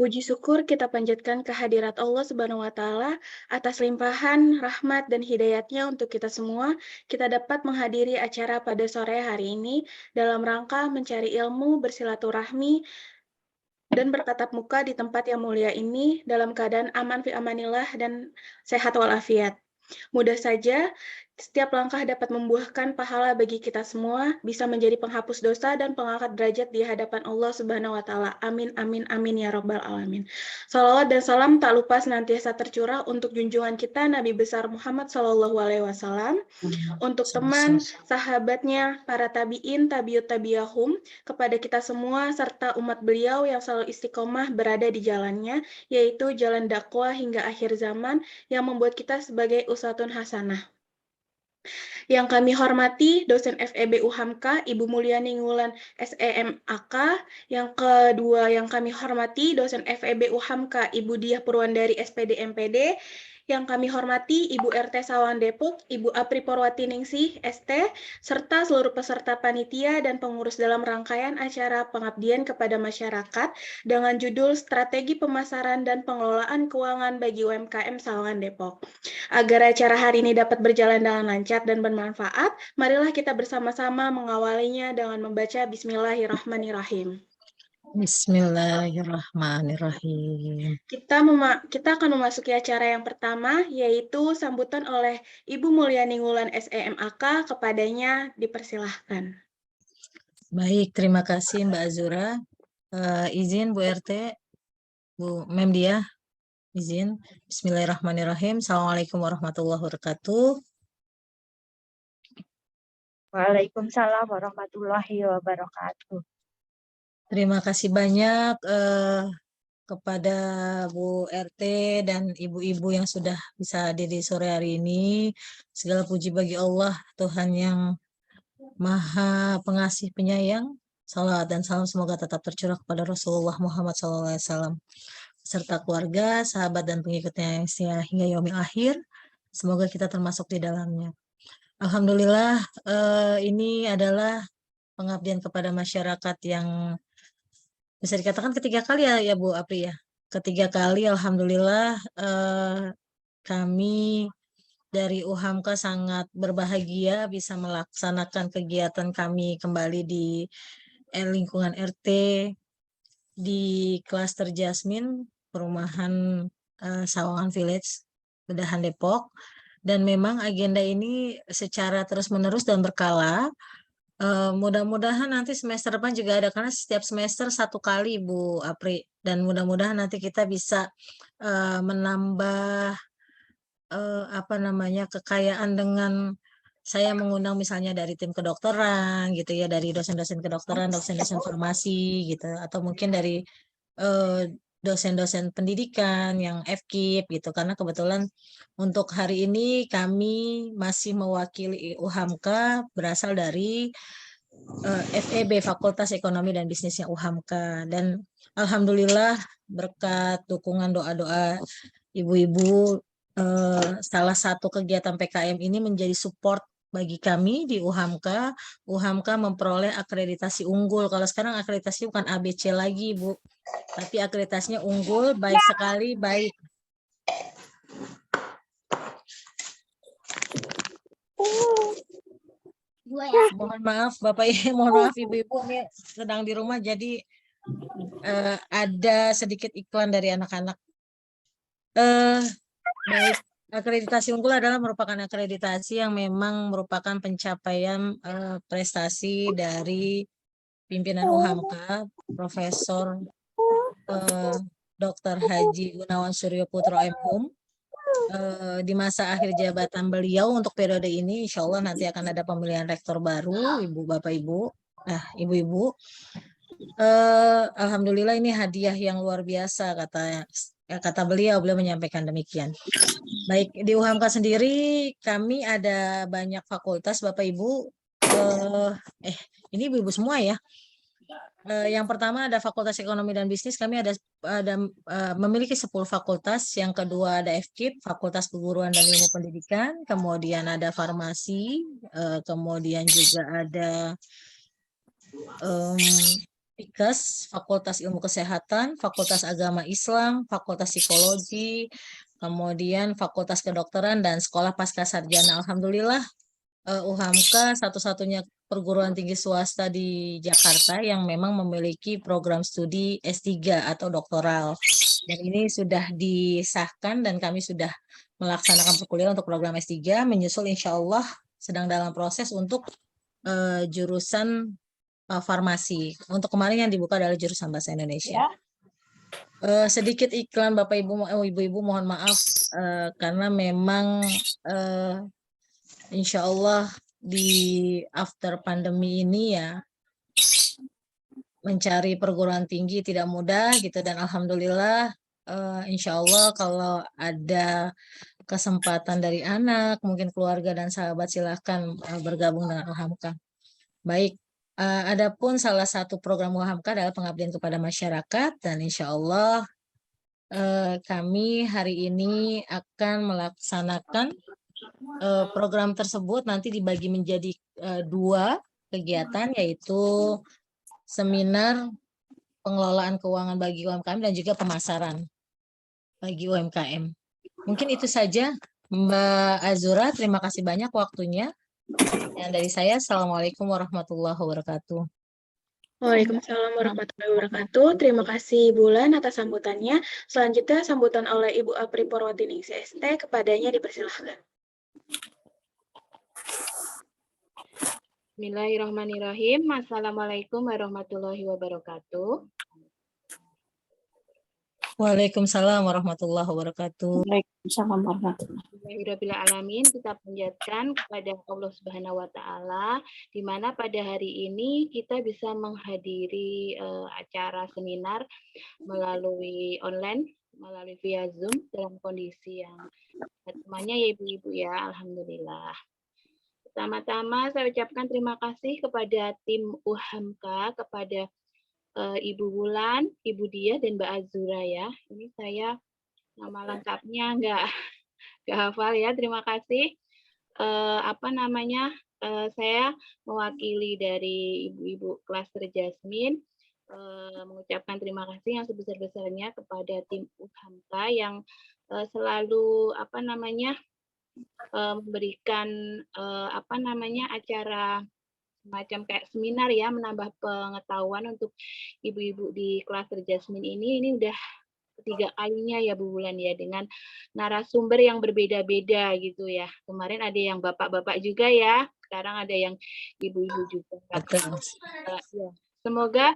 Puji syukur kita panjatkan kehadirat Allah Subhanahu wa Ta'ala atas limpahan rahmat dan hidayatnya untuk kita semua. Kita dapat menghadiri acara pada sore hari ini dalam rangka mencari ilmu, bersilaturahmi, dan bertatap muka di tempat yang mulia ini dalam keadaan aman fi amanillah dan sehat walafiat. Mudah saja, setiap langkah dapat membuahkan pahala bagi kita semua, bisa menjadi penghapus dosa dan pengangkat derajat di hadapan Allah Subhanahu wa Ta'ala. Amin, amin, amin ya Rabbal 'Alamin. Salawat dan salam tak lupa senantiasa tercurah untuk junjungan kita Nabi besar Muhammad Shallallahu Alaihi Wasallam, untuk teman, sahabatnya, para tabi'in, tabiut tabi'ahum, kepada kita semua, serta umat beliau yang selalu istiqomah berada di jalannya, yaitu jalan dakwah hingga akhir zaman, yang membuat kita sebagai uswatun hasanah. Yang kami hormati, dosen FEB UHAMKA, Ibu Mulyani Ngulan SEMAK. Yang kedua yang kami hormati, dosen FEB UHAMKA, Ibu Diah Purwandari SPD MPD. Yang kami hormati, Ibu RT Sawang Depok, Ibu Apri Porwati Ningsih ST, serta seluruh peserta panitia dan pengurus dalam rangkaian acara pengabdian kepada masyarakat dengan judul Strategi Pemasaran dan Pengelolaan Keuangan bagi UMKM Sawangan Depok. Agar acara hari ini dapat berjalan dengan lancar dan bermanfaat, marilah kita bersama-sama mengawalinya dengan membaca Bismillahirrahmanirrahim. Bismillahirrahmanirrahim. Kita akan memasuki acara yang pertama, yaitu sambutan oleh Ibu Mulyani Ngulan SEMAK. Kepadanya dipersilahkan. Baik, terima kasih Mbak Azura. Izin Bu RT, Bu Memdia, izin. Bismillahirrahmanirrahim. Assalamualaikum warahmatullahi wabarakatuh. Waalaikumsalam warahmatullahi wabarakatuh. Terima kasih banyak kepada Bu RT dan ibu-ibu yang sudah bisa hadir di sore hari ini. Segala puji bagi Allah, Tuhan yang Maha Pengasih Penyayang. Salawat dan salam semoga tetap tercurah kepada Rasulullah Muhammad SAW, serta keluarga, sahabat, dan pengikutnya yang setia hingga yaumil akhir. Semoga kita termasuk di dalamnya. Alhamdulillah, ini adalah pengabdian kepada masyarakat yang bisa dikatakan ketiga kali ya Bu Apri ya. Ketiga kali, alhamdulillah, kami dari UHAMKA sangat berbahagia bisa melaksanakan kegiatan kami kembali di lingkungan RT di klaster Jasmine, perumahan Sawangan Village, Bedahan Depok. Dan memang agenda ini secara terus-menerus dan berkala. Mudah-mudahan nanti semester depan juga ada, karena setiap semester satu kali Bu Apri. Dan mudah-mudahan nanti kita bisa menambah kekayaan dengan saya mengundang misalnya dari tim kedokteran gitu ya, dari dosen-dosen kedokteran, dosen-dosen farmasi gitu, atau mungkin dari dosen-dosen pendidikan yang FKIP gitu, karena kebetulan untuk hari ini kami masih mewakili UHAMKA berasal dari FEB, Fakultas Ekonomi dan Bisnisnya UHAMKA. Dan alhamdulillah berkat dukungan doa-doa ibu-ibu, salah satu kegiatan PKM ini menjadi support bagi kami di UHAMKA. UHAMKA memperoleh akreditasi unggul. Kalau sekarang akreditasi bukan ABC lagi, Bu, tapi akreditasinya unggul, baik sekali, baik. Mohon maaf Bapak Ibu, mohon maaf Ibu-ibu, ini sedang di rumah jadi ada sedikit iklan dari anak-anak. Baik, akreditasi unggul adalah merupakan akreditasi yang memang merupakan pencapaian prestasi dari pimpinan UHAMKA, Profesor Dr. Haji Gunawan Suryo Putro MHum. Di masa akhir jabatan beliau untuk periode ini, insya Allah nanti akan ada pemilihan rektor baru, Ibu Bapak Ibu, Ibu-ibu. Alhamdulillah ini hadiah yang luar biasa, kata beliau menyampaikan demikian. Baik, di UHAMKA sendiri kami ada banyak fakultas Bapak Ibu. Ini ibu-ibu semua ya. Yang pertama ada Fakultas Ekonomi dan Bisnis, kami ada memiliki 10 fakultas. Yang kedua ada FKIP, Fakultas Keguruan dan Ilmu Pendidikan. Kemudian ada farmasi, kemudian juga ada FIKES, Fakultas Ilmu Kesehatan, Fakultas Agama Islam, Fakultas Psikologi, kemudian Fakultas Kedokteran, dan Sekolah Pascasarjana. Alhamdulillah, UHAMKA satu-satunya perguruan tinggi swasta di Jakarta yang memang memiliki program studi S3 atau doktoral. Dan ini sudah disahkan dan kami sudah melaksanakan perkuliahan untuk program S3, menyusul insya Allah sedang dalam proses untuk jurusan farmasi. Untuk kemarin yang dibuka adalah jurusan Bahasa Indonesia. Sedikit iklan Bapak Ibu mohon maaf karena memang insya Allah di after pandemi ini ya mencari perguruan tinggi tidak mudah gitu, dan alhamdulillah insya Allah kalau ada kesempatan dari anak, mungkin keluarga dan sahabat, silahkan bergabung dengan UHAMKA. Baik, adapun salah satu program UHAMKA adalah pengabdian kepada masyarakat, dan insya Allah kami hari ini akan melaksanakan program tersebut nanti dibagi menjadi 2 kegiatan, yaitu seminar pengelolaan keuangan bagi UMKM dan juga pemasaran bagi UMKM. Mungkin itu saja Mbak Azura, terima kasih banyak waktunya. Yang dari saya, Assalamualaikum warahmatullahi wabarakatuh. Waalaikumsalam warahmatullahi wabarakatuh. Terima kasih Bulan atas sambutannya. Selanjutnya sambutan oleh Ibu Apri Porwatiningsih ST, kepadanya dipersilahkan. Bismillahirrahmanirrahim. Assalamualaikum warahmatullahi wabarakatuh. Waalaikumsalam warahmatullahi wabarakatuh. Waalaikumsalam warahmatullahi Bismillahirrahmanirrahim. Kita panjatkan kepada Allah Subhanahu wa Ta'ala, di mana pada hari ini kita bisa menghadiri acara seminar melalui online, melalui via Zoom dalam kondisi yang semuanya ya ibu-ibu ya, alhamdulillah. Pertama-tama saya ucapkan terima kasih kepada tim UHAMKA, kepada Ibu Wulan, Ibu Diah, dan Mbak Azura ya. Ini saya nama lengkapnya nggak hafal ya. Terima kasih. Saya mewakili dari ibu-ibu klaster Jasmine mengucapkan terima kasih yang sebesar-besarnya kepada tim UHAMKA yang selalu memberikan acara semacam kayak seminar ya, menambah pengetahuan untuk ibu-ibu di klaster Jasmine ini udah ketiga kalinya ya Bu Wulan ya, dengan narasumber yang berbeda-beda gitu ya. Kemarin ada yang bapak-bapak juga ya, sekarang ada yang ibu-ibu juga. Ya. Semoga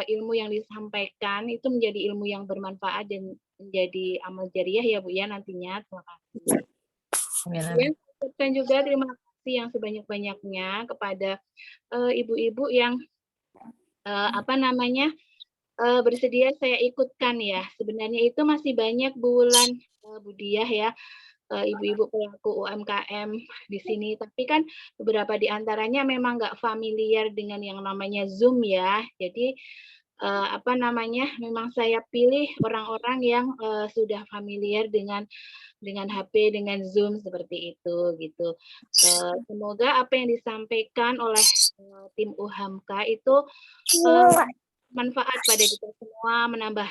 ilmu yang disampaikan itu menjadi ilmu yang bermanfaat dan menjadi amal jariah ya Bu ya nantinya. Terima kasih. Dan juga terima kasih yang sebanyak-banyaknya kepada ibu-ibu yang bersedia saya ikutkan ya. Sebenarnya itu masih banyak Bu Wulan, Bu Diah ya, ibu-ibu pelaku UMKM di sini. Tapi kan beberapa di antaranya memang nggak familiar dengan yang namanya Zoom ya. Jadi memang saya pilih orang-orang yang sudah familiar dengan HP, dengan Zoom seperti itu gitu. Semoga apa yang disampaikan oleh tim UHAMKA itu manfaat pada kita semua, menambah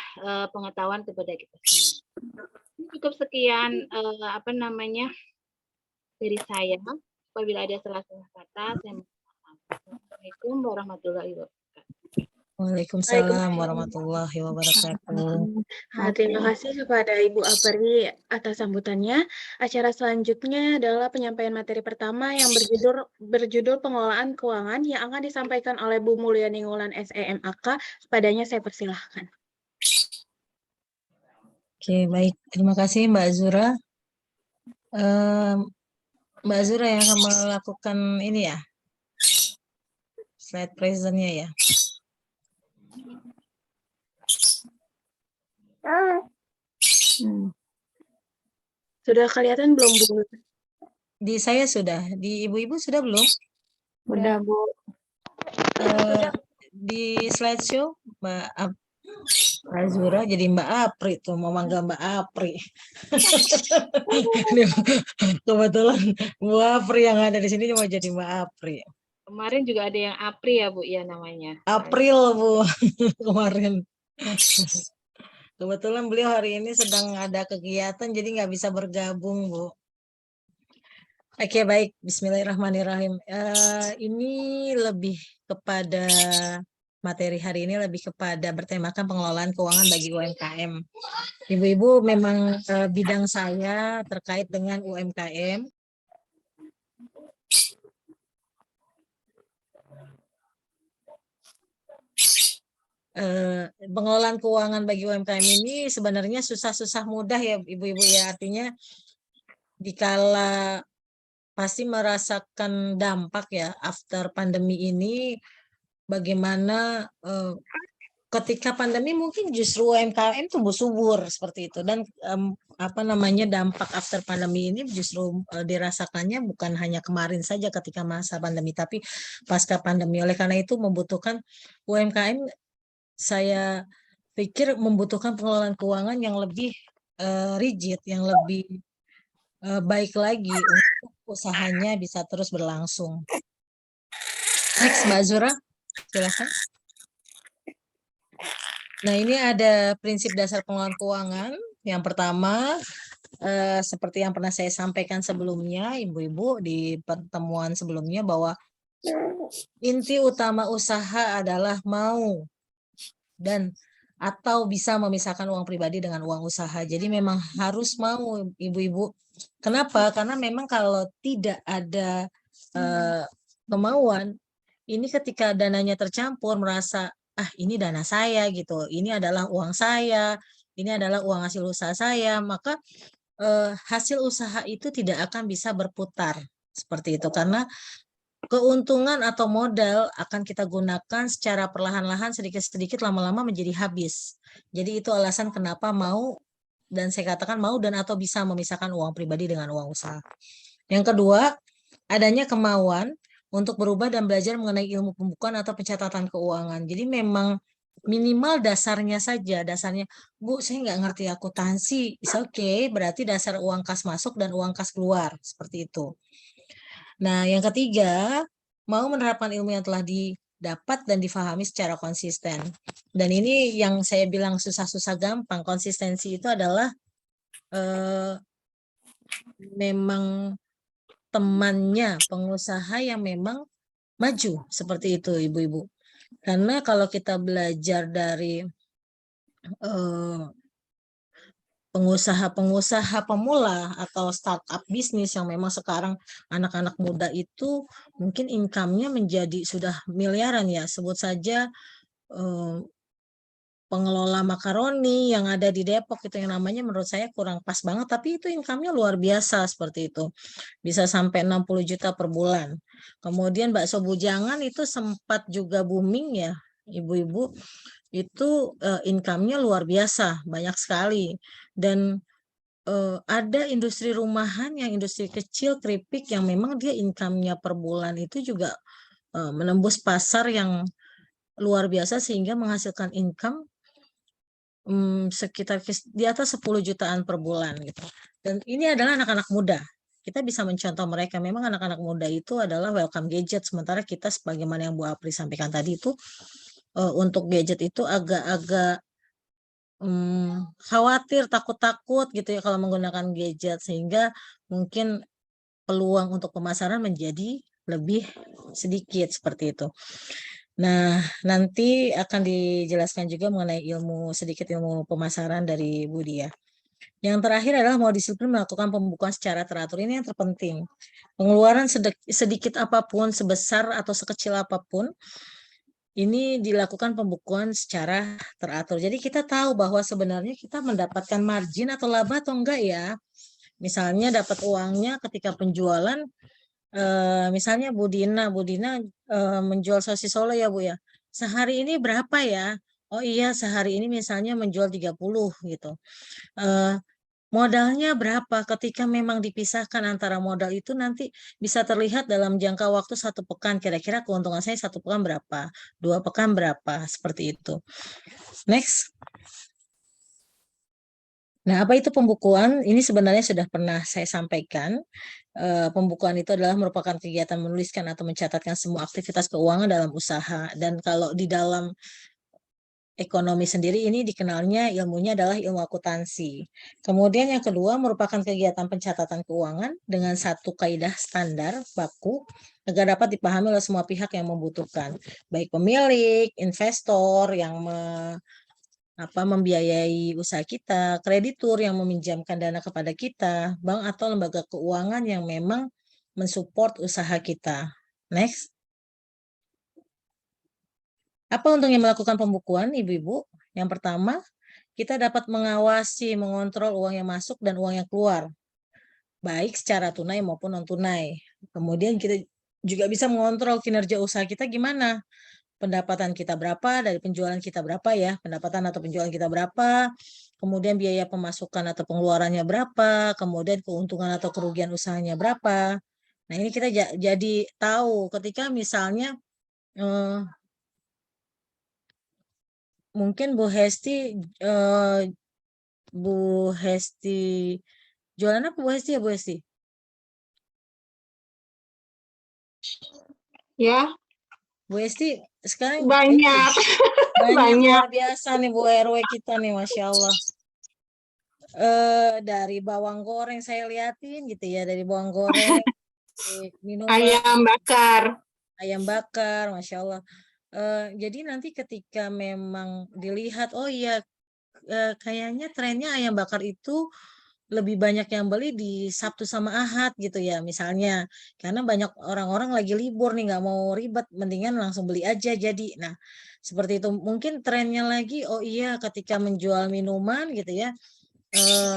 pengetahuan kepada kita semua. Cukup sekian dari saya. Apabila ada salah-salah kata, saya mohon maaf. Assalamualaikum warahmatullahi wabarakatuh. Waalaikumsalam warahmatullahi wabarakatuh. Terima kasih kepada Ibu Apri atas sambutannya. Acara selanjutnya adalah penyampaian materi pertama yang berjudul pengelolaan keuangan yang akan disampaikan oleh Bu Mulyani Wulan SEMAK. Kepadanya saya persilahkan. Oke, baik. Terima kasih Mbak Azura. Mbak Azura yang akan melakukan ini ya, slide presentnya ya. Sudah kelihatan belum Bu? Di saya sudah, di ibu-ibu sudah belum? Udah Bu. Di slideshow Mbak Azura jadi Mbak Apri tuh, mau manggil Mbak Apri. Kebetulan Bu Apri yang ada di sini mau jadi Mbak Apri. Kemarin juga ada yang Apri ya, Bu, ya namanya. April, Bu, kemarin. Kebetulan beliau hari ini sedang ada kegiatan, jadi nggak bisa bergabung, Bu. Oke, baik. Bismillahirrahmanirrahim. Ini lebih kepada materi hari ini lebih kepada bertemakan pengelolaan keuangan bagi UMKM. Ibu-ibu memang bidang saya terkait dengan UMKM. Pengelolaan keuangan bagi UMKM ini sebenarnya susah-susah mudah ya ibu-ibu ya, artinya dikala pasti merasakan dampak ya after pandemi ini, bagaimana ketika pandemi mungkin justru UMKM tumbuh subur seperti itu, dan dampak after pandemi ini justru dirasakannya bukan hanya kemarin saja ketika masa pandemi, tapi pasca pandemi. Oleh karena itu membutuhkan UMKM, saya pikir membutuhkan pengelolaan keuangan yang lebih rigid, yang lebih baik lagi untuk usahanya bisa terus berlangsung. Next, Mbak Azura, silakan. Nah, ini ada prinsip dasar pengelolaan keuangan. Yang pertama, seperti yang pernah saya sampaikan sebelumnya, ibu-ibu di pertemuan sebelumnya, bahwa inti utama usaha adalah mau dan atau bisa memisahkan uang pribadi dengan uang usaha. Jadi memang harus mau, ibu-ibu. Kenapa? Karena memang kalau tidak ada kemauan, ini ketika dananya tercampur merasa, ini dana saya gitu, ini adalah uang saya, ini adalah uang hasil usaha saya, maka hasil usaha itu tidak akan bisa berputar seperti itu, karena keuntungan atau modal akan kita gunakan secara perlahan-lahan, sedikit-sedikit, lama-lama menjadi habis. Jadi itu alasan kenapa mau, dan saya katakan mau dan atau bisa memisahkan uang pribadi dengan uang usaha. Yang kedua, adanya kemauan untuk berubah dan belajar mengenai ilmu pembukuan atau pencatatan keuangan. Jadi memang minimal dasarnya saja, dasarnya, Bu, saya nggak ngerti akuntansi, is okay, berarti dasar uang kas masuk dan uang kas keluar, seperti itu. Nah, yang ketiga, mau menerapkan ilmu yang telah didapat dan difahami secara konsisten. Dan ini yang saya bilang susah-susah gampang. Konsistensi itu adalah memang temannya pengusaha yang memang maju, seperti itu, ibu-ibu. Karena kalau kita belajar dari pengusaha-pengusaha pemula atau startup bisnis yang memang sekarang anak-anak muda itu mungkin income-nya menjadi sudah miliaran ya. Sebut saja pengelola makaroni yang ada di Depok itu, yang namanya menurut saya kurang pas banget, tapi itu income-nya luar biasa seperti itu. Bisa sampai 60 juta per bulan. Kemudian bakso bujangan itu sempat juga booming ya, ibu-ibu. Itu income-nya luar biasa, banyak sekali. Dan ada industri rumahan, yang industri kecil, keripik, yang memang dia income-nya per bulan itu juga menembus pasar yang luar biasa, sehingga menghasilkan income sekitar di atas 10 jutaan per bulan gitu. Dan ini adalah anak-anak muda. Kita bisa mencontoh mereka. Memang anak-anak muda itu adalah welcome gadget, sementara kita sebagaimana yang Bu Apri sampaikan tadi itu untuk gadget itu agak-agak khawatir, takut-takut gitu ya kalau menggunakan gadget, sehingga mungkin peluang untuk pemasaran menjadi lebih sedikit seperti itu. Nah, nanti akan dijelaskan juga mengenai sedikit ilmu pemasaran dari Bu Dia. Yang terakhir adalah mau disiplin melakukan pembukuan secara teratur. Ini yang terpenting. Pengeluaran sedikit apapun, sebesar atau sekecil apapun, ini dilakukan pembukuan secara teratur. Jadi kita tahu bahwa sebenarnya kita mendapatkan margin atau laba atau enggak ya. Misalnya dapat uangnya ketika penjualan, misalnya Bu Dina menjual sosis Solo ya Bu ya. Sehari ini berapa ya? Oh iya, sehari ini misalnya menjual 30 gitu. Modalnya berapa? Ketika memang dipisahkan antara modal itu, nanti bisa terlihat dalam jangka waktu 1 pekan. Kira-kira keuntungan saya 1 pekan berapa? 2 pekan berapa? Seperti itu. Next. Nah, apa itu pembukuan? Ini sebenarnya sudah pernah saya sampaikan. Pembukuan itu adalah merupakan kegiatan menuliskan atau mencatatkan semua aktivitas keuangan dalam usaha. Dan kalau di dalam ekonomi sendiri ini dikenalnya ilmunya adalah ilmu akuntansi. Kemudian yang kedua merupakan kegiatan pencatatan keuangan dengan satu kaidah standar baku agar dapat dipahami oleh semua pihak yang membutuhkan, baik pemilik, investor yang membiayai usaha kita, kreditur yang meminjamkan dana kepada kita, bank atau lembaga keuangan yang memang mensupport usaha kita. Next. Apa untungnya melakukan pembukuan, Ibu-ibu? Yang pertama, kita dapat mengawasi, mengontrol uang yang masuk dan uang yang keluar, baik secara tunai maupun non-tunai. Kemudian kita juga bisa mengontrol kinerja usaha kita gimana. Pendapatan kita berapa, dari penjualan kita berapa ya, pendapatan atau penjualan kita berapa, kemudian biaya pemasukan atau pengeluarannya berapa, kemudian keuntungan atau kerugian usahanya berapa. Nah, ini kita jadi tahu ketika misalnya mungkin Bu Hesti jualan apa Bu Hesti ya Bu Hesti? Ya, Bu Hesti sekarang banyak. banyak Banyak. luar biasa nih Bu RW kita nih, Masya Allah. Dari bawang goreng saya liatin gitu ya, dari bawang goreng, minuman, ayam bakar, Masya Allah. Jadi nanti ketika memang dilihat, oh iya kayaknya trennya ayam bakar itu lebih banyak yang beli di Sabtu sama Ahad gitu ya misalnya, karena banyak orang-orang lagi libur nih nggak mau ribet, mendingan langsung beli aja jadi. Nah seperti itu mungkin trennya lagi. Oh iya, ketika menjual minuman gitu ya,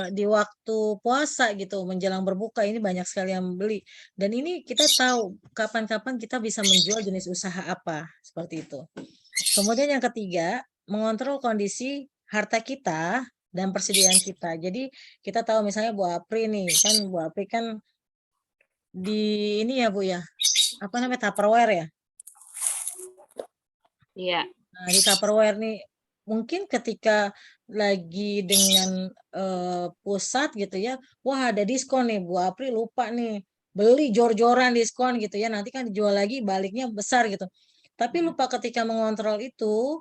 di waktu puasa gitu menjelang berbuka ini banyak sekali yang beli, dan ini kita tahu kapan-kapan kita bisa menjual jenis usaha apa, seperti itu. Kemudian yang ketiga, mengontrol kondisi harta kita dan persediaan kita. Jadi kita tahu misalnya Bu Apri nih, kan Bu Apri kan di ini ya Bu ya, apa namanya, Tupperware ya. Iya. Nah, di Tupperware nih mungkin ketika lagi dengan pusat gitu ya, wah ada diskon nih, Bu Apri lupa nih beli jor-joran diskon gitu ya, nanti kan dijual lagi baliknya besar gitu. Tapi lupa ketika mengontrol itu,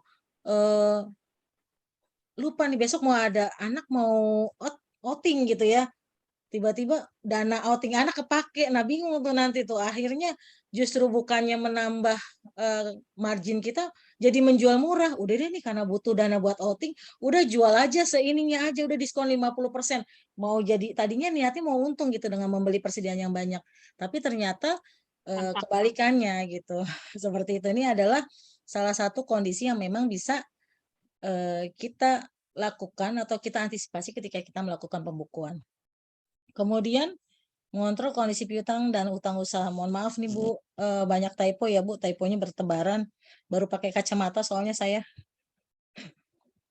lupa nih besok mau ada anak mau outing gitu ya, tiba-tiba dana outing anak kepake. Nah bingung tuh nanti tuh, akhirnya justru bukannya menambah margin kita, jadi menjual murah. Udah deh nih karena butuh dana buat outing, udah jual aja seininya aja, udah diskon 50%. Mau jadi tadinya niatnya mau untung gitu dengan membeli persediaan yang banyak, tapi ternyata kebalikannya gitu. Seperti itu. Ini adalah salah satu kondisi yang memang bisa kita lakukan atau kita antisipasi ketika kita melakukan pembukuan. Kemudian mengontrol kondisi piutang dan utang usaha. Mohon maaf nih Bu, banyak typo ya Bu, typonya bertebaran. Baru pakai kacamata soalnya saya.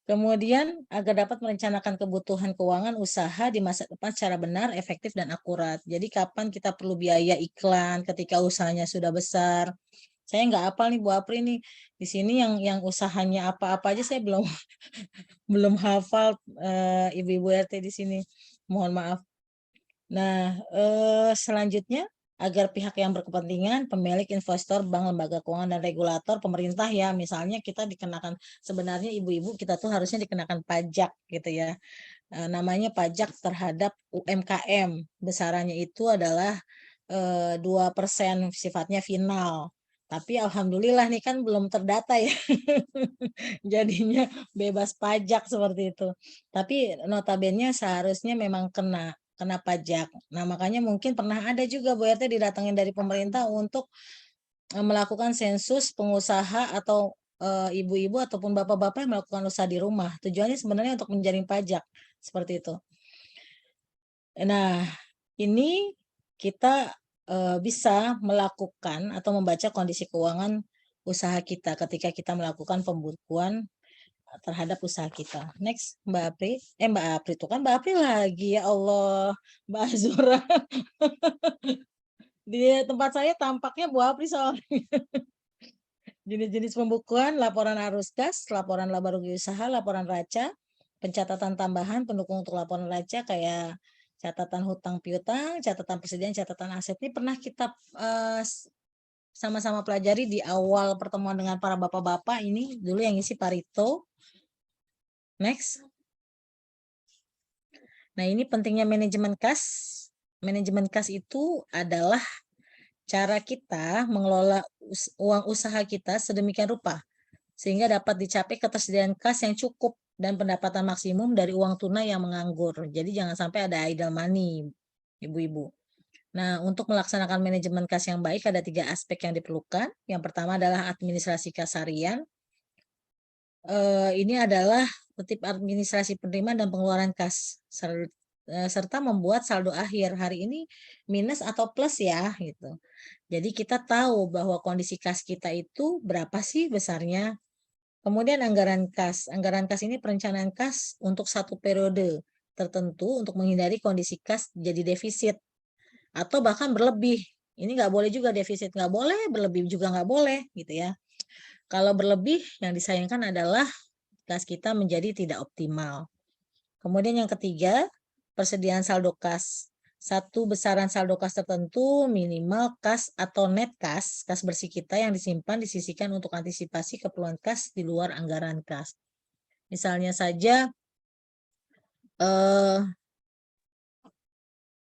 Kemudian agar dapat merencanakan kebutuhan keuangan usaha di masa depan secara benar, efektif, dan akurat. Jadi kapan kita perlu biaya iklan ketika usahanya sudah besar. Saya nggak hafal nih Bu Apri nih. Di sini yang usahanya apa-apa aja saya belum belum hafal, ibu-ibu RT di sini. Mohon maaf. Nah, selanjutnya agar pihak yang berkepentingan, pemilik, investor, bank, lembaga keuangan, dan regulator, pemerintah ya, misalnya kita dikenakan, sebenarnya ibu-ibu kita tuh harusnya dikenakan pajak gitu ya. Namanya pajak terhadap UMKM. Besarannya itu adalah 2% sifatnya final. Tapi alhamdulillah nih kan belum terdata ya. Jadinya bebas pajak seperti itu. Tapi notabene seharusnya memang kena pajak. Nah, makanya mungkin pernah ada juga Bu RT didatangin dari pemerintah untuk melakukan sensus pengusaha atau ibu-ibu ataupun bapak-bapak yang melakukan usaha di rumah. Tujuannya sebenarnya untuk menjaring pajak, seperti itu. Nah, ini kita bisa melakukan atau membaca kondisi keuangan usaha kita ketika kita melakukan pembukuan terhadap usaha kita. Next, Mbak Apri. Mbak Apri itu kan Mbak Apri lagi, ya Allah. Mbak Azura. Di tempat saya tampaknya Bu Apri soalnya. Jenis-jenis pembukuan: laporan arus kas, laporan laba rugi usaha, laporan raca, pencatatan tambahan pendukung untuk laporan neraca kayak catatan hutang piutang, catatan persediaan, catatan aset. Ini pernah kita sama-sama pelajari di awal pertemuan dengan para bapak-bapak. Ini dulu yang isi Pak Rito. Next. Nah, ini pentingnya manajemen kas. Manajemen kas itu adalah cara kita mengelola uang usaha kita sedemikian rupa sehingga dapat dicapai ketersediaan kas yang cukup dan pendapatan maksimum dari uang tunai yang menganggur. Jadi jangan sampai ada idle money, ibu-ibu. Nah, untuk melaksanakan manajemen kas yang baik ada 3 aspek yang diperlukan. Yang pertama adalah administrasi kas harian. Ini adalah tertib administrasi penerimaan dan pengeluaran kas serta membuat saldo akhir hari ini minus atau plus ya gitu. Jadi kita tahu bahwa kondisi kas kita itu berapa sih besarnya. Kemudian anggaran kas. Anggaran kas ini perencanaan kas untuk satu periode tertentu untuk menghindari kondisi kas jadi defisit atau bahkan berlebih. Ini nggak boleh juga defisit, nggak boleh, berlebih juga nggak boleh gitu ya. Kalau berlebih yang disayangkan adalah kas kita menjadi tidak optimal. Kemudian yang ketiga, persediaan saldo kas. Satu besaran saldo kas tertentu minimal kas atau net kas bersih kita yang disimpan disisihkan untuk antisipasi keperluan kas di luar anggaran kas. Misalnya saja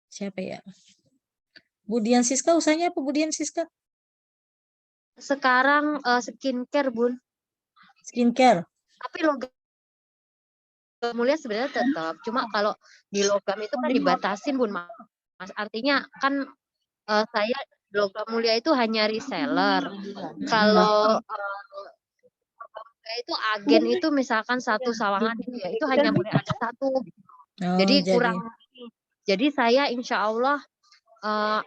siapa ya? Bu Dian Siska, usahanya apa Bu Dian Siska? Sekarang skincare, Bun. Skincare. Tapi logam mulia sebenarnya tetap. Cuma kalau di logam itu kan dibatasin, Bun, Mas. Artinya kan saya logam mulia itu hanya reseller. Kalau itu agen itu misalkan satu sawangan gitu ya, itu hanya boleh ada satu. Jadi kurang. Jadi saya insya Allah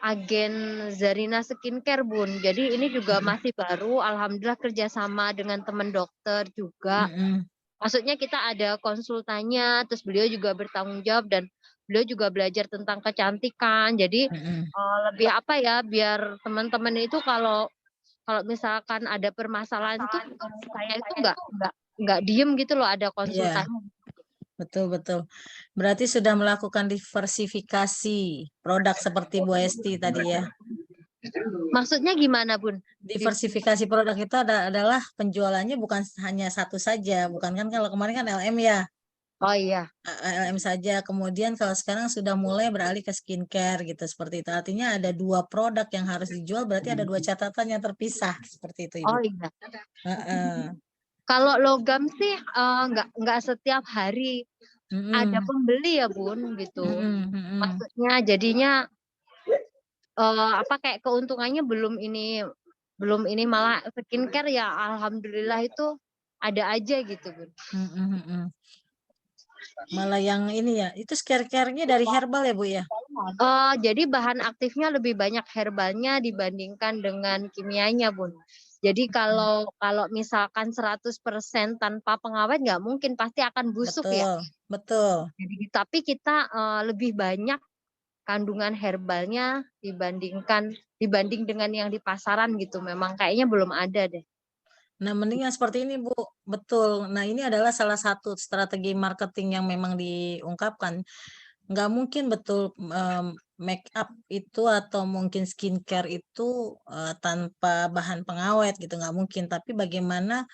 agen Zarina Skincare, Bun. Jadi ini juga masih baru, alhamdulillah kerjasama dengan teman dokter juga. Maksudnya kita ada konsultannya, terus beliau juga bertanggung jawab dan beliau juga belajar tentang kecantikan. Jadi lebih apa ya, biar teman-teman itu kalau misalkan ada permasalahan itu saya itu nggak diem gitu loh, ada konsultannya. Betul. Berarti sudah melakukan diversifikasi produk seperti Bu Esti tadi ya. Maksudnya gimana, Bun? Diversifikasi produk itu adalah penjualannya bukan hanya satu saja, bukan kan kalau kemarin kan LM ya. Oh iya. LM saja, kemudian kalau sekarang sudah mulai beralih ke skincare gitu seperti itu. Artinya ada 2 produk yang harus dijual, berarti ada 2 catatan yang terpisah seperti itu, Ibu. Oh iya. Kalau logam sih nggak setiap hari ada pembeli ya, Bun, gitu. Maksudnya jadinya kayak keuntungannya belum ini malah skincare ya alhamdulillah itu ada aja gitu, Bun. Malah yang ini ya, itu skincare-nya dari herbal ya, Bu ya? Jadi bahan aktifnya lebih banyak herbalnya dibandingkan dengan kimianya, Bun. Jadi kalau misalkan 100% tanpa pengawet nggak mungkin, pasti akan busuk ya. Betul. Jadi, tapi kita lebih banyak kandungan herbalnya dibanding dengan yang di pasaran gitu. Memang kayaknya belum ada deh. Nah, mending yang seperti ini, Bu. Betul. Nah, ini adalah salah satu strategi marketing yang memang diungkapkan. Nggak mungkin betul make up itu atau mungkin skincare itu tanpa bahan pengawet gitu, nggak mungkin. Tapi bagaimana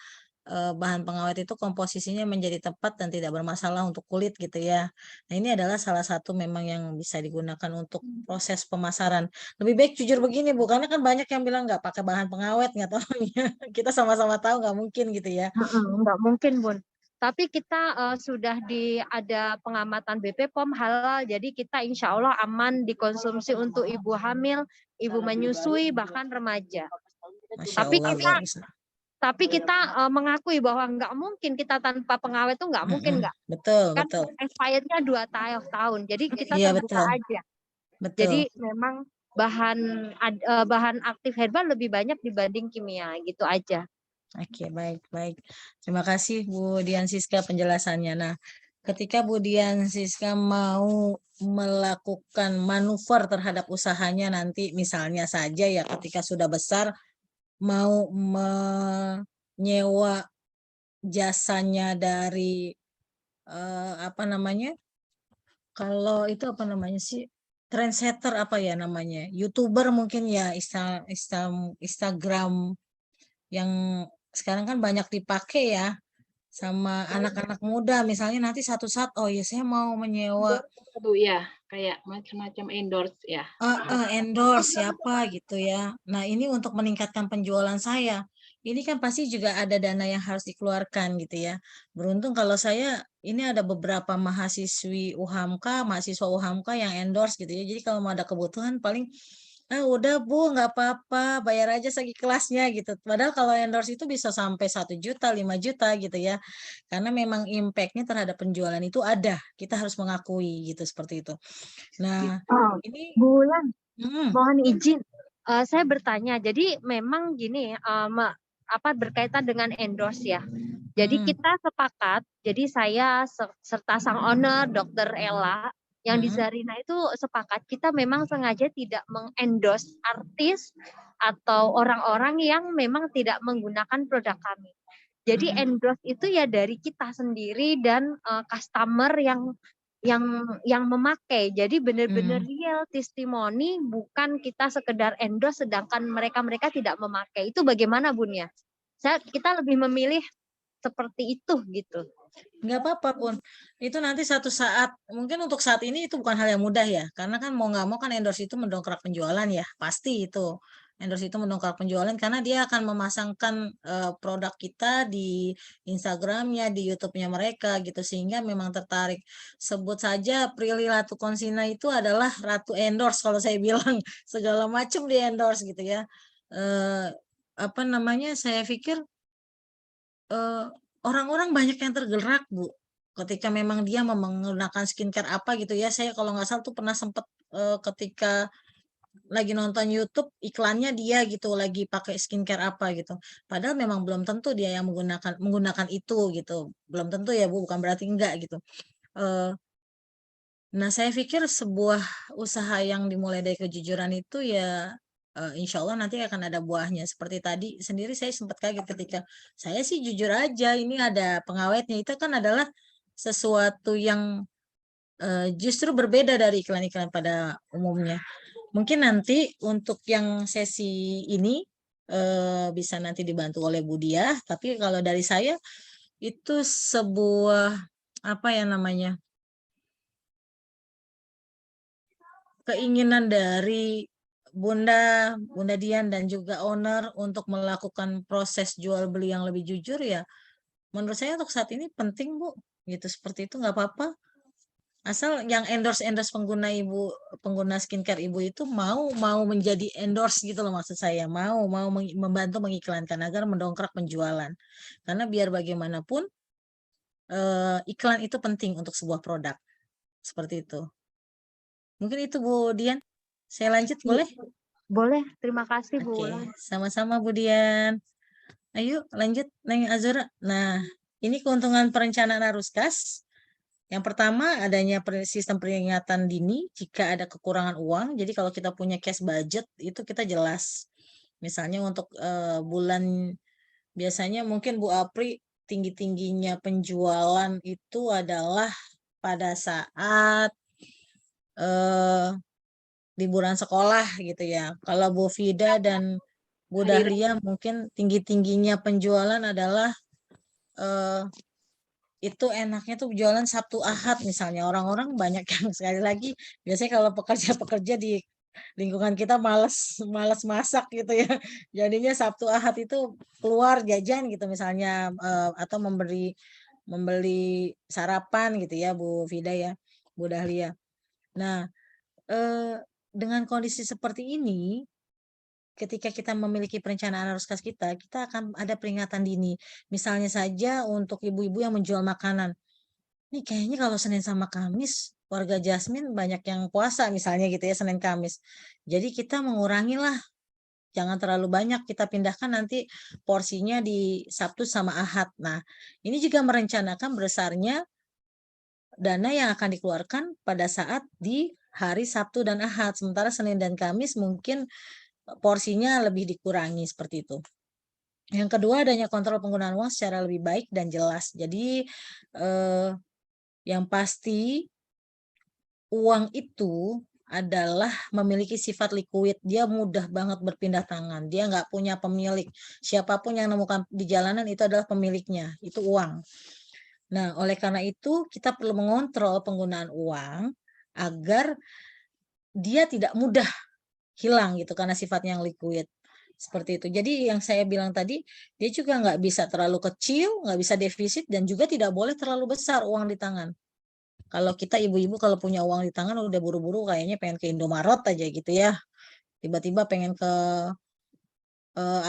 bahan pengawet itu komposisinya menjadi tepat dan tidak bermasalah untuk kulit gitu ya. Nah, ini adalah salah satu memang yang bisa digunakan untuk proses pemasaran. Lebih baik jujur begini, Bu, karena kan banyak yang bilang nggak pakai bahan pengawet, nggak tahu ya. Kita sama-sama tahu nggak mungkin gitu ya. Nggak mungkin, Bun. Tapi kita sudah ada pengamatan BP POM halal, jadi kita insya Allah aman dikonsumsi untuk ibu hamil, ibu menyusui, bahkan remaja. Tapi kita mengakui bahwa nggak mungkin kita tanpa pengawet itu nggak mungkin nggak. Betul. Expirednya 2 tahun, jadi kita terbuka aja. Betul. Jadi memang bahan aktif herbal lebih banyak dibanding kimia, gitu aja. Oke, baik. Terima kasih Bu Dian Siska penjelasannya. Nah, ketika Bu Dian Siska mau melakukan manuver terhadap usahanya nanti misalnya saja ya ketika sudah besar mau menyewa jasanya dari apa namanya? Kalau itu apa namanya sih? Trendsetter apa ya namanya? YouTuber mungkin ya, Instagram yang sekarang kan banyak dipakai ya sama anak-anak muda. Misalnya nanti satu saat, oh ya saya mau menyewa Bu ya, kayak macam-macam endorse ya. endorse siapa gitu ya. Nah ini untuk meningkatkan penjualan saya. Ini kan pasti juga ada dana yang harus dikeluarkan gitu ya. Beruntung kalau saya ini ada beberapa mahasiswa UHAMKA yang endorse gitu ya. Jadi kalau mau ada kebutuhan paling udah Bu nggak apa-apa bayar aja segi kelasnya gitu. Padahal kalau endorse itu bisa sampai 1 juta, 5 juta gitu ya. Karena memang impact-nya terhadap penjualan itu ada. Kita harus mengakui gitu seperti itu. Nah, Oh, ini Bu Wulan, mm, mohon izin, saya bertanya. Jadi memang gini, berkaitan dengan endorse ya. Jadi mm, kita sepakat. Jadi saya serta sang owner, Dr. Ella, yang di mm, Zarina itu sepakat. Kita memang sengaja tidak mengendorse artis atau orang-orang yang memang tidak menggunakan produk kami. Jadi endorse itu ya dari kita sendiri dan customer yang memakai. Jadi benar-benar real testimoni, bukan kita sekedar endorse sedangkan mereka tidak memakai. Itu bagaimana Bun ya? Kita lebih memilih seperti itu gitu. nggak apa-apa pun. Itu nanti satu saat, mungkin untuk saat ini itu bukan hal yang mudah ya. Karena kan mau nggak mau kan endorse itu mendongkrak penjualan ya. Pasti itu. Endorse itu mendongkrak penjualan karena dia akan memasangkan produk kita di Instagramnya, di YouTube-nya mereka gitu. Sehingga memang tertarik. Sebut saja Prilly Latukonsina itu adalah ratu endorse kalau saya bilang. Segala macam di endorse gitu ya. Apa namanya, saya pikir orang-orang banyak yang tergerak Bu ketika memang dia menggunakan skincare apa gitu ya. Saya kalau nggak salah tuh pernah sempet ketika lagi nonton YouTube iklannya dia gitu lagi pakai skincare apa gitu. Padahal memang belum tentu dia yang menggunakan itu gitu. Belum tentu ya Bu, bukan berarti enggak gitu. Eh, Nah, saya pikir sebuah usaha yang dimulai dari kejujuran itu ya insya Allah nanti akan ada buahnya. Seperti tadi sendiri saya sempat kaget ketika saya sih jujur aja ini ada pengawetnya. Itu kan adalah sesuatu yang justru berbeda dari iklan-iklan pada umumnya. Mungkin nanti untuk yang sesi ini bisa nanti dibantu oleh Budia. Tapi kalau dari saya itu sebuah apa ya namanya? Keinginan dari Bunda Dian dan juga owner untuk melakukan proses jual beli yang lebih jujur ya. Menurut saya untuk saat ini penting Bu, gitu seperti itu nggak apa-apa. Asal yang endorse pengguna skincare ibu itu mau menjadi endorse gitu loh maksud saya, mau membantu mengiklankan agar mendongkrak penjualan. Karena biar bagaimanapun iklan itu penting untuk sebuah produk seperti itu. Mungkin itu Bu Dian. Saya lanjut boleh? Boleh, terima kasih Bu Oke, Wulan. sama-sama Bu Dian. Ayo lanjut Neng Azura. Nah, ini keuntungan perencanaan arus kas. Yang pertama adanya sistem peringatan dini jika ada kekurangan uang. Jadi kalau kita punya cash budget itu kita jelas. Misalnya untuk bulan biasanya mungkin Bu Apri tinggi-tingginya penjualan itu adalah pada saat liburan sekolah gitu ya. Kalau Bu Fida dan Bu Dahlia mungkin tinggi-tingginya penjualan adalah itu enaknya tuh jualan Sabtu Ahad misalnya. Orang-orang banyak yang sekali lagi biasanya kalau pekerja-pekerja di lingkungan kita malas masak gitu ya. Jadinya Sabtu Ahad itu keluar jajan gitu misalnya atau membeli sarapan gitu ya Bu Fida ya, Bu Dahlia. Nah, dengan kondisi seperti ini ketika kita memiliki perencanaan arus kas kita akan ada peringatan dini. Misalnya saja untuk ibu-ibu yang menjual makanan. Ini kayaknya kalau Senin sama Kamis, warga Jasmine banyak yang puasa misalnya gitu ya, Senin Kamis. Jadi kita mengurangi lah, jangan terlalu banyak, kita pindahkan nanti porsinya di Sabtu sama Ahad. Nah, ini juga merencanakan besarnya dana yang akan dikeluarkan pada saat di hari Sabtu dan Ahad. Sementara Senin dan Kamis mungkin porsinya lebih dikurangi seperti itu. Yang kedua adanya kontrol penggunaan uang secara lebih baik dan jelas. Jadi Yang pasti uang itu adalah memiliki sifat liquid. Dia mudah banget berpindah tangan. Dia nggak punya pemilik. Siapapun yang menemukan di jalanan itu adalah pemiliknya. Itu uang. Nah, oleh karena itu kita perlu mengontrol penggunaan uang agar dia tidak mudah hilang gitu karena sifatnya yang liquid. Seperti itu. Jadi yang saya bilang tadi, dia juga nggak bisa terlalu kecil, nggak bisa defisit, dan juga tidak boleh terlalu besar uang di tangan. Kalau kita ibu-ibu kalau punya uang di tangan udah buru-buru kayaknya pengen ke Indomaret aja gitu ya. Tiba-tiba pengen ke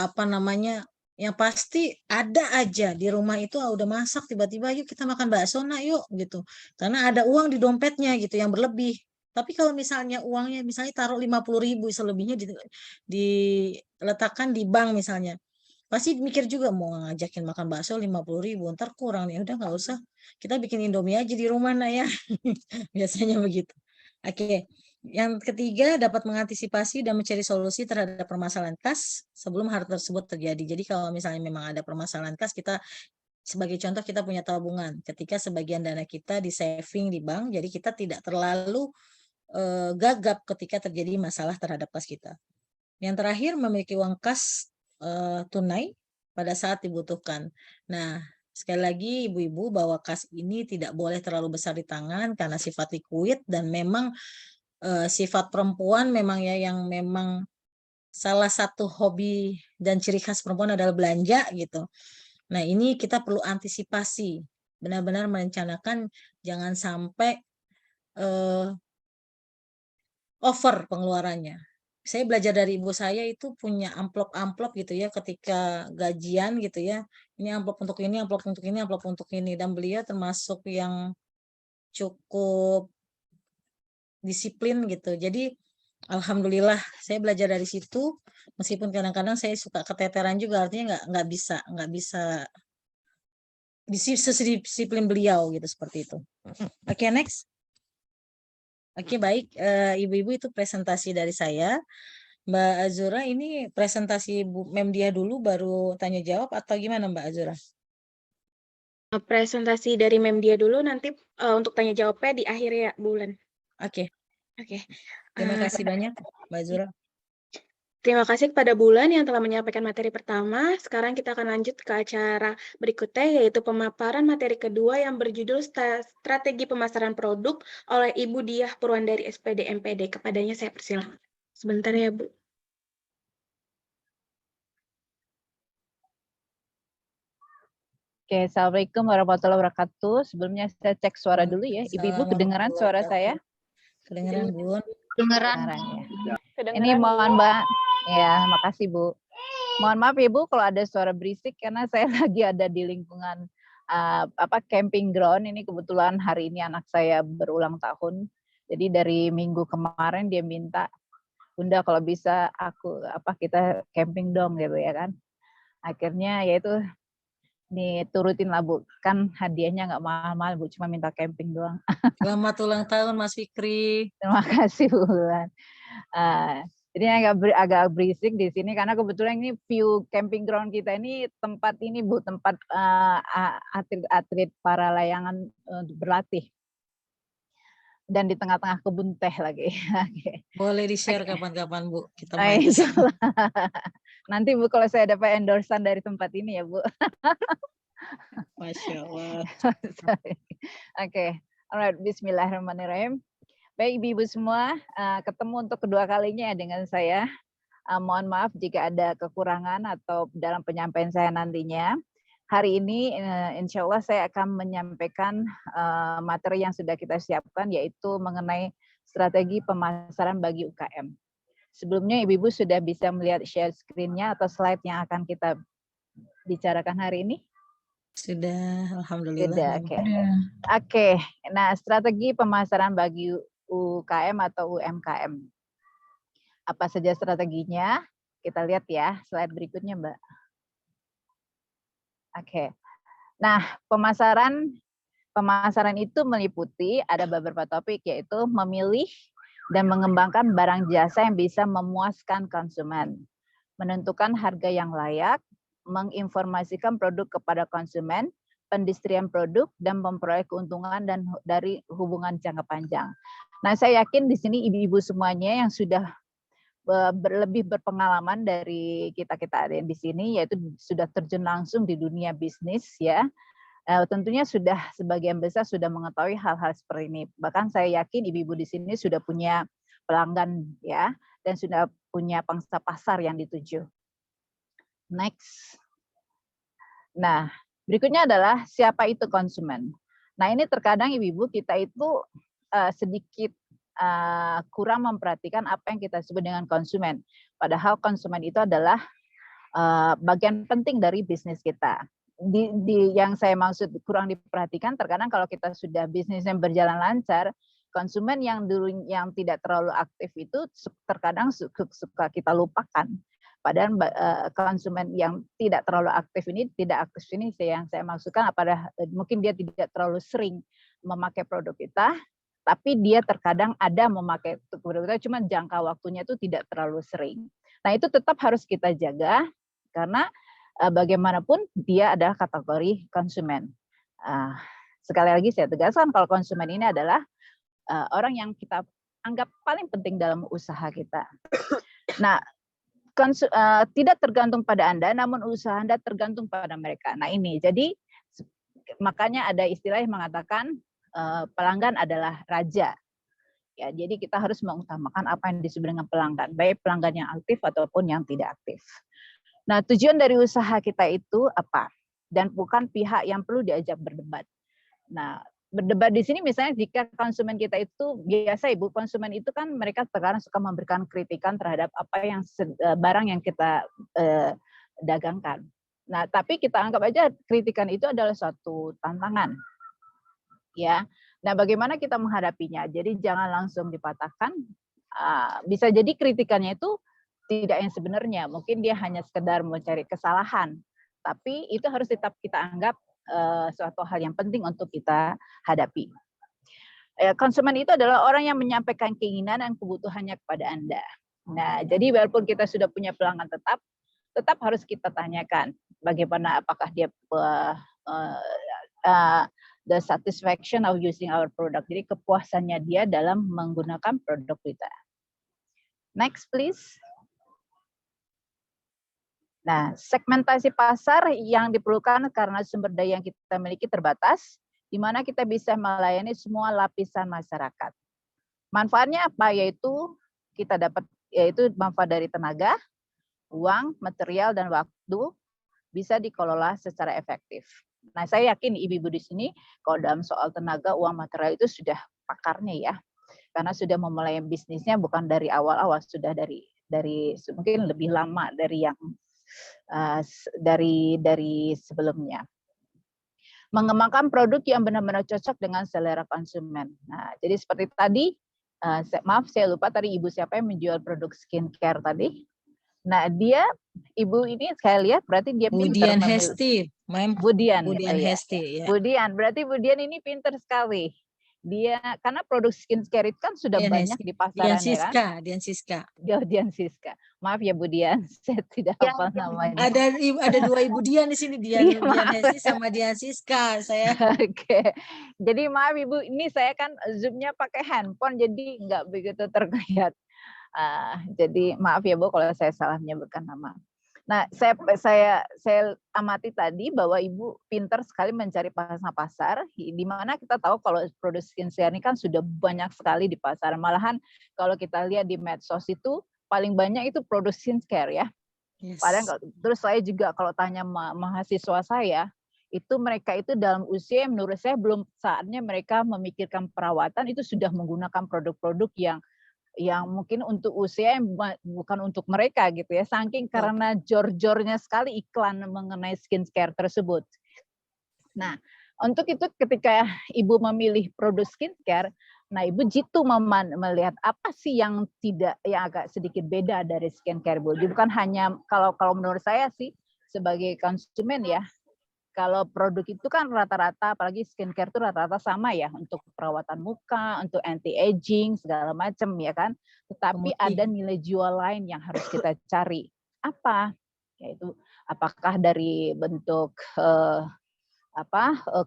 apa namanya, yang pasti ada aja di rumah itu udah masak, tiba-tiba yuk kita makan bakso nak yuk gitu. Karena ada uang di dompetnya gitu yang berlebih. Tapi kalau misalnya uangnya misalnya taruh 50.000, selebihnya diletakkan di bank misalnya. Pasti mikir juga mau ngajakin makan bakso 50.000, ntar kurang nih, udah nggak usah. Kita bikin Indomie aja di rumah nak ya. Biasanya begitu. Oke. Yang ketiga, dapat mengantisipasi dan mencari solusi terhadap permasalahan kas sebelum hal tersebut terjadi. Jadi kalau misalnya memang ada permasalahan kas, kita sebagai contoh kita punya tabungan. Ketika sebagian dana kita di saving di bank, jadi kita tidak terlalu gagap ketika terjadi masalah terhadap kas kita. Yang terakhir, memiliki uang kas tunai pada saat dibutuhkan. Nah, sekali lagi ibu-ibu, bahwa kas ini tidak boleh terlalu besar di tangan karena sifat liquid, dan memang sifat perempuan memang ya, yang memang salah satu hobi dan ciri khas perempuan adalah belanja gitu. Nah, ini kita perlu antisipasi, benar-benar merencanakan jangan sampai over pengeluarannya. Saya belajar dari ibu saya itu punya amplop-amplop gitu ya ketika gajian gitu ya. Ini amplop untuk ini, amplop untuk ini, amplop untuk ini. Dan beliau termasuk yang cukup disiplin gitu. Jadi alhamdulillah saya belajar dari situ, meskipun kadang-kadang saya suka keteteran juga, artinya nggak bisa disiplin beliau gitu, seperti itu. Oke, next. Oke, baik, ibu-ibu, itu presentasi dari saya. Mbak Azura, ini presentasi Bu Memdia dulu baru tanya jawab atau gimana Mbak Azura? Presentasi dari Memdia dulu, nanti untuk tanya jawabnya di akhir ya, Bulan. Oke. Oke. Terima kasih banyak Mbak Azura. Terima kasih kepada Bulan yang telah menyampaikan materi pertama. Sekarang kita akan lanjut ke acara berikutnya, yaitu pemaparan materi kedua yang berjudul Strategi Pemasaran Produk oleh Ibu Diah Purwandari SPD MPD. Kepadanya saya persilakan. Sebentar ya, Bu. Oke, Assalamualaikum warahmatullahi wabarakatuh. Sebelumnya saya cek suara dulu ya. Ibu-ibu kedengaran suara saya? Kedengaran, Bu. Kedengeran. Ya. Ini mohon Mbak. Ya, makasih Bu. Mohon maaf ya Bu kalau ada suara berisik karena saya lagi ada di lingkungan camping ground. Ini kebetulan hari ini anak saya berulang tahun. Jadi dari minggu kemarin dia minta, Bunda kalau bisa kita camping dong gitu ya kan. Akhirnya yaitu nih turutin lah Bu, kan hadiahnya nggak mahal-mahal Bu, cuma minta camping doang. Selamat ulang tahun Mas Fikri. Terima kasih Bu. Jadi agak berisik di sini karena kebetulan ini view camping ground kita ini tempat ini Bu, tempat atlet-atlet para layangan berlatih. Dan di tengah-tengah kebun teh lagi. Boleh di-share kapan-kapan Bu, kita main ke sana. Nanti Bu kalau saya dapat endorsean dari tempat ini ya Bu. Masya Allah. Oke, alright, bismillahirrahmanirrahim. Baik Ibu-ibu semua, ketemu untuk kedua kalinya ya dengan saya. Mohon maaf jika ada kekurangan atau dalam penyampaian saya nantinya. Hari ini insya Allah saya akan menyampaikan materi yang sudah kita siapkan, yaitu mengenai strategi pemasaran bagi UKM. Sebelumnya Ibu-ibu sudah bisa melihat share screen-nya atau slide yang akan kita bicarakan hari ini? Sudah, alhamdulillah. Sudah, oke. Oke, nah strategi pemasaran bagi UKM atau UMKM. Apa saja strateginya? Kita lihat ya, slide berikutnya Mbak. Oke. Nah, pemasaran itu meliputi ada beberapa topik, yaitu memilih dan mengembangkan barang jasa yang bisa memuaskan konsumen, menentukan harga yang layak, menginformasikan produk kepada konsumen, pendistribusian produk, dan memperoleh keuntungan dan dari hubungan jangka panjang. Nah, saya yakin di sini ibu-ibu semuanya yang sudah lebih berpengalaman dari kita-kita ada di sini, yaitu sudah terjun langsung di dunia bisnis ya. Tentunya sudah sebagian besar sudah mengetahui hal-hal seperti ini. Bahkan saya yakin ibu-ibu di sini sudah punya pelanggan ya, dan sudah punya pangsa pasar yang dituju. Next. Nah, berikutnya adalah siapa itu konsumen. Nah, ini terkadang ibu-ibu kita itu sedikit kurang memperhatikan apa yang kita sebut dengan konsumen. Padahal konsumen itu adalah bagian penting dari bisnis kita. Yang saya maksud kurang diperhatikan, terkadang kalau kita sudah bisnisnya berjalan lancar, konsumen yang dulu yang tidak terlalu aktif itu terkadang suka kita lupakan. Padahal konsumen yang tidak terlalu aktif ini yang saya maksudkan pada mungkin dia tidak terlalu sering memakai produk kita, tapi dia terkadang ada memakai produk kita, cuma jangka waktunya itu tidak terlalu sering. Nah, itu tetap harus kita jaga karena bagaimanapun dia adalah kategori konsumen. Sekali lagi saya tegaskan kalau konsumen ini adalah orang yang kita anggap paling penting dalam usaha kita. Nah, tidak tergantung pada Anda, namun usaha Anda tergantung pada mereka. Nah, ini jadi makanya ada istilah yang mengatakan pelanggan adalah raja. Ya, jadi kita harus mengutamakan apa yang disebut dengan pelanggan, baik pelanggan yang aktif ataupun yang tidak aktif. Nah, tujuan dari usaha kita itu apa? Dan bukan pihak yang perlu diajak berdebat. Nah, berdebat di sini misalnya jika konsumen kita itu biasa Ibu, konsumen itu kan mereka terkadang suka memberikan kritikan terhadap apa yang barang yang kita dagangkan. Nah, tapi kita anggap aja kritikan itu adalah suatu tantangan. Ya. Nah, bagaimana kita menghadapinya? Jadi jangan langsung dipatahkan. Bisa jadi kritikannya itu tidak yang sebenarnya. Mungkin dia hanya sekedar mencari kesalahan. Tapi itu harus tetap kita anggap suatu hal yang penting untuk kita hadapi. Konsumen itu adalah orang yang menyampaikan keinginan dan kebutuhannya kepada Anda. Nah, jadi walaupun kita sudah punya pelanggan tetap harus kita tanyakan bagaimana apakah dia the satisfaction of using our product. Jadi kepuasannya dia dalam menggunakan produk kita. Next, please. Nah, segmentasi pasar yang diperlukan karena sumber daya yang kita miliki terbatas, di mana kita bisa melayani semua lapisan masyarakat. Manfaatnya apa? Yaitu kita dapat manfaat dari tenaga, uang, material, dan waktu bisa dikelola secara efektif. Nah, saya yakin ibu-ibu di sini kalau dalam soal tenaga, uang, material itu sudah pakarnya ya. Karena sudah memulai bisnisnya bukan dari awal-awal, sudah dari mungkin lebih lama dari yang dari sebelumnya. Mengembangkan produk yang benar-benar cocok dengan selera konsumen. Nah, jadi seperti tadi, maaf saya lupa tadi ibu siapa yang menjual produk skincare tadi. Nah, ibu ini saya lihat berarti dia pintar. Budian Hesti. Budian Hesti. Ya. Budian, berarti Budian ini pintar sekali. Dia karena produk skincare itu kan sudah banyak di pasaran ya kan? Dian Siska. Maaf ya Budian, saya tidak hafal namanya. Ada dua Ibu Dian di sini, Dian Hesti sama Dian Siska. Oke. Jadi maaf Ibu, ini saya kan Zoom-nya pakai handphone jadi nggak begitu terlihat. Jadi maaf ya Bu kalau saya salah menyebutkan nama. Nah, saya amati tadi bahwa Ibu pintar sekali mencari pasar, di mana kita tahu kalau produk skincare ini kan sudah banyak sekali di pasar. Malahan kalau kita lihat di medsos itu paling banyak itu produk skincare ya. Yes. Padahal terus saya juga kalau tanya mahasiswa saya, itu mereka itu dalam usia menurut saya belum saatnya mereka memikirkan perawatan, itu sudah menggunakan produk-produk yang mungkin untuk usia yang bukan untuk mereka gitu ya, saking karena jor-jornya sekali iklan mengenai skincare tersebut. Nah, untuk itu ketika Ibu memilih produk skincare, nah Ibu jitu melihat apa sih yang agak sedikit beda dari skincare Bu. Jadi bukan hanya kalau menurut saya sih sebagai konsumen ya, kalau produk itu kan rata-rata, apalagi skincare itu rata-rata sama ya, untuk perawatan muka, untuk anti-aging, segala macam ya kan. Tetapi ada nilai jual lain yang harus kita cari. Apa? Yaitu apakah dari bentuk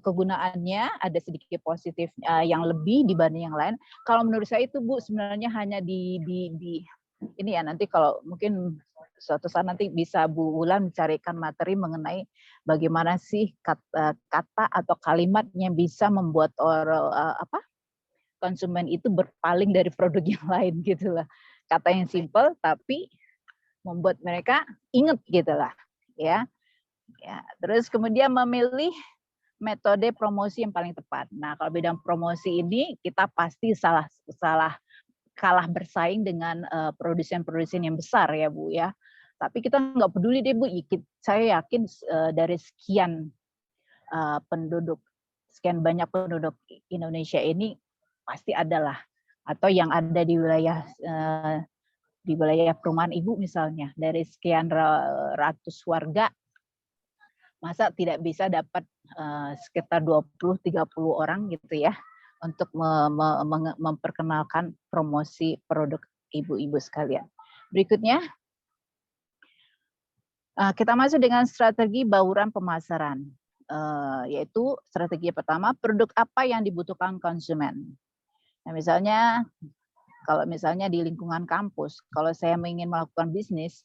kegunaannya ada sedikit positif yang lebih dibanding yang lain. Kalau menurut saya itu Bu sebenarnya hanya di ini ya, nanti kalau mungkin suatu saat nanti bisa Bu Wulan mencarikan materi mengenai bagaimana sih kata atau kalimat yang bisa membuat konsumen itu berpaling dari produk yang lain gitu lah. Kata yang simple tapi membuat mereka ingat gitu lah ya. Terus kemudian memilih metode promosi yang paling tepat. Nah, kalau bidang promosi ini kita pasti kalah bersaing dengan produsen-produsen yang besar ya Bu ya. Tapi kita nggak peduli deh Bu. Saya yakin dari sekian banyak penduduk Indonesia ini pasti adalah atau yang ada di wilayah perumahan Ibu misalnya dari sekian ratus warga. Masa tidak bisa dapat sekitar 20-30 orang gitu ya untuk memperkenalkan promosi produk ibu-ibu sekalian. Berikutnya, kita masuk dengan strategi bauran pemasaran, yaitu strategi pertama, produk apa yang dibutuhkan konsumen. Nah, misalnya, kalau misalnya di lingkungan kampus, kalau saya ingin melakukan bisnis,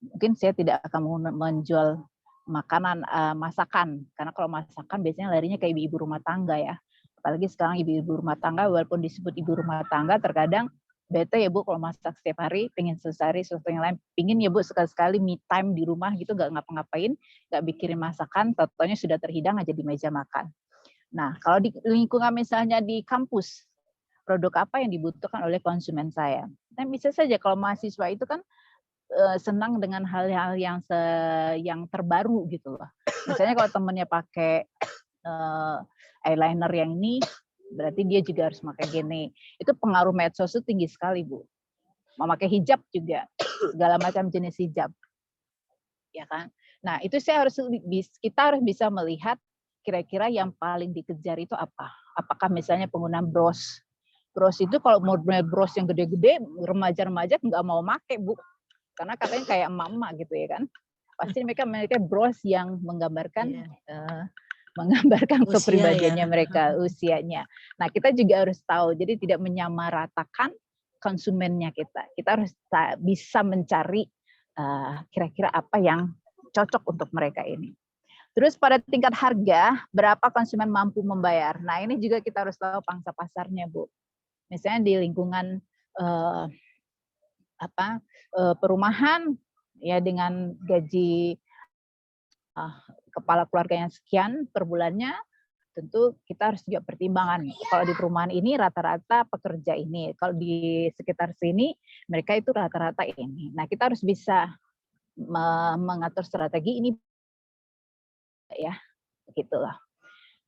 mungkin saya tidak akan menjual makanan masakan, karena kalau masakan biasanya larinya ke ibu-ibu rumah tangga ya. Apalagi sekarang ibu-ibu rumah tangga walaupun disebut ibu rumah tangga terkadang bete ya Bu kalau masak setiap hari, pengen sehari sesuatu yang lain, pingin ya Bu sekali-sekali me time di rumah gitu, nggak ngapa-ngapain, nggak bikirin masakan, totonya sudah terhidang aja di meja makan. Nah kalau di lingkungan misalnya di kampus, produk apa yang dibutuhkan oleh konsumen saya? Nah bisa saja kalau mahasiswa itu kan senang dengan hal-hal yang terbaru gitu loh. Misalnya kalau temennya pakai eyeliner yang ini, berarti dia juga harus pakai gini. Itu pengaruh medsos itu tinggi sekali Bu. Mau pakai hijab juga, segala macam jenis hijab, ya kan. Nah itu kita harus bisa melihat kira-kira yang paling dikejar itu apa. Apakah misalnya penggunaan bros. Bros itu kalau mau bros yang gede-gede, remaja-remaja nggak mau pakai Bu. Karena katanya kayak emak-emak gitu ya kan. Pasti mereka bros yang menggambarkan kepribadiannya mereka, usianya. Nah, kita juga harus tahu, jadi tidak menyamaratakan konsumennya kita. Kita harus bisa mencari kira-kira apa yang cocok untuk mereka ini. Terus pada tingkat harga, berapa konsumen mampu membayar. Nah, ini juga kita harus tahu pangsa pasarnya, Bu. Misalnya di lingkungan perumahan ya dengan gaji kepala keluarga yang sekian per bulannya, tentu kita harus juga pertimbangan. Kalau di perumahan ini rata-rata pekerja ini, kalau di sekitar sini mereka itu rata-rata ini. Nah kita harus bisa mengatur strategi ini ya, begitulah.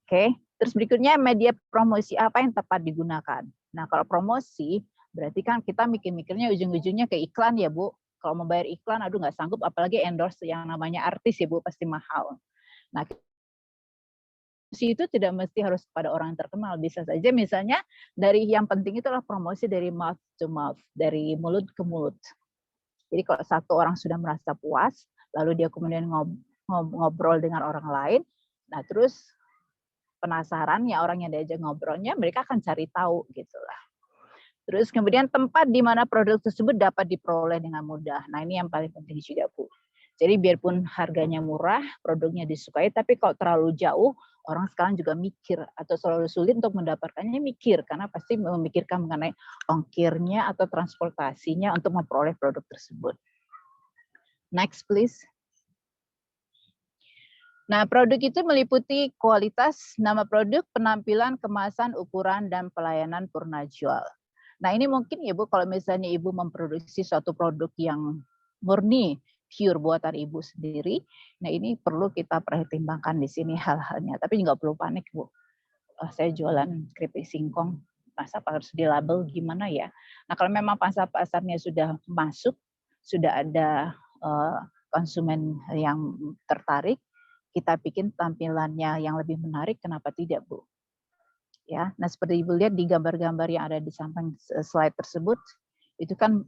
Oke, terus berikutnya media promosi apa yang tepat digunakan. Nah kalau promosi berarti kan kita mikir-mikirnya ujung-ujungnya ke iklan ya Bu. Kalau membayar iklan, aduh nggak sanggup, apalagi endorse yang namanya artis ya Bu, pasti mahal. Nah, itu tidak mesti harus pada orang yang terkenal, bisa saja misalnya dari yang penting itulah promosi dari mouth to mouth, dari mulut ke mulut. Jadi kalau satu orang sudah merasa puas, lalu dia kemudian ngobrol dengan orang lain, nah terus penasaran ya orang yang diajak ngobrolnya, mereka akan cari tahu gitulah. Terus kemudian tempat di mana produk tersebut dapat diperoleh dengan mudah. Nah ini yang paling penting juga Bu. Jadi biarpun harganya murah, produknya disukai, tapi kalau terlalu jauh, orang sekarang juga mikir atau selalu sulit untuk mendapatkannya mikir karena pasti memikirkan mengenai ongkirnya atau transportasinya untuk memperoleh produk tersebut. Next please. Nah, produk itu meliputi kualitas, nama produk, penampilan, kemasan, ukuran, dan pelayanan purna jual. Nah, ini mungkin ya Bu, kalau misalnya Ibu memproduksi suatu produk yang murni, pure buatan Ibu sendiri, nah ini perlu kita pertimbangkan di sini hal-halnya. Tapi nggak perlu panik Bu. Saya jualan keripik singkong, masa harus di label gimana ya? Nah, kalau memang pasarnya sudah masuk, sudah ada konsumen yang tertarik, kita bikin tampilannya yang lebih menarik, kenapa tidak Bu? Ya, nah seperti Ibu lihat di gambar-gambar yang ada di samping slide tersebut, itu kan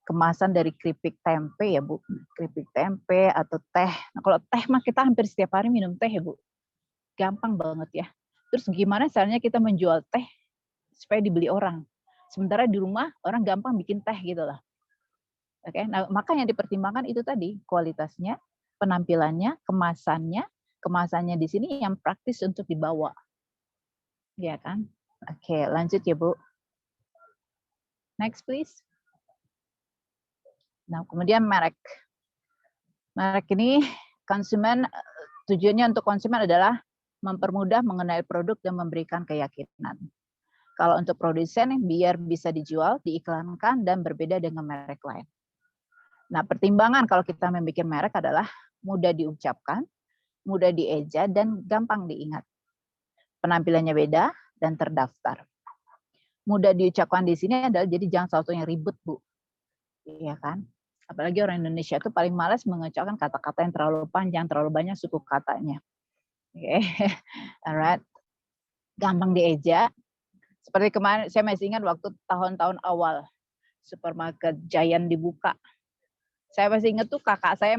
kemasan dari keripik tempe ya Bu, keripik tempe atau teh. Nah, kalau teh mah kita hampir setiap hari minum teh ya Bu, gampang banget ya. Terus gimana caranya kita menjual teh supaya dibeli orang? Sementara di rumah orang gampang bikin teh gitu lah. Oke, nah maka yang dipertimbangkan itu tadi kualitasnya, penampilannya, kemasannya di sini yang praktis untuk dibawa, ya kan? Oke, lanjut ya Bu. Next please. Nah, kemudian merek. Merek ini konsumen, tujuannya untuk konsumen adalah mempermudah mengenal produk dan memberikan keyakinan. Kalau untuk produsen, biar bisa dijual, diiklankan, dan berbeda dengan merek lain. Nah, pertimbangan kalau kita membuat merek adalah mudah diucapkan, mudah dieja, dan gampang diingat. Penampilannya beda dan terdaftar. Mudah diucapkan di sini adalah jadi jangan sesuatu yang ribet, Bu. Iya kan? Apalagi orang Indonesia itu paling malas mengucapkan kata-kata yang terlalu panjang, terlalu banyak suku katanya. Oke, alright. Gampang dieja. Seperti kemarin, saya masih ingat waktu tahun-tahun awal supermarket Giant dibuka. Saya masih ingat tuh kakak saya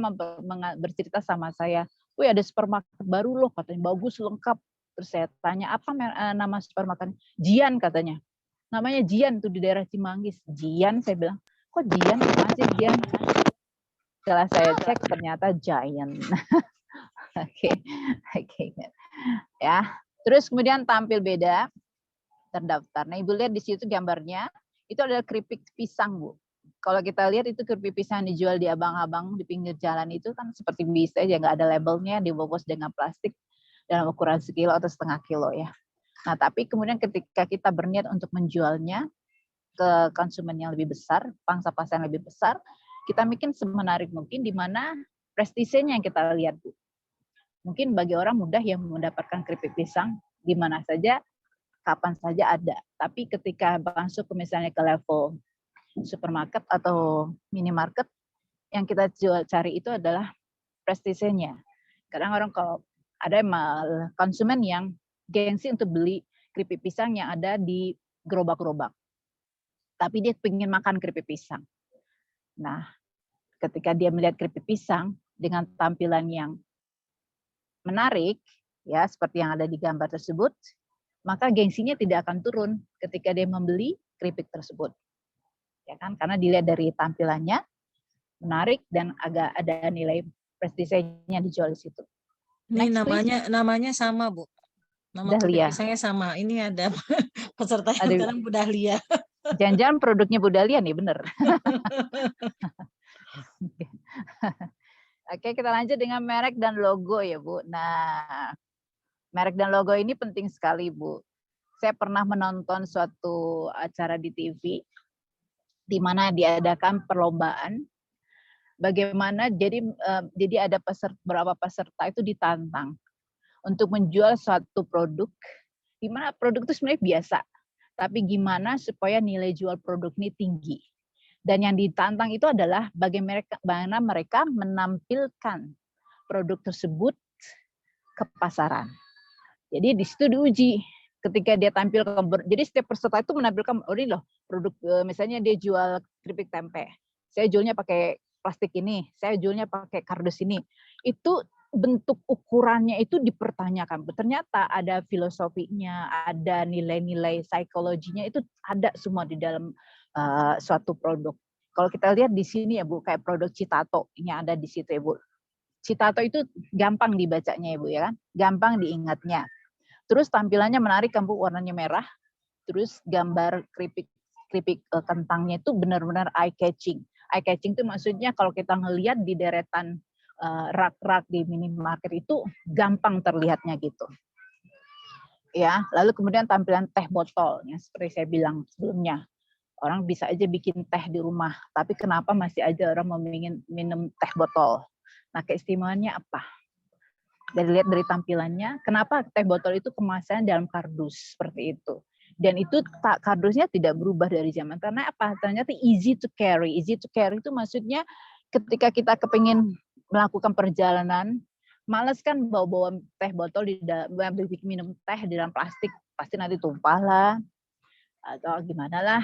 bercerita sama saya, wih ada supermarket baru loh, katanya bagus, lengkap. Terus saya tanya, apa nama supermarket? Jian katanya. Namanya Jian tuh di daerah Cimanggis. Jian, saya bilang, kok Jian? Masih Jian. Setelah saya cek ternyata Giant. Oke. Ya. Terus kemudian tampil beda, terdaftar. Nah, Ibu lihat di situ gambarnya, itu adalah keripik pisang, Bu. Kalau kita lihat itu keripik pisang dijual di abang-abang di pinggir jalan itu kan seperti bisa aja, nggak ada labelnya, dibungkus dengan plastik dalam ukuran sekilo atau setengah kilo ya. Nah, tapi kemudian ketika kita berniat untuk menjualnya ke konsumen yang lebih besar, pangsa pasar yang lebih besar, kita bikin semenarik mungkin di mana prestisenya yang kita lihat, Bu. Mungkin bagi orang mudah yang mendapatkan keripik pisang di mana saja, kapan saja ada. Tapi ketika masuk ke misalnya ke level supermarket atau minimarket, yang kita cari itu adalah prestisenya. Kadang orang kalau ada konsumen yang gengsi untuk beli keripik pisang yang ada di gerobak-gerobak. Tapi dia ingin makan keripik pisang. Nah, ketika dia melihat keripik pisang dengan tampilan yang menarik, ya seperti yang ada di gambar tersebut, maka gengsinya tidak akan turun ketika dia membeli keripik tersebut. Ya kan? Karena dilihat dari tampilannya menarik dan agak ada nilai prestisenya dijual di situ. Ini Next, namanya sama, Bu. Nama keripik pisangnya sama. Ini ada peserta yang sekarang Bu Dahlia. Jangan-jangan produknya Bu Dahlia nih, bener. Oke, kita lanjut dengan merek dan logo ya, Bu. Nah, merek dan logo ini penting sekali, Bu. Saya pernah menonton suatu acara di TV di mana diadakan perlombaan. Bagaimana jadi ada beberapa peserta itu ditantang untuk menjual suatu produk di mana produk itu sebenarnya biasa, tapi gimana supaya nilai jual produk ini tinggi. Dan yang ditantang itu adalah bagaimana mereka menampilkan produk tersebut ke pasaran. Jadi di situ diuji ketika dia tampil. Jadi setiap peserta itu menampilkan, oh ini loh produk, misalnya dia jual keripik tempe. Saya jualnya pakai plastik ini, saya jualnya pakai kardus ini. Itu bentuk ukurannya itu dipertanyakan. Ternyata ada filosofinya, ada nilai-nilai psikologinya, itu ada semua di dalam suatu produk. Kalau kita lihat di sini ya Bu, kayak produk Citato, ini ada di situ ya Bu. Citato itu gampang dibacanya ya Bu ya kan, gampang diingatnya. Terus tampilannya menarik kan Bu, warnanya merah. Terus gambar keripik kentangnya itu benar-benar eye catching. Eye catching itu maksudnya kalau kita ngelihat di deretan rak-rak di minimarket itu gampang terlihatnya gitu. Ya, lalu kemudian tampilan teh botol, ya, seperti saya bilang sebelumnya. Orang bisa aja bikin teh di rumah, tapi kenapa masih aja orang ingin minum teh botol? Nah, keistimewaannya apa? Lihat dari tampilannya, kenapa teh botol itu kemasannya dalam kardus seperti itu? Dan itu kardusnya tidak berubah dari zaman. Karena apa? Ternyata easy to carry. Easy to carry itu maksudnya ketika kita kepingin melakukan perjalanan, males kan bawa teh botol di dalam, minum teh di dalam plastik, pasti nanti tumpah lah, atau gimana lah.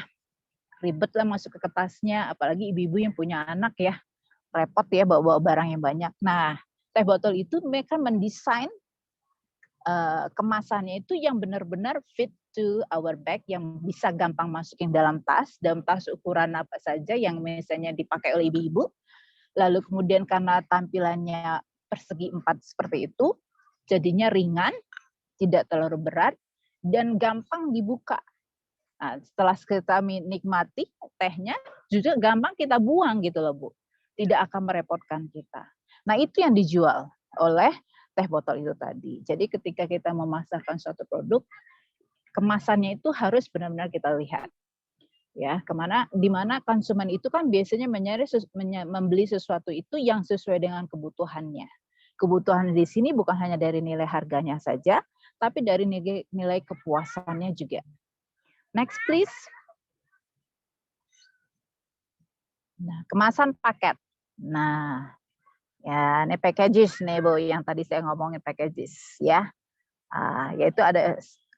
ribet lah masuk ke tasnya, apalagi ibu-ibu yang punya anak ya, repot ya bawa-bawa barang yang banyak. Nah, teh botol itu mereka mendesain kemasannya itu yang benar-benar fit to our bag, yang bisa gampang masukin dalam tas ukuran apa saja yang misalnya dipakai oleh ibu-ibu. Lalu kemudian karena tampilannya persegi 4 seperti itu, jadinya ringan, tidak terlalu berat, dan gampang dibuka. Nah, setelah kita nikmati tehnya, juga gampang kita buang gitu loh Bu. Tidak akan merepotkan kita. Nah itu yang dijual oleh teh botol itu tadi. Jadi ketika kita memasarkan suatu produk, kemasannya itu harus benar-benar kita lihat. Ya, di mana konsumen itu kan biasanya membeli sesuatu itu yang sesuai dengan kebutuhannya. Kebutuhan di sini bukan hanya dari nilai harganya saja, tapi dari nilai kepuasannya juga. Next please. Nah, kemasan paket. Nah, ya ini packages nih Bu, yang tadi saya ngomongin packages ya. Yaitu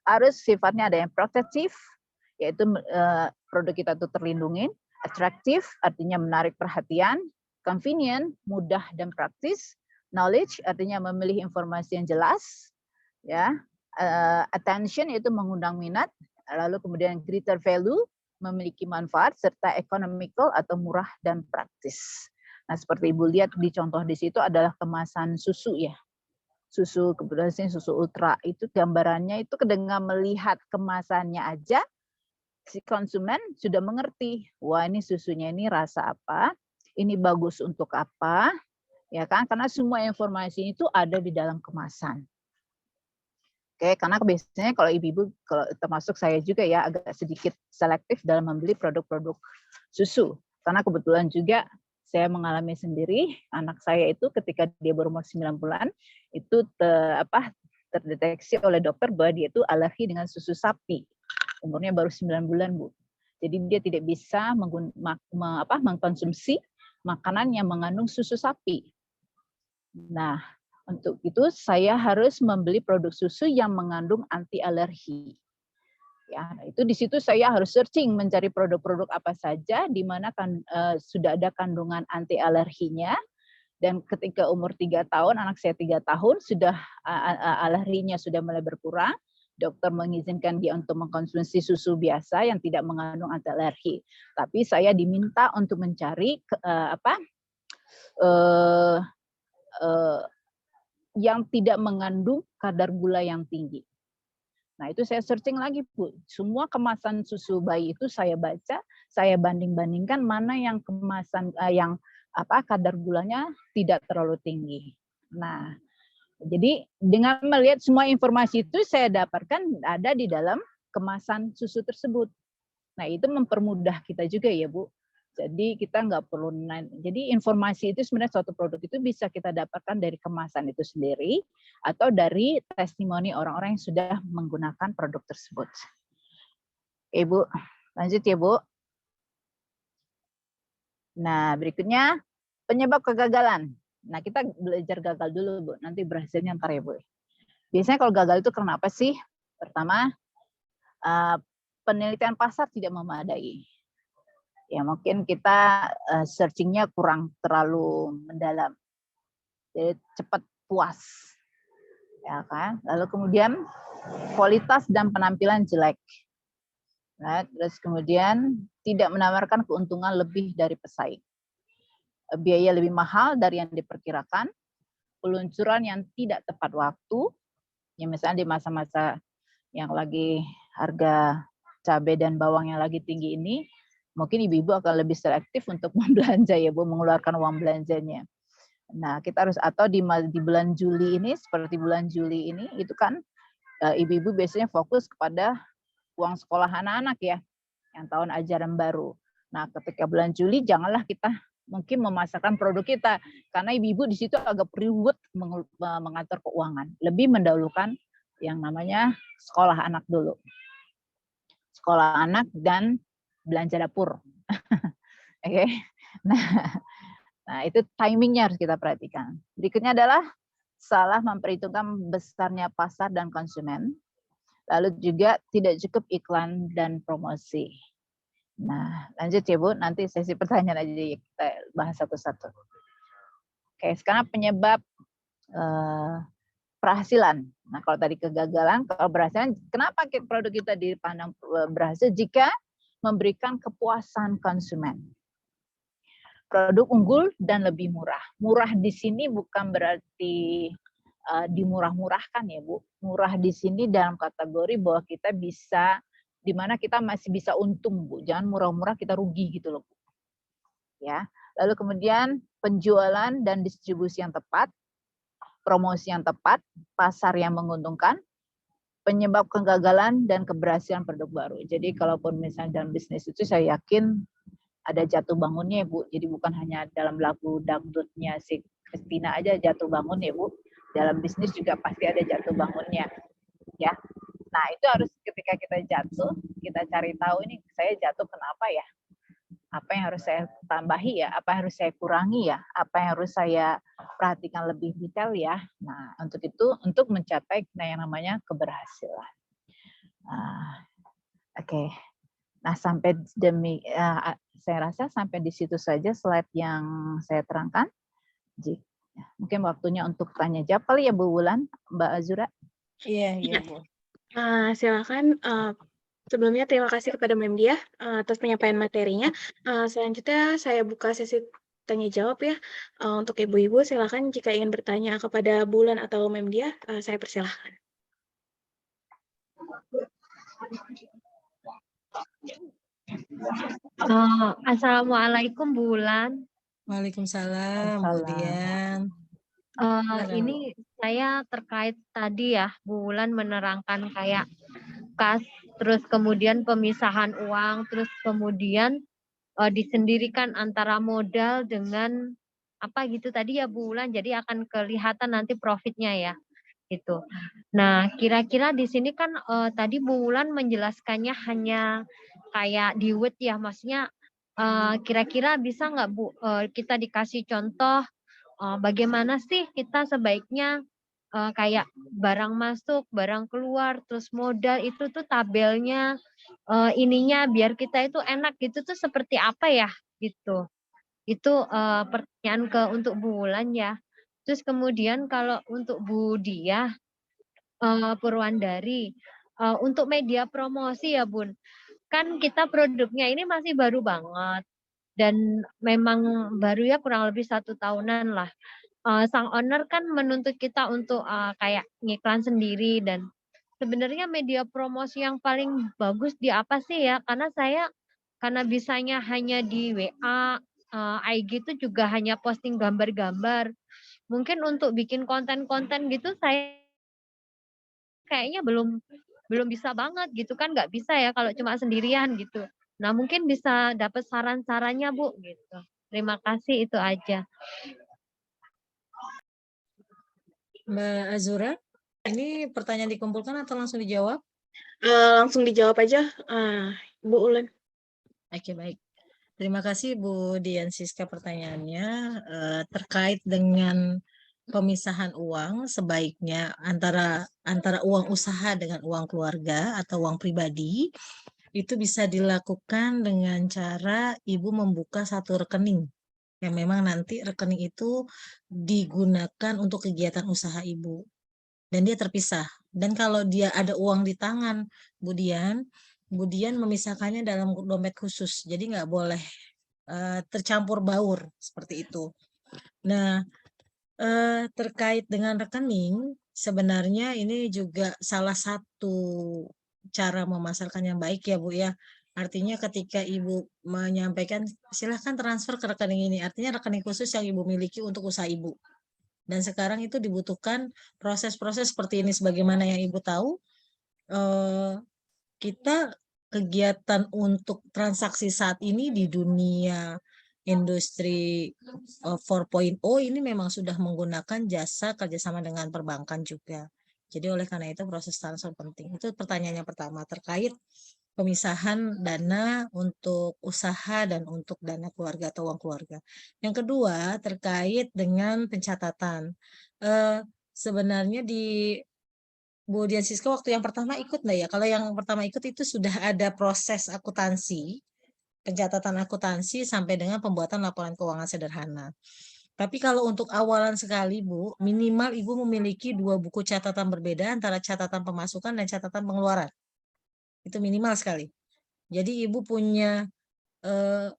harus sifatnya ada yang protektif, yaitu produk kita itu terlindungi, atraktif artinya menarik perhatian, convenient mudah dan praktis, knowledge artinya memilih informasi yang jelas, ya, attention yaitu mengundang minat, lalu kemudian greater value memiliki manfaat, serta economical atau murah dan praktis. Nah, seperti Ibu lihat di contoh di situ adalah kemasan susu ya. Susu, kebetulan susu ultra, itu gambarannya itu dengan melihat kemasannya aja, si konsumen sudah mengerti, wah ini susunya ini rasa apa, ini bagus untuk apa, ya kan? Karena semua informasi itu ada di dalam kemasan. Oke, karena biasanya kalau ibu-ibu, kalau termasuk saya juga ya, agak sedikit selektif dalam membeli produk-produk susu. Karena kebetulan juga saya mengalami sendiri, anak saya itu ketika dia berumur 9 bulan, itu terdeteksi oleh dokter bahwa dia itu alergi dengan susu sapi. Umurnya baru 9 bulan, Bu. Jadi dia tidak bisa mengkonsumsi makanan yang mengandung susu sapi. Nah, untuk itu saya harus membeli produk susu yang mengandung anti alergi. Ya, nah itu di situ saya harus searching mencari produk-produk apa saja di mana sudah ada kandungan anti alerginya, dan ketika umur 3 tahun, anak saya 3 tahun sudah alerginya sudah mulai berkurang, dokter mengizinkan dia untuk mengkonsumsi susu biasa yang tidak mengandung anti alergi. Tapi saya diminta untuk mencari yang tidak mengandung kadar gula yang tinggi. Nah, itu saya searching lagi, Bu. Semua kemasan susu bayi itu saya baca, saya banding-bandingkan mana yang kemasan kadar gulanya tidak terlalu tinggi. Nah, jadi dengan melihat semua informasi itu saya dapatkan ada di dalam kemasan susu tersebut. Nah, itu mempermudah kita juga ya, Bu. Jadi kita nggak perlu, jadi informasi itu sebenarnya suatu produk itu bisa kita dapatkan dari kemasan itu sendiri atau dari testimoni orang-orang yang sudah menggunakan produk tersebut. Ibu, lanjut ya Bu. Nah, berikutnya penyebab kegagalan. Nah, kita belajar gagal dulu Bu, nanti berhasilnya ntar ya Bu. Biasanya kalau gagal itu karena apa sih? Pertama, penelitian pasar tidak memadai. Ya mungkin kita searchingnya kurang terlalu mendalam, jadi cepat puas, ya kan. Lalu kemudian kualitas dan penampilan jelek, nah, terus kemudian tidak menawarkan keuntungan lebih dari pesaing, biaya lebih mahal dari yang diperkirakan, peluncuran yang tidak tepat waktu, ya misalnya di masa-masa yang lagi harga cabai dan bawang yang lagi tinggi ini, mungkin ibu-ibu akan lebih selektif untuk membelanja ya Bu, mengeluarkan uang belanjanya. Nah, kita harus, atau di bulan Juli ini, seperti bulan Juli ini, itu kan ibu-ibu biasanya fokus kepada uang sekolah anak-anak ya, yang tahun ajaran baru. Nah, ketika bulan Juli, janganlah kita mungkin memasarkan produk kita, karena ibu-ibu di situ agak ribet mengatur keuangan. Lebih mendahulukan yang namanya sekolah anak dulu. Sekolah anak dan belanja dapur. Oke. Nah, itu timingnya harus kita perhatikan. Berikutnya adalah salah memperhitungkan besarnya pasar dan konsumen. Lalu juga tidak cukup iklan dan promosi. Nah, lanjut ya Bu, nanti sesi pertanyaan aja kita bahas satu-satu. Oke, sekarang penyebab berhasilan. Nah, kalau tadi kegagalan, kalau berhasilan, kenapa produk kita dipandang berhasil jika memberikan kepuasan konsumen? Produk unggul dan lebih murah. Murah di sini bukan berarti dimurah-murahkan ya Bu. Murah di sini dalam kategori bahwa kita bisa, di mana kita masih bisa untung Bu. Jangan murah-murah kita rugi gitu loh Bu. Ya. Lalu kemudian penjualan dan distribusi yang tepat, promosi yang tepat, pasar yang menguntungkan, penyebab kegagalan dan keberhasilan produk baru. Jadi kalaupun misalnya dalam bisnis itu saya yakin ada jatuh bangunnya ya Bu. Jadi bukan hanya dalam lagu dangdutnya si Christina aja jatuh bangun ya Bu. Dalam bisnis juga pasti ada jatuh bangunnya. Ya. Nah, itu harus ketika kita jatuh, kita cari tahu ini saya jatuh kenapa ya? Apa yang harus saya tambahi ya? Apa yang harus saya kurangi ya? Apa yang harus saya perhatikan lebih detail ya? Nah, untuk itu, untuk mencapai yang namanya keberhasilan. Oke. Nah, sampai saya rasa sampai di situ saja slide yang saya terangkan. Mungkin waktunya untuk tanya jawab kali ya Bu Wulan, Mbak Azura. Iya Bu. Silakan. Sebelumnya terima kasih kepada Mem Diah atas penyampaian materinya. Selanjutnya saya buka sesi tanya jawab ya. Untuk ibu-ibu silakan jika ingin bertanya kepada Bulan atau Mem Diah, saya persilahkan. Assalamualaikum Bulan. Waalaikumsalam Bu Dian. Ini saya terkait tadi ya, Bu Wulan menerangkan kayak kas, terus kemudian pemisahan uang, terus kemudian disendirikan antara modal dengan apa gitu tadi ya Bu Wulan, jadi akan kelihatan nanti profitnya ya gitu. Nah, kira-kira di sini kan tadi Bu Wulan menjelaskannya hanya kayak di Word ya, maksudnya kira-kira bisa nggak Bu kita dikasih contoh bagaimana sih kita sebaiknya kayak barang masuk, barang keluar, terus modal itu tuh tabelnya ininya biar kita itu enak gitu tuh seperti apa ya gitu. Itu pertanyaan untuk Bu Wulan ya. Terus kemudian kalau untuk Bu Diah Purwandari, untuk media promosi ya Bun, kan kita produknya ini masih baru banget dan memang baru ya kurang lebih 1 tahunan lah. Sang owner kan menuntut kita untuk kayak ngiklan sendiri dan sebenarnya media promosi yang paling bagus di apa sih ya? Karena bisanya hanya di WA, IG itu juga hanya posting gambar-gambar. Mungkin untuk bikin konten-konten gitu saya kayaknya belum bisa banget gitu kan, nggak bisa ya kalau cuma sendirian gitu. Nah mungkin bisa dapat saran-sarannya Bu gitu. Terima kasih itu aja. Mbak Azura, ini pertanyaan dikumpulkan atau langsung dijawab? Langsung dijawab aja, Bu Ulan. Oke, baik. Terima kasih Bu Dian Siska pertanyaannya terkait dengan pemisahan uang sebaiknya antara uang usaha dengan uang keluarga atau uang pribadi itu bisa dilakukan dengan cara Ibu membuka satu rekening yang memang nanti rekening itu digunakan untuk kegiatan usaha Ibu dan dia terpisah. Dan kalau dia ada uang di tangan Bu Dian memisahkannya dalam dompet khusus, jadi nggak boleh tercampur baur seperti itu. Nah, terkait dengan rekening, sebenarnya ini juga salah satu cara memasarkan yang baik ya Bu ya. Artinya ketika Ibu menyampaikan silahkan transfer ke rekening ini, artinya rekening khusus yang Ibu miliki untuk usaha Ibu. Dan sekarang itu dibutuhkan proses-proses seperti ini sebagaimana yang Ibu tahu, kita kegiatan untuk transaksi saat ini di dunia industri 4.0 ini memang sudah menggunakan jasa kerjasama dengan perbankan juga. Jadi oleh karena itu proses transfer penting. Itu pertanyaannya pertama terkait pemisahan dana untuk usaha dan untuk dana keluarga atau uang keluarga. Yang kedua terkait dengan pencatatan. Sebenarnya di Bu Dian Siska waktu yang pertama ikut nggak ya? Kalau yang pertama ikut itu sudah ada proses akuntansi pencatatan akuntansi sampai dengan pembuatan laporan keuangan sederhana. Tapi kalau untuk awalan sekali, Bu, minimal Ibu memiliki 2 buku catatan berbeda antara catatan pemasukan dan catatan pengeluaran. Itu minimal sekali. Jadi Ibu punya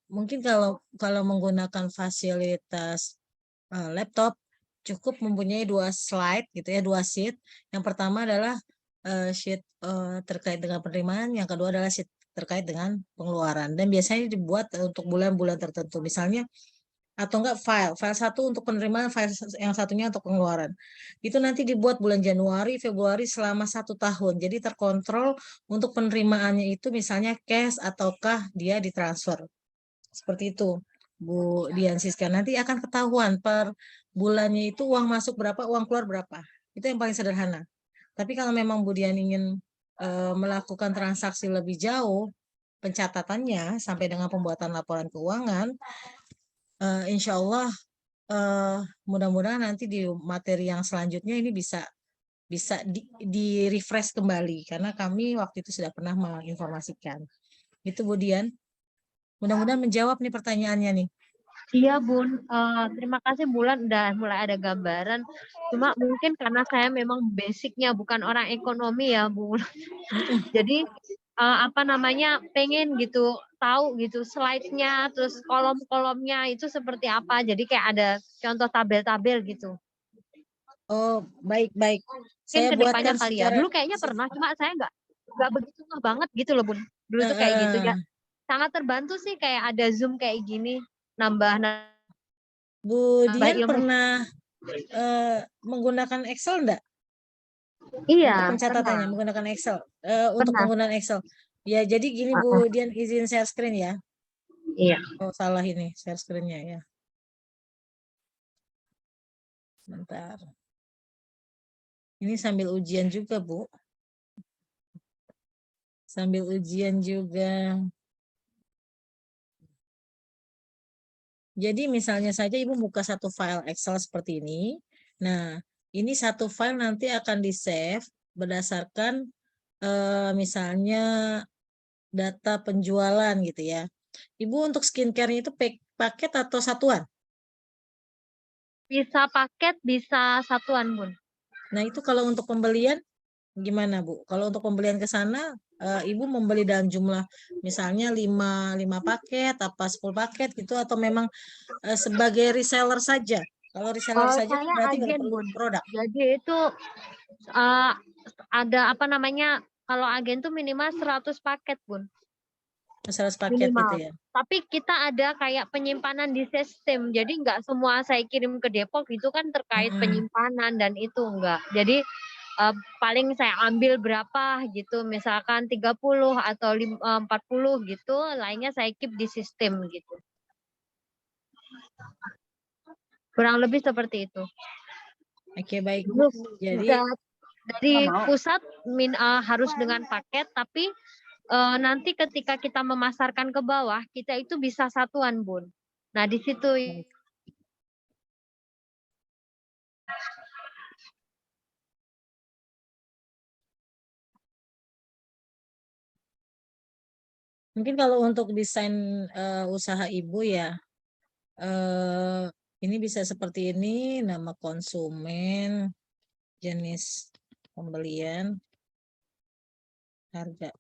mungkin kalau menggunakan fasilitas laptop cukup mempunyai 2 slide gitu ya, 2 sheet. Yang pertama adalah sheet terkait dengan penerimaan, yang kedua adalah sheet terkait dengan pengeluaran. Dan biasanya dibuat untuk bulan-bulan tertentu. Misalnya atau enggak file satu untuk penerimaan, file yang satunya untuk pengeluaran. Itu nanti dibuat bulan Januari, Februari selama 1 tahun. Jadi terkontrol untuk penerimaannya itu misalnya cash ataukah dia ditransfer. Seperti itu, Bu Dian Siska. Nanti akan ketahuan per bulannya itu uang masuk berapa, uang keluar berapa. Itu yang paling sederhana. Tapi kalau memang Bu Dian ingin melakukan transaksi lebih jauh, pencatatannya sampai dengan pembuatan laporan keuangan, insya Allah mudah-mudahan nanti di materi yang selanjutnya ini bisa di refresh kembali karena kami waktu itu sudah pernah menginformasikan. Itu Bu Dian. Mudah-mudahan menjawab nih pertanyaannya nih. Iya Bun, terima kasih Bulan udah mulai ada gambaran. Cuma mungkin karena saya memang basicnya bukan orang ekonomi ya Bu. Jadi apa namanya pengen gitu tahu gitu slide-nya, terus kolom-kolomnya itu seperti apa. Jadi kayak ada contoh tabel-tabel gitu. Oh, baik-baik. Mungkin Saya kedepannya buatkan kali ya. secara Dulu kayaknya pernah, cuma saya nggak begitu ngeh banget gitu loh Bun. Dulu tuh kayak gitu ya. Sangat terbantu sih kayak ada Zoom kayak gini, nambah Bu Dian ilmu. pernah menggunakan Excel enggak? Iya, Untuk pencatatannya pernah. menggunakan Excel. Untuk Pernah. penggunaan Excel. Ya, jadi gini Bu Dian, izin share screen ya. Iya. Oh, salah ini share screen-nya ya. Bentar. Ini sambil ujian juga, Bu. Sambil ujian juga. Jadi misalnya saja Ibu buka satu file Excel seperti ini. Nah, ini satu file nanti akan di-save berdasarkan misalnya data penjualan gitu ya. Ibu untuk skincare-nya itu paket atau satuan? Bisa paket, bisa satuan, Bun. Nah, itu kalau untuk pembelian gimana, Bu? Kalau untuk pembelian ke sana, Ibu membeli dalam jumlah misalnya 5 paket, apa 10 paket gitu, atau memang sebagai reseller saja? Kalau reseller saja Saya berarti nggak agen, perlu Bun. produk. Jadi itu ada apa namanya, kalau agen tuh minimal 100 paket, Bun. 100 paket Minimal. gitu ya. Tapi kita ada kayak penyimpanan di sistem. Jadi nggak semua saya kirim ke Depok itu kan terkait penyimpanan dan itu enggak. Jadi paling saya ambil berapa gitu, misalkan 30 atau 40 gitu, lainnya saya keep di sistem gitu. Kurang lebih seperti itu. Oke, baik. Jadi dari pusat harus dengan paket, tapi nanti ketika kita memasarkan ke bawah, kita itu bisa satuan, Bun. Nah, di situ mungkin kalau untuk desain usaha Ibu ya, ini bisa seperti ini, nama konsumen, jenis pembelian, harga.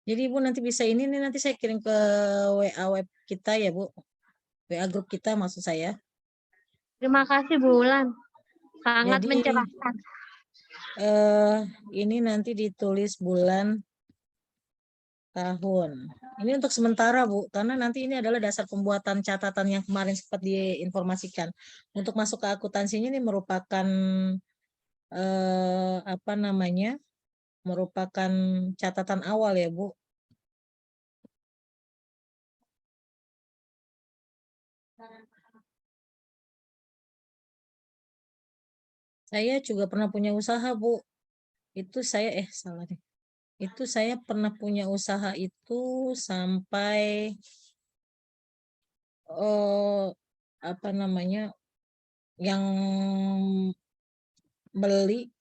Jadi Ibu nanti bisa ini nih, nanti saya kirim ke WA web kita ya, Bu. WA grup kita maksud saya. Terima kasih Bu Ulan. Sangat Jadi, mencerahkan. Ini nanti ditulis bulan tahun. Ini untuk sementara, Bu, karena nanti ini adalah dasar pembuatan catatan yang kemarin sempat diinformasikan. Untuk masuk ke akuntansinya ini merupakan apa namanya? Merupakan catatan awal ya, Bu. Saya juga pernah punya usaha, Bu. Itu saya salah nih. Itu saya pernah punya usaha itu sampai apa namanya, yang beli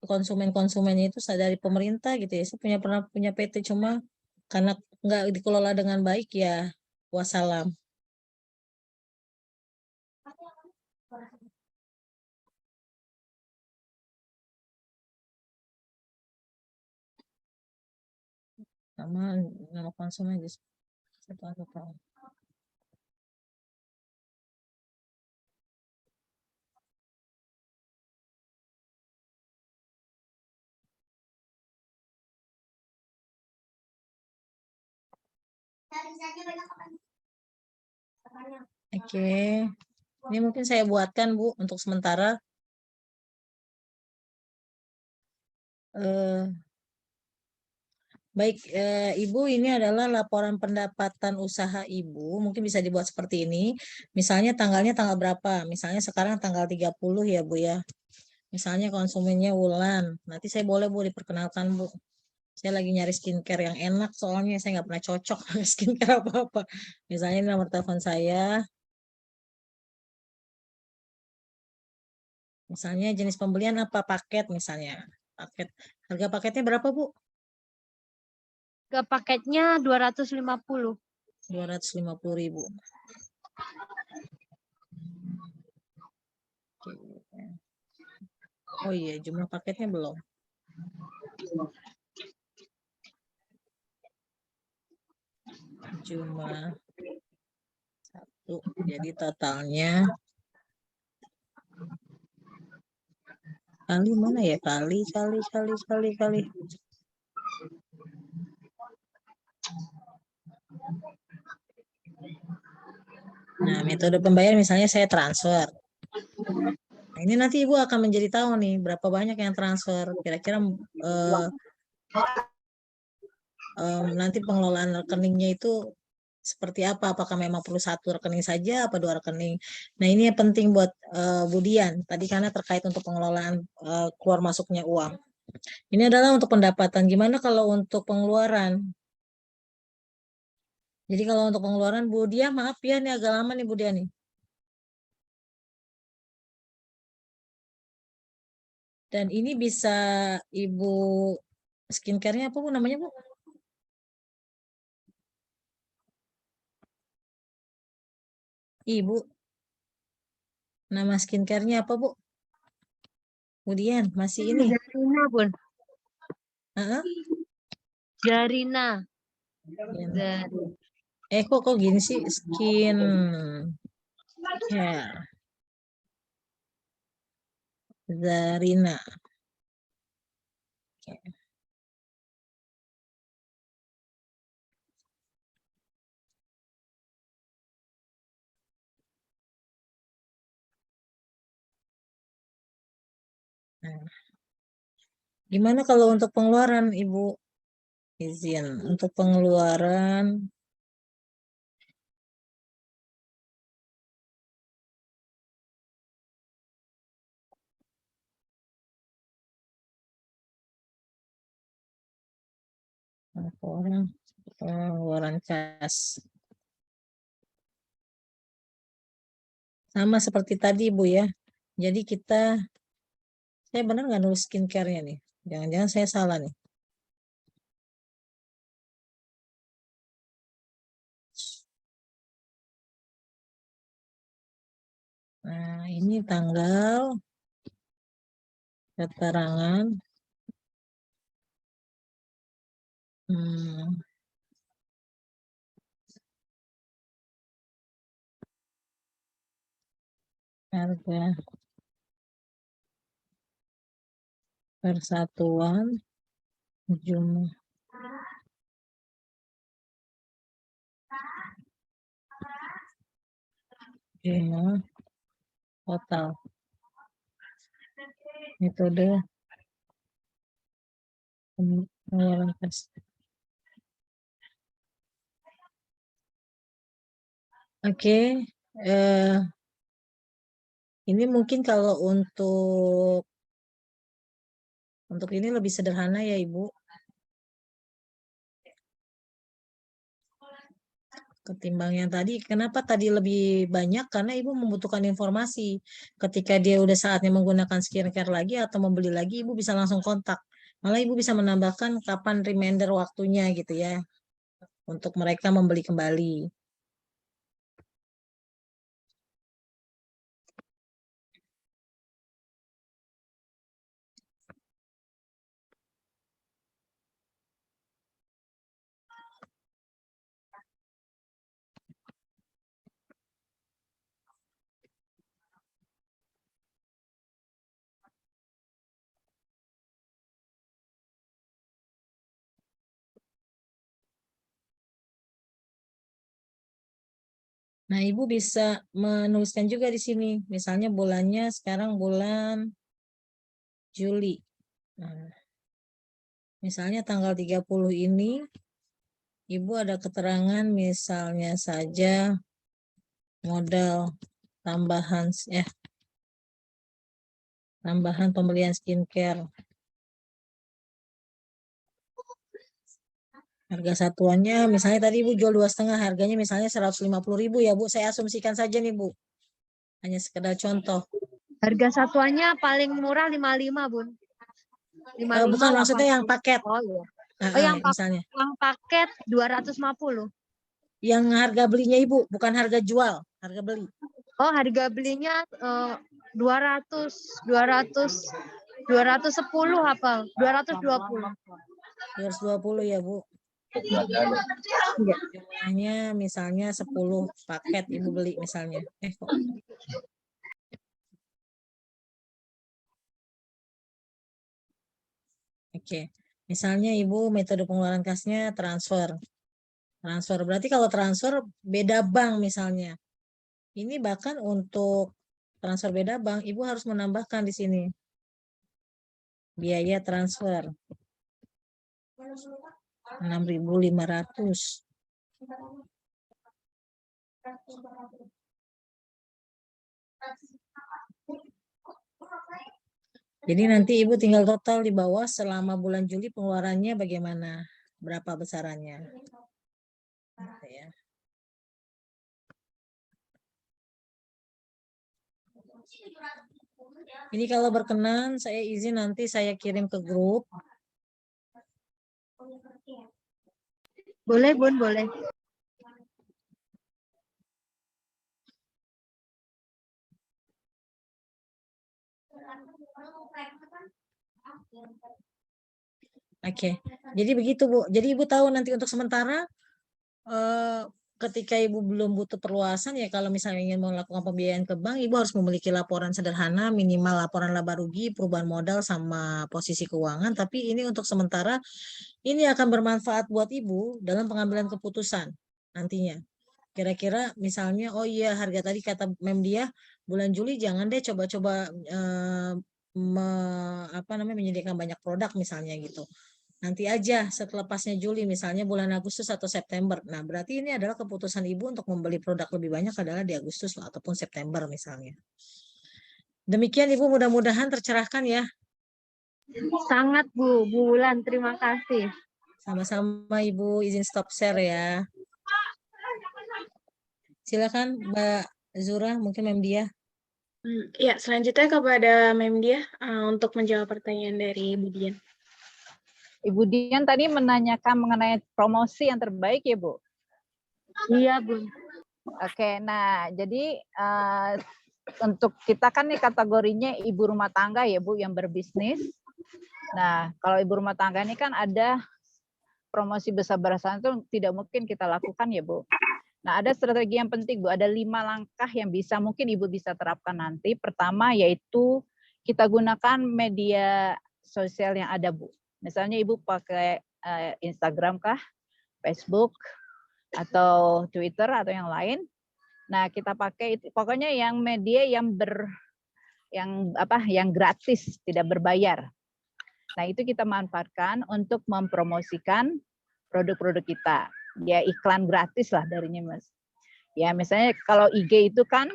konsumennya itu dari pemerintah gitu ya. Saya pernah punya PT, cuma karena nggak dikelola dengan baik ya, wassalam. Nama konsumen satu tahun. Oke, ini mungkin saya buatkan Bu untuk sementara. Baik, Ibu, ini adalah laporan pendapatan usaha Ibu. Mungkin bisa dibuat seperti ini. Misalnya tanggalnya tanggal berapa? Misalnya sekarang tanggal 30 ya Bu ya. Misalnya konsumennya Wulan. Nanti saya boleh Bu diperkenalkan Bu. Saya lagi nyari skincare yang enak, soalnya saya nggak pernah cocok pakai skincare apa-apa. Misalnya ini nomor telepon saya. Misalnya jenis pembelian apa, paket misalnya. Paket. Harga paketnya berapa Bu? Ke paketnya 250. 250.000. Oh iya, jumlah paketnya belum. Jumlah 1. Jadi totalnya kali mana ya? Kali. Nah, metode pembayaran misalnya saya transfer. Nah, ini nanti Ibu akan menjadi tahu nih berapa banyak yang transfer. Kira-kira nanti pengelolaan rekeningnya itu seperti apa? Apakah memang perlu satu rekening saja, apa 2 rekening? Nah, ini yang penting buat Budian. Tadi karena terkait untuk pengelolaan keluar masuknya uang. Ini adalah untuk pendapatan. Gimana kalau untuk pengeluaran? Jadi kalau untuk pengeluaran Budian, maaf ya, ini agak lama nih Budian nih. Dan ini bisa Ibu skincare-nya apa Bu namanya Bu? Ibu, nama skincare-nya apa Bu? Kemudian masih ini. Zarina Bun. Heeh. Zarina. Kok gini sih, skin care Zarina. Oke. Nah, gimana kalau untuk pengeluaran Ibu? Izin untuk pengeluaran pengeluaran kas. Sama seperti tadi Bu ya. Jadi saya benar nggak nulis skincare-nya nih? Jangan-jangan saya salah nih. Nah, ini tanggal keterangan harga persatuan jumlah total metode pengeluaran kas. Oke, ini mungkin kalau untuk ini lebih sederhana ya Ibu. ketimbang yang tadi. Kenapa tadi lebih banyak? Karena Ibu membutuhkan informasi. Ketika dia udah saatnya menggunakan skincare lagi atau membeli lagi, Ibu bisa langsung kontak. Malah Ibu bisa menambahkan kapan reminder waktunya gitu ya, untuk mereka membeli kembali. Nah, Ibu bisa menuliskan juga di sini. Misalnya bulannya sekarang bulan Juli. Nah, misalnya tanggal 30 ini, Ibu ada keterangan misalnya saja modal tambahan pembelian skincare. Harga satuannya misalnya tadi Ibu jual 2,5, harganya misalnya 150.000 ya Bu. Saya asumsikan saja nih Bu. Hanya sekedar contoh. Harga satuannya paling murah 55, Bun. 55, Bukan, maksudnya yang paket. Oh iya. Misalnya. Yang paket 250. Yang harga belinya Ibu, bukan harga jual, harga beli. Oh, harga belinya 210 apa? 220. 220 ya Bu. Jumlahnya misalnya 10 paket Ibu beli misalnya. Kok. Oke. Misalnya Ibu metode pengeluaran kasnya transfer. Transfer berarti kalau transfer beda bank misalnya. Ini bahkan untuk transfer beda bank Ibu harus menambahkan di sini biaya transfer 6.500. Jadi nanti Ibu tinggal total di bawah selama bulan Juli pengeluarannya bagaimana, berapa besarannya. Ya. Ini kalau berkenan saya izin nanti saya kirim ke grup. Boleh Bun, boleh. Oke, jadi begitu Bu. Jadi Ibu tahu nanti untuk sementara ketika Ibu belum butuh perluasan ya kalau misalnya ingin melakukan pembiayaan ke bank, Ibu harus memiliki laporan sederhana, minimal laporan laba rugi, perubahan modal sama posisi keuangan. Tapi ini untuk sementara ini akan bermanfaat buat Ibu dalam pengambilan keputusan nantinya. Kira-kira misalnya, oh iya harga tadi kata Memdia bulan Juli jangan deh coba-coba menyediakan banyak produk misalnya gitu. Nanti aja setelah pasnya Juli, misalnya bulan Agustus atau September. Nah, berarti ini adalah keputusan Ibu untuk membeli produk lebih banyak adalah di Agustus ataupun September misalnya. Demikian Ibu, mudah-mudahan tercerahkan ya. Sangat Bu Wulan, terima kasih. Sama-sama Ibu, izin stop share ya. Silakan Mbak Zura, mungkin Memdia. Ya, selanjutnya kepada Memdia untuk menjawab pertanyaan dari Ibu Dian. Ibu Dian tadi menanyakan mengenai promosi yang terbaik ya, Bu? Iya, Bun. Oke, nah jadi untuk kita kan nih kategorinya ibu rumah tangga ya, Bu, yang berbisnis. Nah, kalau ibu rumah tangga ini kan ada promosi besar-besaran itu tidak mungkin kita lakukan ya, Bu. Nah, ada strategi yang penting, Bu. Ada 5 langkah yang mungkin Ibu bisa terapkan nanti. Pertama yaitu kita gunakan media sosial yang ada, Bu. Misalnya Ibu pakai Instagram kah, Facebook, atau Twitter atau yang lain. Nah, kita pakai pokoknya yang media yang gratis, tidak berbayar. Nah, itu kita manfaatkan untuk mempromosikan produk-produk kita. Ya iklan gratis lah darinya, Mas. Ya, misalnya kalau IG itu kan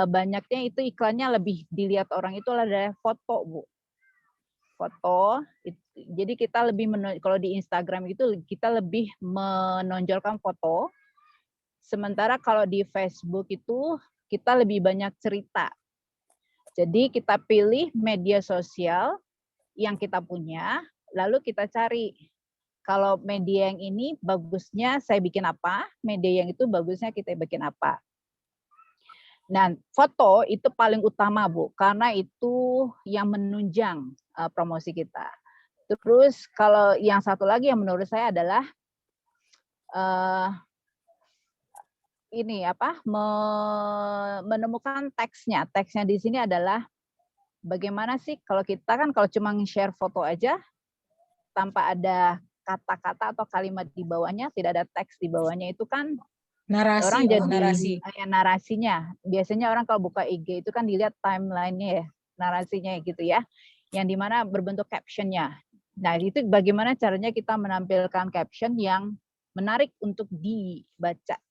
banyaknya itu iklannya lebih dilihat orang itu adalah foto, Bu. Foto, jadi kita lebih kalau di Instagram itu kita lebih menonjolkan foto Sementara kalau di Facebook itu kita lebih banyak cerita. Jadi kita pilih media sosial yang kita punya, lalu kita cari. Kalau media yang ini bagusnya saya bikin apa, media yang itu bagusnya kita bikin apa. Nah, foto itu paling utama, Bu, karena itu yang menunjang promosi kita. Terus kalau yang satu lagi yang menurut saya adalah menemukan teksnya. Teksnya di sini adalah bagaimana sih kalau kita kan kalau cuma share foto aja tanpa ada kata-kata atau kalimat di bawahnya, tidak ada teks di bawahnya, itu kan orang jadi narasinya. Biasanya orang kalau buka IG itu kan dilihat timeline-nya ya, narasinya gitu ya, yang dimana berbentuk caption-nya. Nah, itu bagaimana caranya kita menampilkan caption yang menarik untuk dibaca,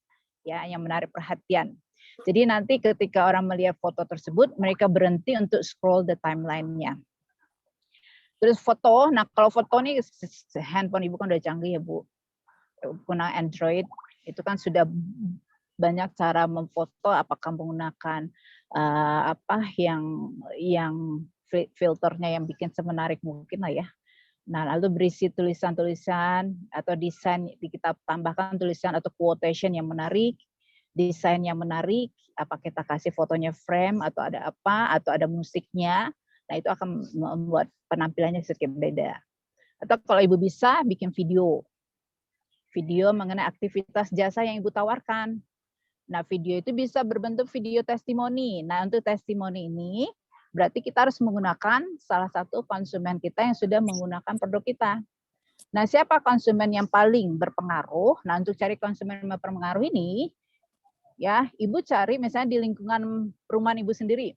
ya, yang menarik perhatian. Jadi nanti ketika orang melihat foto tersebut, mereka berhenti untuk scroll the timeline-nya. Terus foto, nah kalau foto nih handphone Ibu kan udah canggih ya Bu, guna Android, itu kan sudah banyak cara memfoto, apakah menggunakan yang filternya yang bikin semenarik mungkin lah ya. Nah, lalu berisi tulisan-tulisan atau desain, kita tambahkan tulisan atau quotation yang menarik, desain yang menarik, apa kita kasih fotonya frame atau ada apa, atau ada musiknya. Nah, itu akan membuat penampilannya sedikit beda. Atau kalau Ibu bisa bikin video mengenai aktivitas jasa yang Ibu tawarkan. Nah, video itu bisa berbentuk video testimoni. Nah, untuk testimoni ini berarti kita harus menggunakan salah satu konsumen kita yang sudah menggunakan produk kita. Nah, siapa konsumen yang paling berpengaruh? Nah, untuk cari konsumen yang berpengaruh ini, ya, Ibu cari misalnya di lingkungan perumahan Ibu sendiri.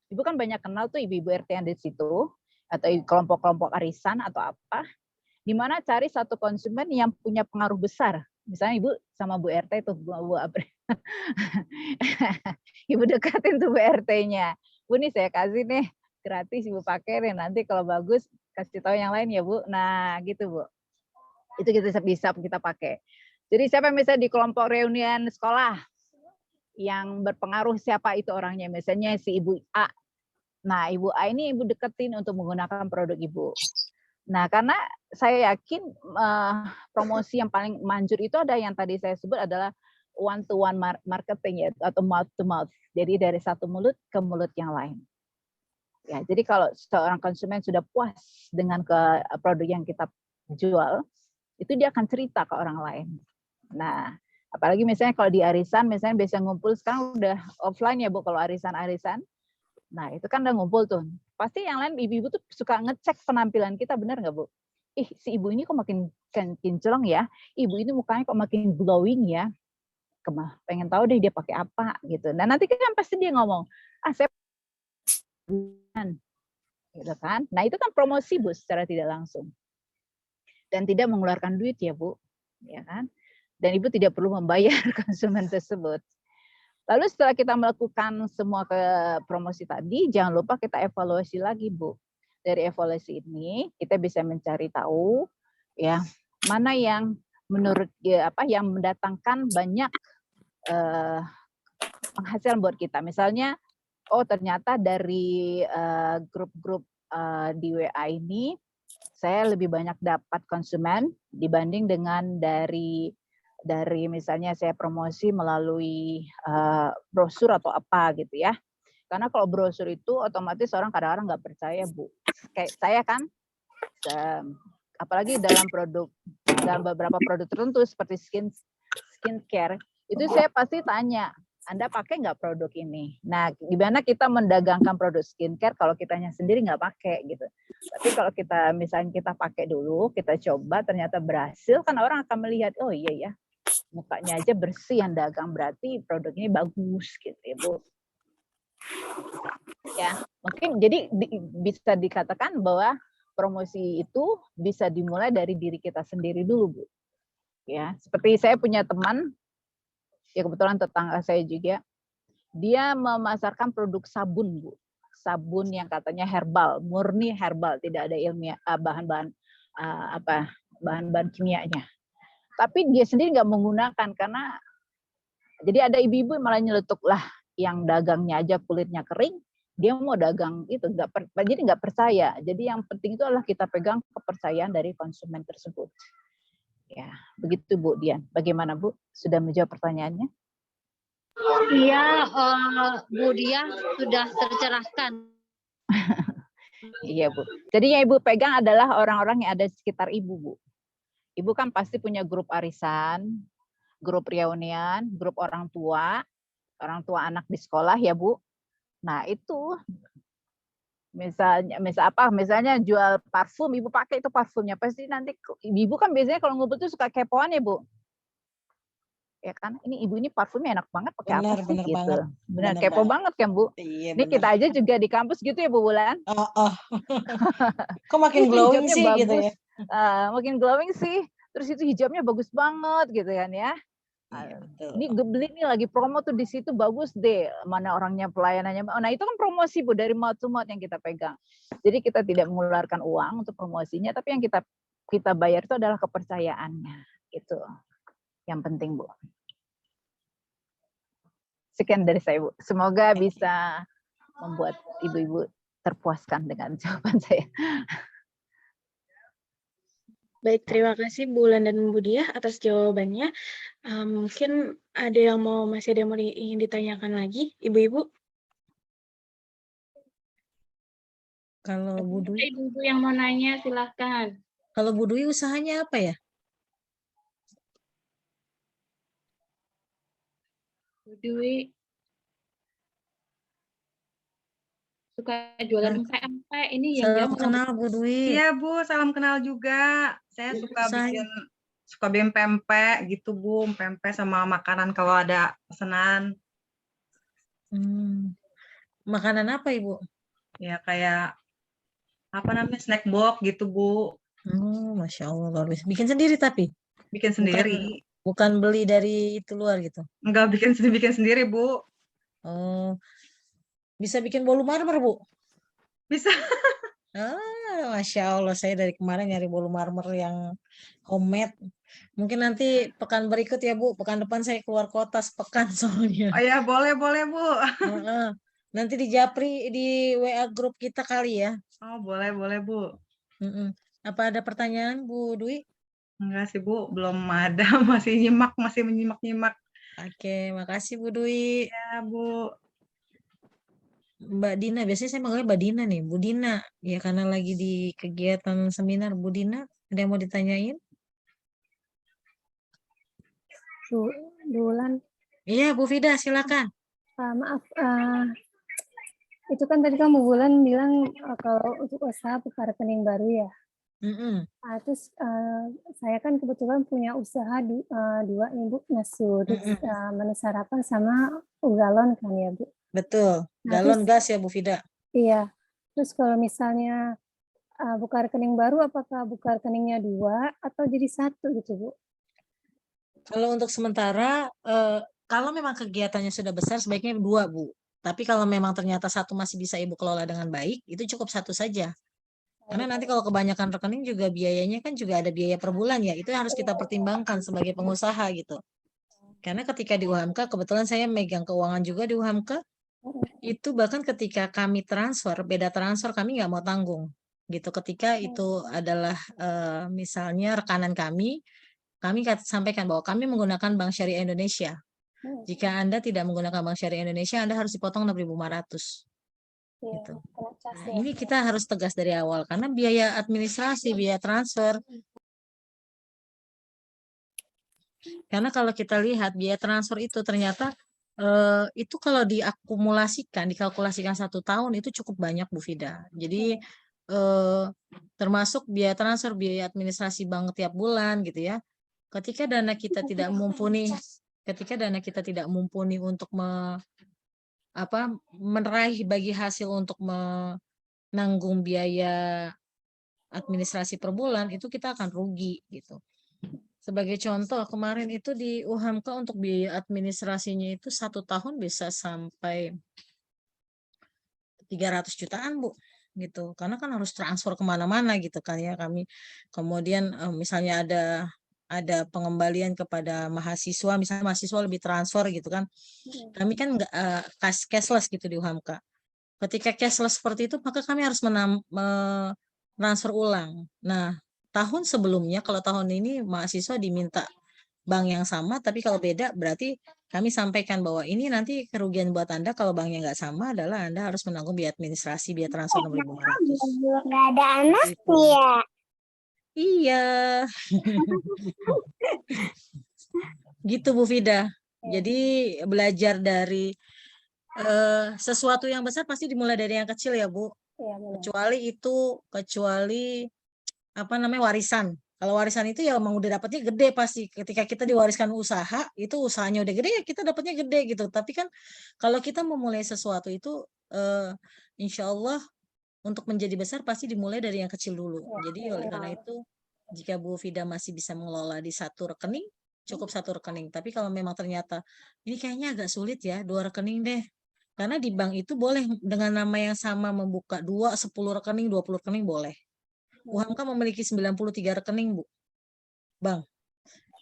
Ibu kan banyak kenal tuh ibu-ibu RT yang di situ, atau kelompok-kelompok arisan atau apa, di mana cari satu konsumen yang punya pengaruh besar. Misalnya Ibu sama Bu RT tuh, Bu Apri. Ibu dekatin tuh Bu RT-nya. Bu nih saya kasih nih gratis Ibu pakai nih, nanti kalau bagus kasih tahu yang lain ya Bu. Nah gitu Bu. Itu kita bisa kita pakai. Jadi siapa misalnya di kelompok reunian sekolah yang berpengaruh, siapa itu orangnya, misalnya si Ibu A. Nah Ibu A ini Ibu deketin untuk menggunakan produk Ibu. Nah karena saya yakin promosi yang paling manjur itu ada yang tadi saya sebut adalah one to one marketing ya, atau mouth to mouth. Jadi dari satu mulut ke mulut yang lain. Ya, jadi kalau seorang konsumen sudah puas dengan produk yang kita jual, itu dia akan cerita ke orang lain. Nah, apalagi misalnya kalau di arisan, misalnya biasa ngumpul, sekarang udah offline ya Bu, kalau arisan-arisan. Nah, itu kan udah ngumpul tuh. Pasti yang lain ibu-ibu tuh suka ngecek penampilan kita, benar nggak Bu? Si ibu ini kok makin kinclong ya, ibu ini mukanya kok makin glowing ya. Pengen tahu deh dia pakai apa gitu. Nah nanti kan pasti dia ngomong, saya gitu kan. Nah itu kan promosi Bu secara tidak langsung dan tidak mengeluarkan duit ya Bu, ya kan. Dan Ibu tidak perlu membayar konsumen tersebut. Lalu setelah kita melakukan semua promosi tadi, jangan lupa kita evaluasi lagi Bu. Dari evaluasi ini kita bisa mencari tahu ya mana yang menurut yang mendatangkan banyak penghasilan buat kita. Misalnya, ternyata dari grup-grup di WA ini, saya lebih banyak dapat konsumen dibanding dengan dari misalnya saya promosi melalui brosur atau apa gitu ya. Karena kalau brosur itu otomatis orang kadang-kadang nggak percaya Bu. Kayak saya kan, apalagi dalam beberapa produk tertentu seperti skincare, itu saya pasti tanya, Anda pakai nggak produk ini? Nah, gimana kita mendagangkan produk skincare kalau kitanya sendiri nggak pakai gitu. Tapi kalau kita misalnya kita pakai dulu, kita coba ternyata berhasil, kan orang akan melihat, oh iya ya, mukanya aja bersih yang dagang, berarti produk ini bagus gitu ya Bu. Ya, mungkin jadi bisa dikatakan bahwa promosi itu bisa dimulai dari diri kita sendiri dulu Bu. Ya, seperti saya punya teman, ya kebetulan tetangga saya juga, dia memasarkan produk sabun Bu, sabun yang katanya herbal, murni herbal, tidak ada ilmiah bahan-bahan bahan-bahan kimianya. Tapi dia sendiri nggak menggunakan karena Jadi ada ibu-ibu malah nyeletuk lah, yang dagangnya aja kulitnya kering, dia mau dagang itu jadi nggak percaya. Jadi yang penting itu adalah kita pegang kepercayaan dari konsumen tersebut. Ya, begitu Bu Dian. Bagaimana Bu? Sudah menjawab pertanyaannya? Iya, Bu Dian sudah tercerahkan. Iya Bu. Jadi yang Ibu pegang adalah orang-orang yang ada di sekitar Ibu Bu. Ibu kan pasti punya grup arisan, grup reunian, grup orang tua anak di sekolah ya Bu. Nah itu misalnya jual parfum, ibu pakai itu parfumnya, pasti nanti ibu kan biasanya kalau ngumpul tuh suka kepoan ya Bu, ya kan, ini parfumnya enak banget, pakai apa sih gitu, benar kepo banget kan Bu. Iya, ini kita aja juga di kampus gitu ya Bu Bulan. Kok makin glowing sih bagus, gitu ya. Makin glowing sih, terus itu hijabnya bagus banget gitu kan ya. Iya, Ini beli nih lagi promo tuh di situ bagus deh, mana orangnya pelayanannya. Nah itu kan promosi Bu, dari mouth to mouth yang kita pegang. Jadi kita tidak mengeluarkan uang untuk promosinya, tapi yang kita bayar itu adalah kepercayaannya. Itu yang penting Bu. Sekian dari saya Bu. Semoga bisa membuat ibu-ibu terpuaskan dengan jawaban saya. Baik, terima kasih Bu Wulan dan Bu Diah atas jawabannya. Mungkin masih ada yang ingin ditanyakan lagi, Ibu-ibu? Kalau Bu Dwi, Ibu-ibu yang mau nanya silahkan. kalau Bu Dwi usahanya apa ya? Bu Dwi suka jualan empek-empek, ini yang Salam kenal Bu Dwi. Iya Bu, salam kenal juga. Saya suka bikin pempek gitu Bu, pempek sama makanan kalau ada pesanan. Makanan apa Ibu? Ya kayak apa namanya, snack box gitu Bu. Masya Allah, luar biasa. Bikin sendiri tapi? Bikin sendiri. Bukan beli dari itu luar gitu? Enggak, bikin sendiri Bu. Oh, bisa bikin bolu marmer Bu? Bisa. Masya Allah, saya dari kemarin nyari bolu marmer yang homemade. Mungkin nanti pekan berikut ya Bu, pekan depan saya keluar kota sepekan soalnya. Oh ya, boleh Bu. Nanti di Japri, di WA grup kita kali ya. Oh boleh Bu. Apa ada pertanyaan Bu Dwi? Enggak sih Bu, belum ada, masih menyimak. Oke, makasih Bu Dwi. Ya Bu. Mbak Dina, biasanya saya manggilnya Mbak Dina nih, Bu Dina. Ya karena lagi di kegiatan seminar. Bu Dina, ada yang mau ditanyain? Bu Wulan. Iya Bu Fida, silakan. Maaf, itu kan tadi kamu Wulan bilang kalau untuk usaha buka rekening baru ya. Terus saya kan kebetulan punya usaha dua nih Bu, nasi menu sarapan sama galon kan ya Bu. Betul, galon gas ya Bu Fida. Iya, terus kalau misalnya buka rekening baru, apakah buka rekeningnya 2 atau jadi 1 gitu Bu? Kalau untuk sementara, kalau memang kegiatannya sudah besar sebaiknya 2 Bu. Tapi kalau memang ternyata 1 masih bisa Ibu kelola dengan baik, itu cukup 1 saja. Karena nanti kalau kebanyakan rekening juga biayanya kan juga ada biaya per bulan ya, itu harus kita pertimbangkan sebagai pengusaha gitu. Karena ketika di UHMK, kebetulan saya megang keuangan juga di UHMK, itu bahkan ketika kami transfer, beda transfer kami nggak mau tanggung gitu. Ketika itu adalah misalnya rekanan kami sampaikan bahwa kami menggunakan Bank Syariah Indonesia. Jika Anda tidak menggunakan Bank Syariah Indonesia, Anda harus dipotong 6.500. Gitu. Nah, ini kita harus tegas dari awal karena biaya administrasi, biaya transfer. Karena kalau kita lihat biaya transfer itu ternyata itu kalau dikalkulasikan 1 tahun itu cukup banyak Bu Fida. Jadi termasuk biaya transfer, biaya administrasi bank tiap bulan gitu ya. Ketika dana kita tidak mumpuni untuk meraih bagi hasil untuk menanggung biaya administrasi per bulan, itu kita akan rugi gitu. Sebagai contoh, kemarin itu di UHMK untuk biaya administrasinya itu 1 tahun bisa sampai 300 jutaan Bu, gitu. Karena kan harus transfer kemana-mana gitu kan ya kami. Kemudian misalnya ada ada pengembalian kepada mahasiswa, misalnya mahasiswa lebih transfer gitu kan. Kami kan nggak cashless gitu di UHAMKA. Ketika cashless seperti itu, maka kami harus transfer ulang. Nah, tahun sebelumnya, kalau tahun ini mahasiswa diminta bank yang sama, tapi kalau beda berarti kami sampaikan bahwa ini nanti kerugian buat Anda kalau banknya nggak sama adalah Anda harus menanggung biaya administrasi, biaya transfer 6.500. Nggak ada anak ya. Iya. Gitu Bu Fida. Jadi belajar dari sesuatu yang besar pasti dimulai dari yang kecil ya Bu. Kecuali apa namanya warisan. Kalau warisan itu ya emang udah dapatnya gede pasti. Ketika kita diwariskan usaha, itu usahanya udah gede ya kita dapatnya gede gitu. Tapi kan kalau kita memulai sesuatu itu insya Allah untuk menjadi besar pasti dimulai dari yang kecil dulu. Jadi oleh karena itu jika Bu Fida masih bisa mengelola di satu rekening, cukup satu rekening. Tapi kalau memang ternyata ini kayaknya agak sulit ya, 2 rekening deh. Karena di bank itu boleh dengan nama yang sama membuka 2, 10 rekening, 20 rekening boleh. UHAMKA memiliki 93 rekening, Bu. Bang,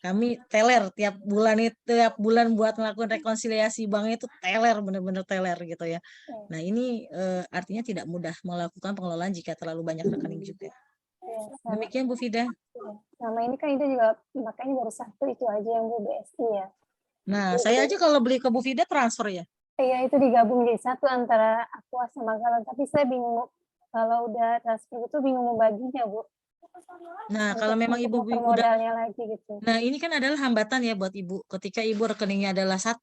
kami teler tiap bulan buat melakukan rekonsiliasi bank itu teler, benar-benar teler gitu ya. Nah ini artinya tidak mudah melakukan pengelolaan jika terlalu banyak rekening juga. Demikian Bu Fida. Sama ini kan itu juga makanya baru satu itu aja yang Bu BSI ya. Nah saya aja kalau beli ke Bu Fida transfer ya. Iya itu digabung jadi satu antara Aqua sama Galon, tapi saya bingung kalau udah transfer itu bingung membaginya Bu. Nah, kalau memang ibu udah lagi gitu. Nah, ini kan adalah hambatan ya buat ibu. Ketika ibu rekeningnya adalah 1,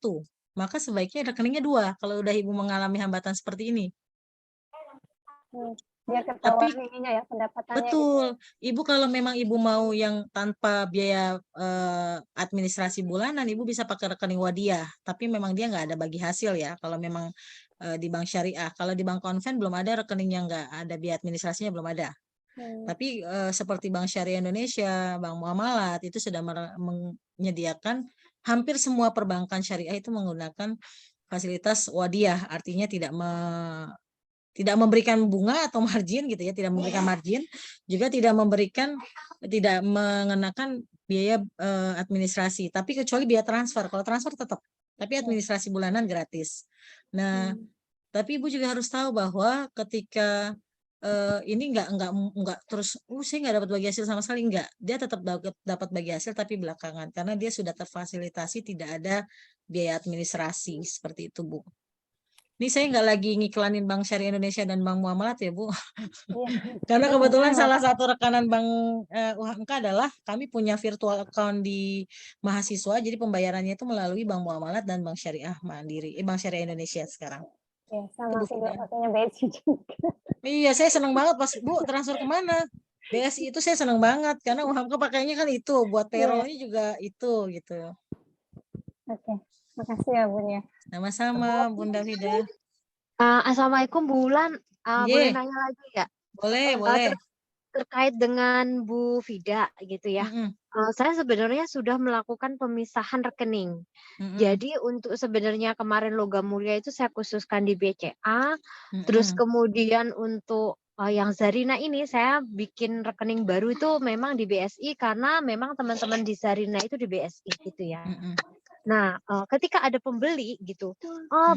maka sebaiknya rekeningnya 2 kalau udah ibu mengalami hambatan seperti ini. Biar ketahuan ininya ya pendapatannya. Betul. Gitu. Ibu kalau memang ibu mau yang tanpa biaya administrasi bulanan, ibu bisa pakai rekening Wadiah. Tapi memang dia nggak ada bagi hasil ya. Kalau memang di bank syariah. Kalau di bank konven belum ada rekening yang nggak ada biaya administrasinya, belum ada. Tapi seperti Bank Syariah Indonesia, Bank Muamalat itu sudah menyediakan hampir semua perbankan syariah itu menggunakan fasilitas Wadiah, artinya tidak memberikan bunga atau margin gitu ya, tidak memberikan margin, juga tidak mengenakan biaya administrasi, tapi kecuali biaya transfer. Kalau transfer tetap, tapi administrasi bulanan gratis. Nah, tapi ibu juga harus tahu bahwa ketika ini enggak terus saya nggak dapat bagi hasil sama sekali, enggak, dia tetap dapat bagi hasil tapi belakangan karena dia sudah terfasilitasi, tidak ada biaya administrasi seperti itu Bu. Ini saya nggak lagi ngiklanin Bank Syariah Indonesia dan Bank Muamalat ya Bu, karena kebetulan salah satu rekanan Bank UHAMKA adalah kami punya virtual account di mahasiswa, jadi pembayarannya itu melalui Bank Muamalat dan Bank Syariah Mandiri, Bank Syariah Indonesia sekarang. Ya, sama juga pakainya BSI juga. Iya, saya seneng banget pas Bu transfer kemana. BSI itu saya seneng banget karena UHAMKA pakainya kan itu buat payroll-nya juga itu gitu. Oke, makasih ya Bun ya. Sama-sama Bunda Fida. Assalamualaikum Bulan. Boleh nanya lagi nggak? Boleh. Terkait dengan Bu Fida gitu ya. Saya sebenarnya sudah melakukan pemisahan rekening. Jadi untuk sebenarnya kemarin logam mulia itu saya khususkan di BCA. Terus kemudian untuk yang Zarina ini saya bikin rekening baru itu memang di BSI karena memang teman-teman di Zarina itu di BSI gitu ya. Nah, ketika ada pembeli gitu,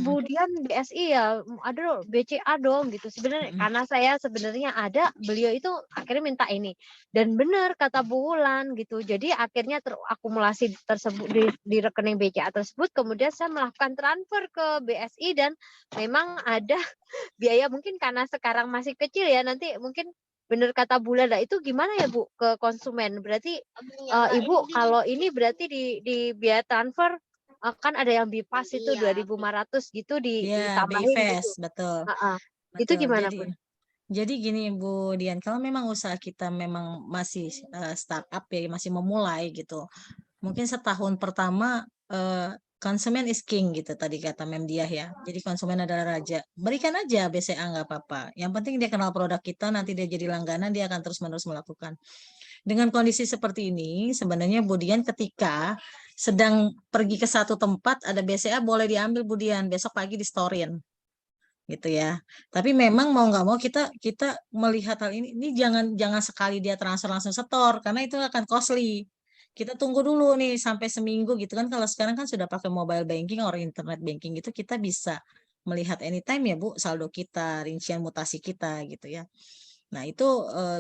Bu Dian BSI ya, ada BCA dong gitu. Sebenarnya karena saya sebenarnya ada, beliau itu akhirnya minta ini. Dan benar kata Bu Wulan gitu. Jadi akhirnya terakumulasi tersebut di rekening BCA tersebut, kemudian saya melakukan transfer ke BSI dan memang ada biaya mungkin karena sekarang masih kecil ya, nanti mungkin benar kata Bulan, itu gimana ya Bu ke konsumen? Berarti Ibu kalau ini berarti di biaya transfer kan ada yang BIPAS itu 2.500 gitu ditambahin gitu. Betul. Itu gimana Bu? Jadi gini Bu Dian, kalau memang usaha kita memang masih startup ya, masih memulai gitu. Mungkin setahun pertama konsumen is king gitu tadi kata Mem Diah ya. Jadi konsumen adalah raja. Berikan aja BCA nggak apa-apa. Yang penting dia kenal produk kita, nanti dia jadi langganan, dia akan terus-menerus melakukan. Dengan kondisi seperti ini, sebenarnya Bu Dian ketika sedang pergi ke satu tempat ada BCA boleh diambil Bu Dian, besok pagi di storein. Gitu ya. Tapi memang mau nggak mau kita melihat hal ini jangan sekali dia transfer langsung setor karena itu akan costly. kita tunggu dulu nih sampai seminggu gitu kan. Kalau sekarang kan sudah pakai mobile banking or internet banking gitu, kita bisa melihat anytime ya Bu, saldo kita, rincian mutasi kita gitu ya. Nah itu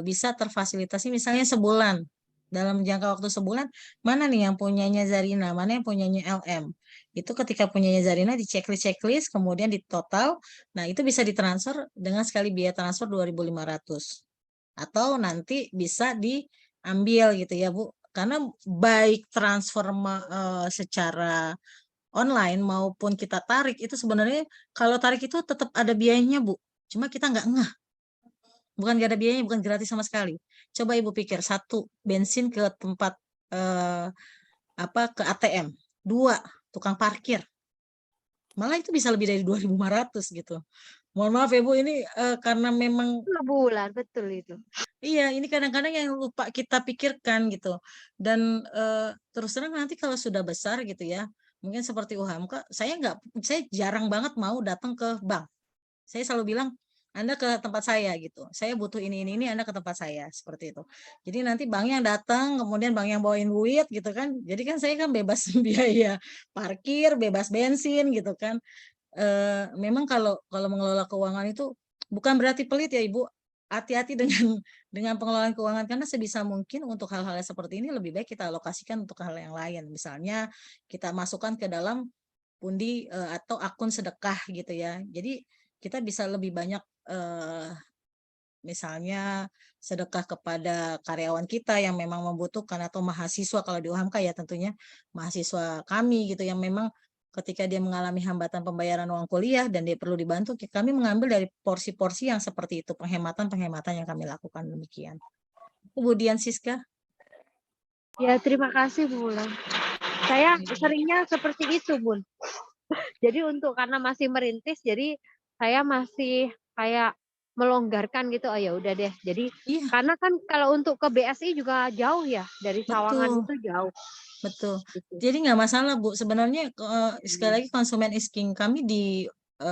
bisa terfasilitasi misalnya sebulan. Dalam jangka waktu sebulan, mana nih yang punyanya Zarina, mana yang punyanya LM. Itu ketika punyanya Zarina di checklist, kemudian di total, nah itu bisa ditransfer dengan sekali biaya transfer 2.500. Atau nanti bisa diambil gitu ya Bu. Karena baik transfer secara online maupun kita tarik itu sebenarnya kalau tarik itu tetap ada biayanya Bu. Cuma kita nggak ngeh. Bukan nggak ada biayanya, bukan gratis sama sekali. Coba Ibu pikir, satu, bensin ke tempat ke ATM. Dua, tukang parkir. Malah itu bisa lebih dari 2.500 gitu. Mohon maaf ya Bu, ini karena memang bulan, betul itu. Iya, ini kadang-kadang yang lupa kita pikirkan gitu. Dan terus terang nanti kalau sudah besar gitu ya, mungkin seperti UHAMKA, saya jarang banget mau datang ke bank. Saya selalu bilang, Anda ke tempat saya gitu. Saya butuh ini, Anda ke tempat saya, seperti itu. Jadi nanti bank yang datang, kemudian bank yang bawain duit gitu kan. Jadi kan saya kan bebas biaya parkir, bebas bensin gitu kan. Memang kalau mengelola keuangan itu bukan berarti pelit ya Ibu. Hati-hati dengan pengelolaan keuangan karena sebisa mungkin untuk hal-hal seperti ini lebih baik kita alokasikan untuk hal yang lain. Misalnya kita masukkan ke dalam pundi atau akun sedekah gitu ya. Jadi kita bisa lebih banyak misalnya sedekah kepada karyawan kita yang memang membutuhkan atau mahasiswa kalau di UHAMKA ya tentunya mahasiswa kami gitu yang memang ketika dia mengalami hambatan pembayaran uang kuliah dan dia perlu dibantu, kami mengambil dari porsi-porsi yang seperti itu, penghematan-penghematan yang kami lakukan demikian. Kemudian Siska? Ya, terima kasih Bu Wulan. Saya seringnya seperti itu, Bun. Jadi karena masih merintis, jadi saya masih kayak melonggarkan gitu. Oh ya udah deh. Jadi karena kan kalau untuk ke BSI juga jauh ya, dari Sawangan itu jauh. Betul. Jadi nggak masalah Bu. Sebenarnya sekali lagi konsumen is king kami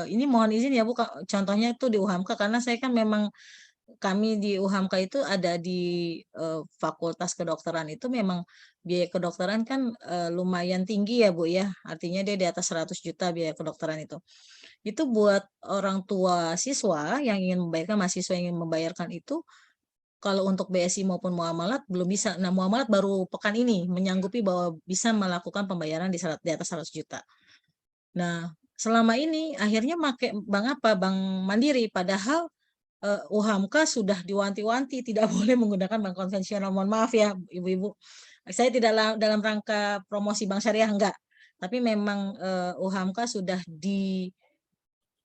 ini mohon izin ya Bu. Contohnya itu di UHAMKA karena saya kan memang kami di UHAMKA itu ada di Fakultas Kedokteran itu memang biaya kedokteran kan lumayan tinggi ya Bu ya. Artinya dia di atas 100 juta biaya kedokteran itu. Itu buat orang tua siswa yang ingin membayarkan, mahasiswa yang ingin membayarkan itu kalau untuk BSI maupun muamalat belum bisa. Nah, muamalat baru pekan ini menyanggupi bahwa bisa melakukan pembayaran di atas 100 juta. Nah, selama ini akhirnya pakai bank apa? Bank Mandiri. Padahal UHAMKA sudah diwanti-wanti tidak boleh menggunakan bank konvensional. Mohon maaf ya, Ibu-ibu. Saya tidak dalam rangka promosi bank syariah, enggak. Tapi memang UHAMKA sudah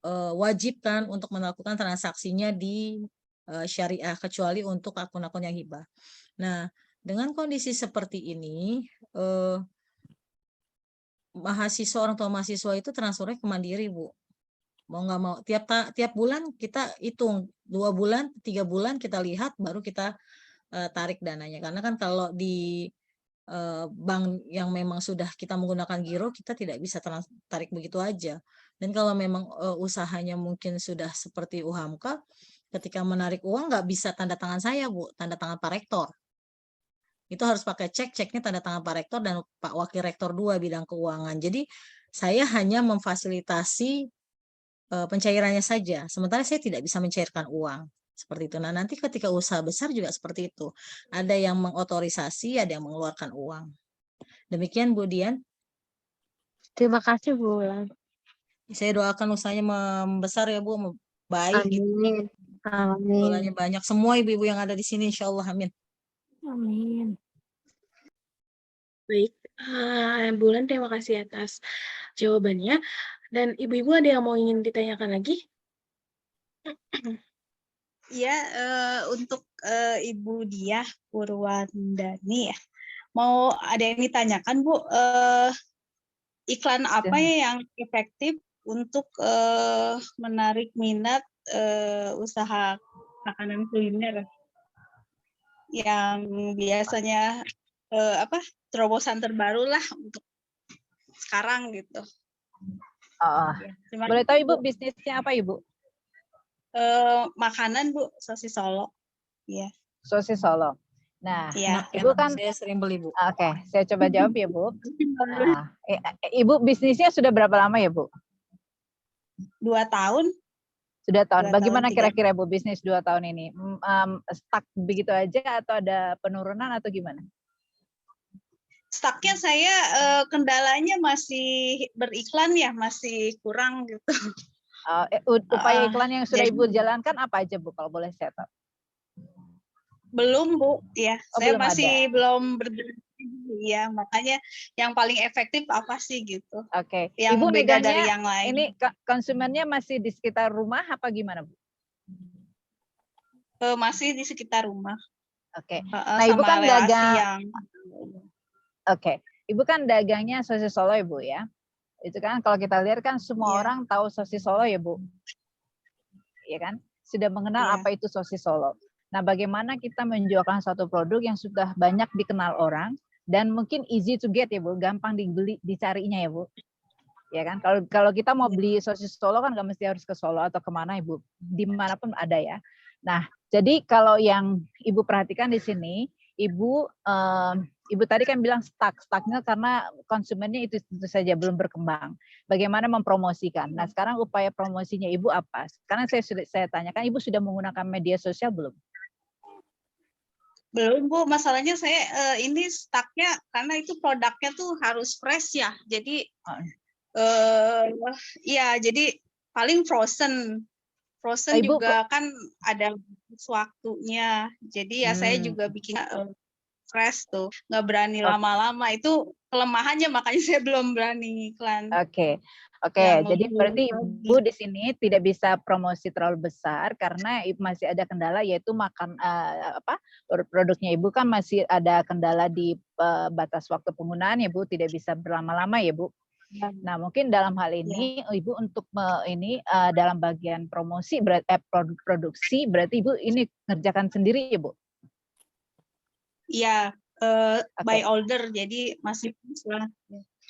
diwajibkan untuk melakukan transaksinya di syariah kecuali untuk akun-akun yang hibah. Nah, dengan kondisi seperti ini, orang tua mahasiswa itu transfernya ke Mandiri, Bu. Mau nggak mau, tiap bulan kita hitung 2 bulan, 3 bulan kita lihat, baru kita tarik dananya. Karena kan kalau di bank yang memang sudah kita menggunakan giro, kita tidak bisa tarik begitu aja. Dan kalau memang usahanya mungkin sudah seperti UHAMKA, ketika menarik uang nggak bisa tanda tangan saya Bu, tanda tangan Pak Rektor. Itu harus pakai ceknya tanda tangan Pak Rektor dan Pak Wakil Rektor 2 bidang keuangan. Jadi saya hanya memfasilitasi pencairannya saja. Sementara saya tidak bisa mencairkan uang. Seperti itu. Nah, nanti ketika usaha besar juga seperti itu. Ada yang mengotorisasi, ada yang mengeluarkan uang. Demikian Bu Dian. Terima kasih Bu Wulan. Saya doakan usahanya membesar ya Bu, baik. Amin. Amin. Banyak semua ibu-ibu yang ada di sini, insya Allah. Amin. Amin. Baik, Bu Wulan terima kasih atas jawabannya. Dan ibu-ibu ada yang mau ingin ditanyakan lagi? Ya, untuk Ibu Diah Purwandani ya. Mau ada yang ditanyakan Bu, iklan apa ya yang efektif untuk menarik minat usaha makanan kuliner yang biasanya terobosan terbaru lah untuk sekarang gitu. Boleh tahu Ibu bisnisnya apa Ibu? Makanan Bu, sosis Solo. Iya. Sosis Solo. Nah, Iya, Ibu kan saya sering beli, Bu. Oke, saya coba jawab ya, Bu. Nah, Ibu bisnisnya sudah berapa lama ya, Bu? 2 tahun. Sudah tahun. 2 Bagaimana tahun, 3. kira-kira Bu bisnis 2 tahun ini? Stuck begitu aja atau ada penurunan atau gimana? Stucknya saya kendalanya masih beriklan ya, masih kurang gitu. Upaya iklan yang sudah jadi- Ibu jalankan apa aja, Bu, kalau boleh saya tahu? Belum, Bu. Ya, Oh, saya belum masih belum bergerak. Ya, makanya yang paling efektif apa sih gitu. Oke. Yang Ibu beda megangnya dari yang lain. ini konsumennya masih di sekitar rumah apa gimana, Bu? Masih di sekitar rumah. Oke. Nah, Ibu kan dagang. yang Oke. Ibu kan dagangnya sosis Solo ya, Bu ya. Itu kan kalau kita lihat kan semua orang tahu sosis Solo ya, Bu. Iya kan? Sudah mengenal apa itu sosis Solo. Nah, bagaimana kita menjualkan suatu produk yang sudah banyak dikenal orang dan mungkin easy to get ya, Bu, gampang dibeli, dicarinya ya, Bu. Ya kan? Kalau kita mau beli sosis Solo kan nggak mesti harus ke Solo atau kemana, Ibu. Dimanapun ada ya. Nah, jadi kalau yang Ibu perhatikan di sini, Ibu tadi kan bilang stucknya karena konsumennya itu saja belum berkembang. Bagaimana mempromosikan? Nah, sekarang upaya promosinya Ibu apa? Karena saya tanyakan, Ibu sudah menggunakan media sosial belum? Belum, Bu. Masalahnya saya ini stucknya karena itu produknya tuh harus fresh ya. Jadi ya jadi paling frozen. Frozen Ibu, juga kan ada waktunya. Jadi ya saya juga bikin fresh tuh, nggak berani lama-lama. Itu kelemahannya, makanya saya belum berani iklan. Oke. Jadi berarti Ibu di sini tidak bisa promosi terlalu besar karena masih ada kendala yaitu produknya Ibu kan masih ada kendala di batas waktu penggunaan ya, Bu, tidak bisa berlama-lama ya, Bu. Nah, mungkin dalam hal ini Ibu untuk dalam bagian promosi produksi berarti Ibu ini ngerjakan sendiri ya, Bu? Iya, by order, jadi masih bisa.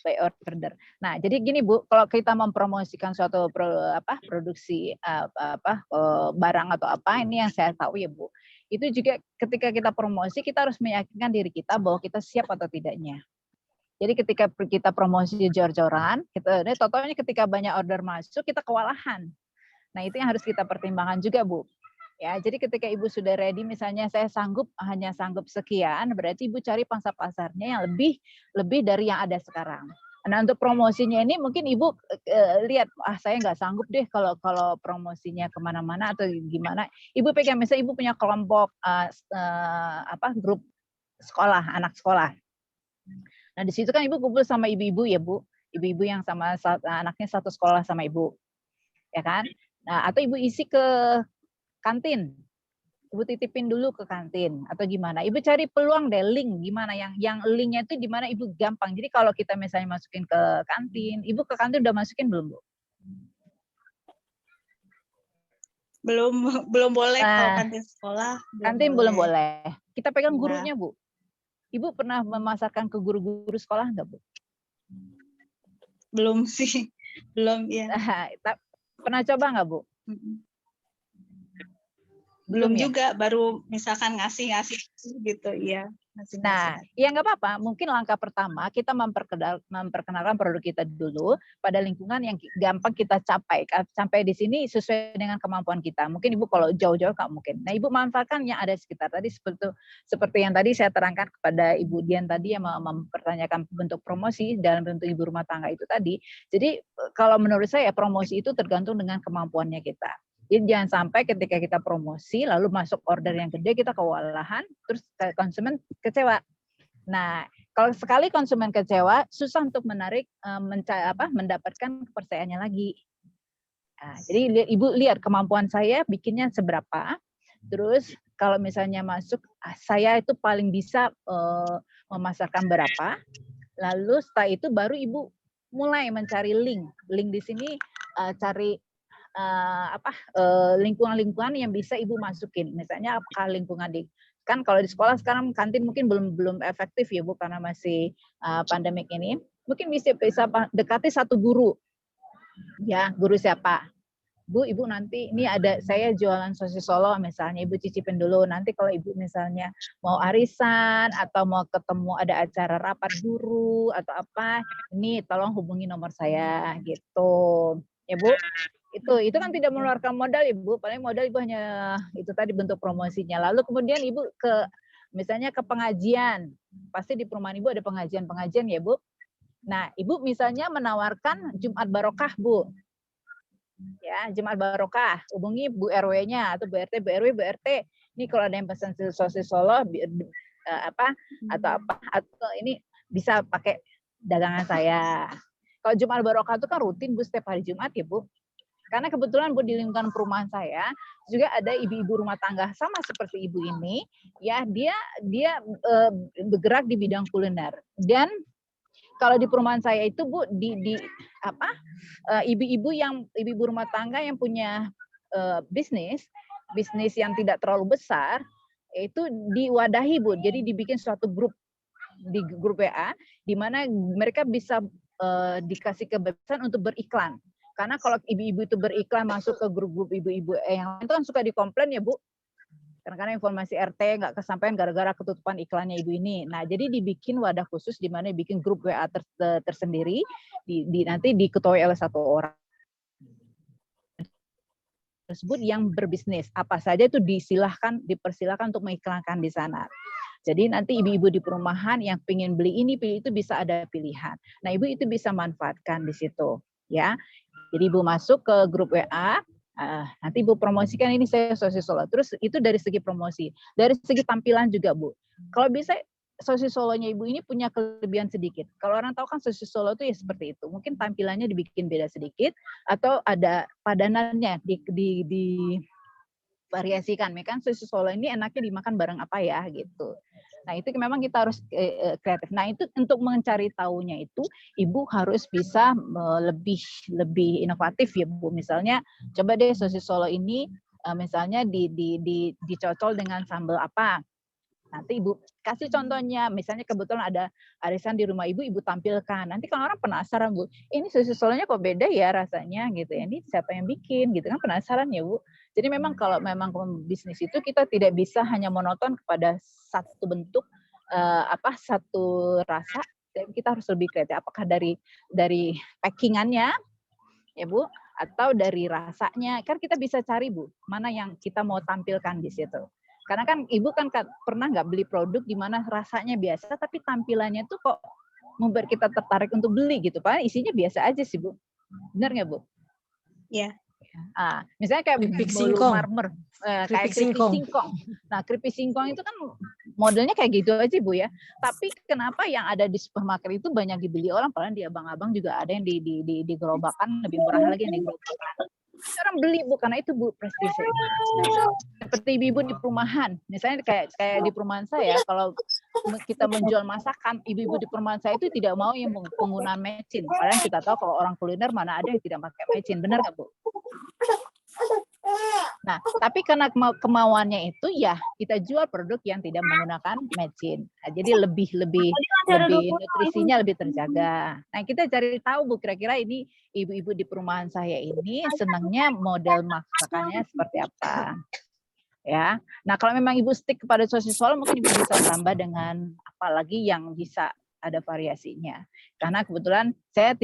By order. Nah, jadi gini, Bu, kalau kita mempromosikan suatu produksi barang atau apa, ini yang saya tahu ya, Bu. Itu juga ketika kita promosi, kita harus meyakinkan diri kita bahwa kita siap atau tidaknya. Jadi ketika kita promosi jor-joran, totalnya ketika banyak order masuk, kita kewalahan. Nah, itu yang harus kita pertimbangkan juga, Bu. Ya, jadi ketika Ibu sudah ready, misalnya saya hanya sanggup sekian, berarti Ibu cari pangsa pasarnya yang lebih dari yang ada sekarang. Nah, untuk promosinya ini mungkin Ibu lihat, saya nggak sanggup deh kalau promosinya kemana-mana atau gimana. Ibu pegang, misalnya Ibu punya kelompok grup sekolah, anak sekolah. Nah, di situ kan Ibu kumpul sama ibu-ibu ya, Bu. Ibu-ibu yang sama anaknya satu sekolah sama Ibu. Ya kan? Nah, atau Ibu isi ke kantin. Ibu titipin dulu ke kantin atau gimana? Ibu cari peluang deh, link gimana yang linknya itu di mana Ibu gampang. Jadi kalau kita misalnya masukin ke kantin, Ibu ke kantin udah masukin belum, Bu? Belum boleh kalau kantin sekolah. Kantin belum boleh. Kita pegang gurunya, Bu. Ibu pernah memasarkan ke guru-guru sekolah nggak, Bu? Belum sih, belum ya. Pernah coba nggak, Bu? Belum juga, baru misalkan ngasih gitu, ya. Nah, ya nggak apa-apa. Mungkin langkah pertama kita memperkenalkan produk kita dulu pada lingkungan yang gampang kita capai. Sampai di sini sesuai dengan kemampuan kita. Mungkin Ibu kalau jauh-jauh nggak mungkin. Nah, Ibu manfaatkan yang ada sekitar. Tadi seperti yang tadi saya terangkan kepada Ibu Dian tadi yang mempertanyakan bentuk promosi dalam bentuk ibu rumah tangga itu tadi. Jadi kalau menurut saya promosi itu tergantung dengan kemampuannya kita. Jadi jangan sampai ketika kita promosi lalu masuk order yang gede kita kewalahan terus konsumen kecewa. Nah, kalau sekali konsumen kecewa susah untuk mendapatkan kepercayaannya lagi. Nah, jadi Ibu lihat kemampuan saya bikinnya seberapa. Terus kalau misalnya masuk saya itu paling bisa memasarkan berapa. Lalu setelah itu baru Ibu mulai mencari link. Link di sini cari lingkungan-lingkungan yang bisa Ibu masukin. Misalnya apakah lingkungan kan kalau di sekolah sekarang kantin mungkin belum efektif ya, Bu, karena masih pandemik ini. Mungkin bisa dekati satu guru. Ya, guru siapa? Bu, Ibu nanti ini ada saya jualan sosis Solo misalnya, Ibu cicipin dulu. Nanti kalau Ibu misalnya mau arisan atau mau ketemu ada acara rapat guru atau apa, ini tolong hubungi nomor saya gitu. Ya Bu, itu kan tidak mengeluarkan modal Ibu, paling modal Ibu hanya itu tadi bentuk promosinya. Lalu kemudian Ibu misalnya ke pengajian, pasti di perumahan Ibu ada pengajian ya Bu. Nah, Ibu misalnya menawarkan Jumat Barokah Bu. Ya, Jumat Barokah, hubungi Bu RW-nya atau Bu RT, Bu RW, Bu RT. Ini kalau ada yang pesan sosis Solo atau ini bisa pakai dagangan saya. Kalau Jumat Barokah itu kan rutin Bu setiap hari Jumat ya Bu. Karena kebetulan Bu di lingkungan perumahan saya juga ada ibu-ibu rumah tangga sama seperti Ibu ini, ya dia bergerak di bidang kuliner. Dan kalau di perumahan saya itu Bu ibu-ibu rumah tangga yang punya bisnis yang tidak terlalu besar itu diwadahi Bu. Jadi dibikin suatu grup di grup WA di mana mereka bisa dikasih kebebasan untuk beriklan. Karena kalau ibu-ibu itu beriklan masuk ke grup-grup ibu-ibu yang itu kan suka dikomplain ya Bu. Karena informasi RT nggak kesampaian gara-gara ketutupan iklannya ibu ini. Nah, jadi dibikin wadah khusus di mana dibikin grup WA tersendiri, nanti diketuai oleh satu orang tersebut yang berbisnis. Apa saja itu dipersilahkan untuk mengiklankan di sana. Jadi nanti ibu-ibu di perumahan yang pengen beli ini, beli itu bisa ada pilihan. Nah, Ibu itu bisa manfaatkan di situ, ya. Jadi Ibu masuk ke grup WA. Nanti Ibu promosikan ini saya sosis Solo. Terus itu dari segi promosi. Dari segi tampilan juga Bu. Kalau bisa sosis Solonya Ibu ini punya kelebihan sedikit. Kalau orang tahu kan sosis Solo itu ya seperti itu. Mungkin tampilannya dibikin beda sedikit atau ada padanannya divariasikan. Kan sosis Solo ini enaknya dimakan bareng apa ya gitu. Nah itu memang kita harus kreatif. Nah itu untuk mencari tahunya itu Ibu harus bisa lebih inovatif ya Bu. Misalnya coba deh sosis Solo ini misalnya dicocol dengan sambal apa. Nanti Ibu kasih contohnya, misalnya kebetulan ada arisan di rumah Ibu tampilkan. Nanti kalau orang penasaran Bu, ini sosis Solonya kok beda ya rasanya gitu ya. Ini siapa yang bikin gitu kan, penasaran ya Bu. Jadi memang kalau memang bisnis itu kita tidak bisa hanya monoton kepada satu bentuk satu rasa, kita harus lebih kreatif. Apakah dari packingannya ya Bu, atau dari rasanya. Kan kita bisa cari Bu, mana yang kita mau tampilkan di situ. Karena kan Ibu kan pernah nggak beli produk di mana rasanya biasa, tapi tampilannya tuh kok membuat kita tertarik untuk beli gitu. Padahal isinya biasa aja sih Bu. Benar nggak Bu? Iya. Misalnya kayak bolu marmer, kayak keripik singkong. Nah, keripik singkong itu kan modelnya kayak gitu aja Bu ya. Tapi kenapa yang ada di supermarket itu banyak dibeli orang? Padahal di abang-abang juga ada yang di gerobakan lebih murah lagi yang di gerobakan. Orang beli Bu, karena itu Bu prestise. Seperti ibu-ibu di perumahan, misalnya kayak di perumahan saya, kalau kita menjual masakan, ibu-ibu di perumahan saya itu tidak mau yang penggunaan mecin. Padahal kita tahu kalau orang kuliner mana ada yang tidak pakai mecin, benar nggak Bu? Nah, tapi karena kemauannya itu ya kita jual produk yang tidak menggunakan mecin. Nah, jadi lebih nutrisinya lebih terjaga. Nah, kita cari tahu Bu, kira-kira ini ibu-ibu di perumahan saya ini senangnya model masakannya seperti apa. Ya. Nah, kalau memang Ibu stick kepada sosis Solo, mungkin Ibu bisa tambah dengan apalagi yang bisa ada variasinya. Karena kebetulan saya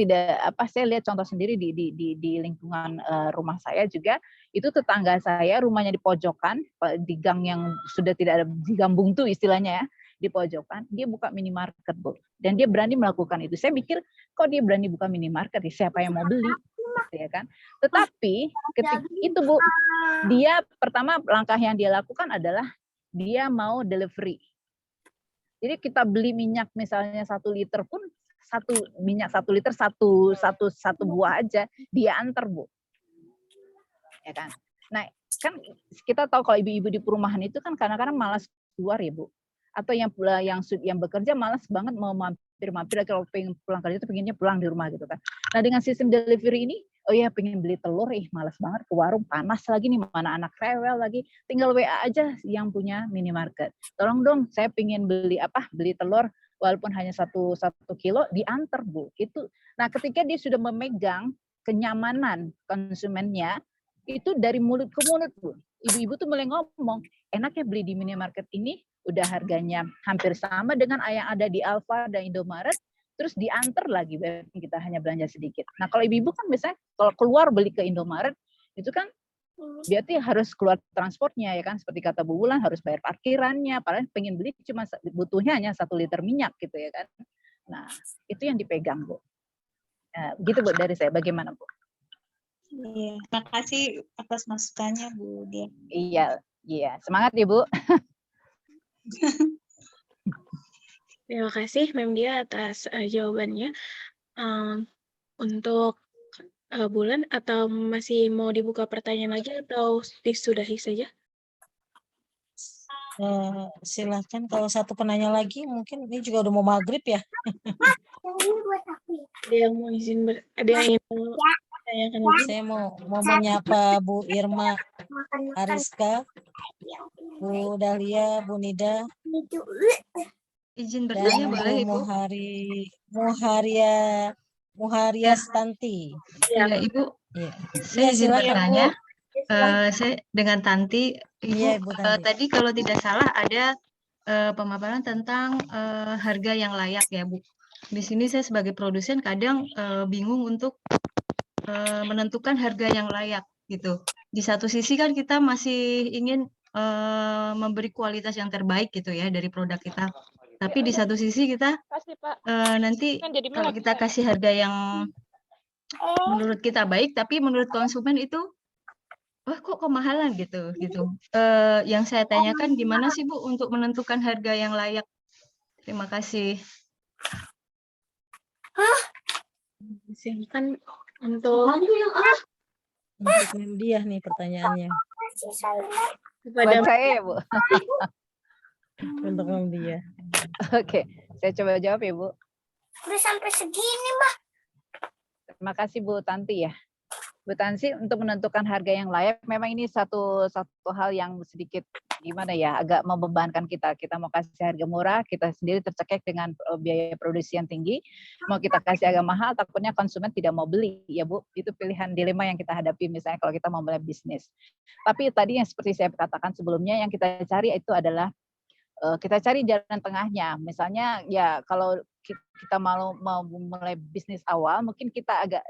saya lihat contoh sendiri di lingkungan rumah saya juga, itu tetangga saya rumahnya di pojokan, di gang yang sudah tidak ada di gambung tuh istilahnya ya, di pojokan, dia buka minimarket Bu. Dan dia berani melakukan itu. Saya mikir kok dia berani buka minimarket, siapa yang mau beli? Ya kan? Tetapi ketika itu Bu, dia pertama langkah yang dia lakukan adalah dia mau delivery. Jadi kita beli minyak misalnya 1 liter pun minyak 1 liter satu buah aja dia antar Bu. Ya kan. Nah, kan kita tahu kalau ibu-ibu di perumahan itu kan kadang-kadang malas keluar ya Bu. Atau yang bekerja malas banget mau mampir kalau pengen pulang kerja itu pengennya pulang di rumah gitu kan. Nah, dengan sistem delivery ini, oh ya pengen beli telur, malas banget ke warung, panas lagi nih, mana anak rewel lagi, tinggal WA aja yang punya minimarket. Tolong dong, saya pengen beli telur walaupun hanya 1 kilo, diantar Bu. Itu. Nah, ketika dia sudah memegang kenyamanan konsumennya, itu dari mulut ke mulut, Bu. Ibu-ibu tuh mulai ngomong, enaknya beli di minimarket ini, udah harganya hampir sama dengan yang ada di Alfa dan Indomaret, terus diantar lagi, berarti kita hanya belanja sedikit. Nah, kalau ibu-ibu kan biasanya kalau keluar beli ke Indomaret, itu kan berarti harus keluar transportnya, ya kan, seperti kata Bu Wulan, harus bayar parkirannya, padahal pengen beli cuma butuhnya hanya 1 liter minyak gitu ya kan. Nah, itu yang dipegang, Bu. Gitu Bu dari saya, bagaimana Bu? Iya, terima kasih atas masukannya Bu Dia. Iya, semangat ya Bu. Terima kasih Mem Dia atas jawabannya. Untuk Bulan, atau masih mau dibuka pertanyaan lagi atau disudahi saja? Silahkan, kalau satu penanya lagi, mungkin ini juga udah mau maghrib ya. Ada yang mau izin ada yang ingin menanyakan lagi? Saya mau menyapa Bu Irma Ariska, Bu Dahlia, Bu Nida. Izin bertanya boleh Ibu? Muharia Stanti. Ya Ibu, ya. Saya izin bertanya. Saya dengan Tanti, Ibu, Bu Tanti. tadi kalau tidak salah ada pemaparan tentang harga yang layak ya Bu. Di sini saya sebagai produsen kadang bingung untuk menentukan harga yang layak gitu. Di satu sisi kan kita masih ingin memberi kualitas yang terbaik gitu ya dari produk kita. Tapi di satu sisi kita nanti kalau kita kasih harga yang menurut kita baik, tapi menurut konsumen itu, wah kok kemahalan gitu. Yang saya tanyakan gimana sih Bu untuk menentukan harga yang layak? Terima kasih. Silakan untuk dia nih pertanyaannya. Buat saya ya Bu. Untuk Mem Dia. Oke, saya coba jawab ya Bu. Udah sampai segini, Mbak. Terima kasih Bu Tanti ya. Bu Tansi, untuk menentukan harga yang layak, memang ini satu hal yang sedikit gimana ya, agak membebankan kita. Kita mau kasih harga murah, kita sendiri tercekik dengan biaya produksi yang tinggi. Mau kita kasih harga mahal, takutnya konsumen tidak mau beli, ya Bu. Itu pilihan dilema yang kita hadapi misalnya kalau kita mau mulai bisnis. Tapi tadi yang seperti saya katakan sebelumnya, yang kita cari itu adalah kita cari jalan tengahnya. Misalnya ya kalau kita mau mulai bisnis awal, mungkin kita agak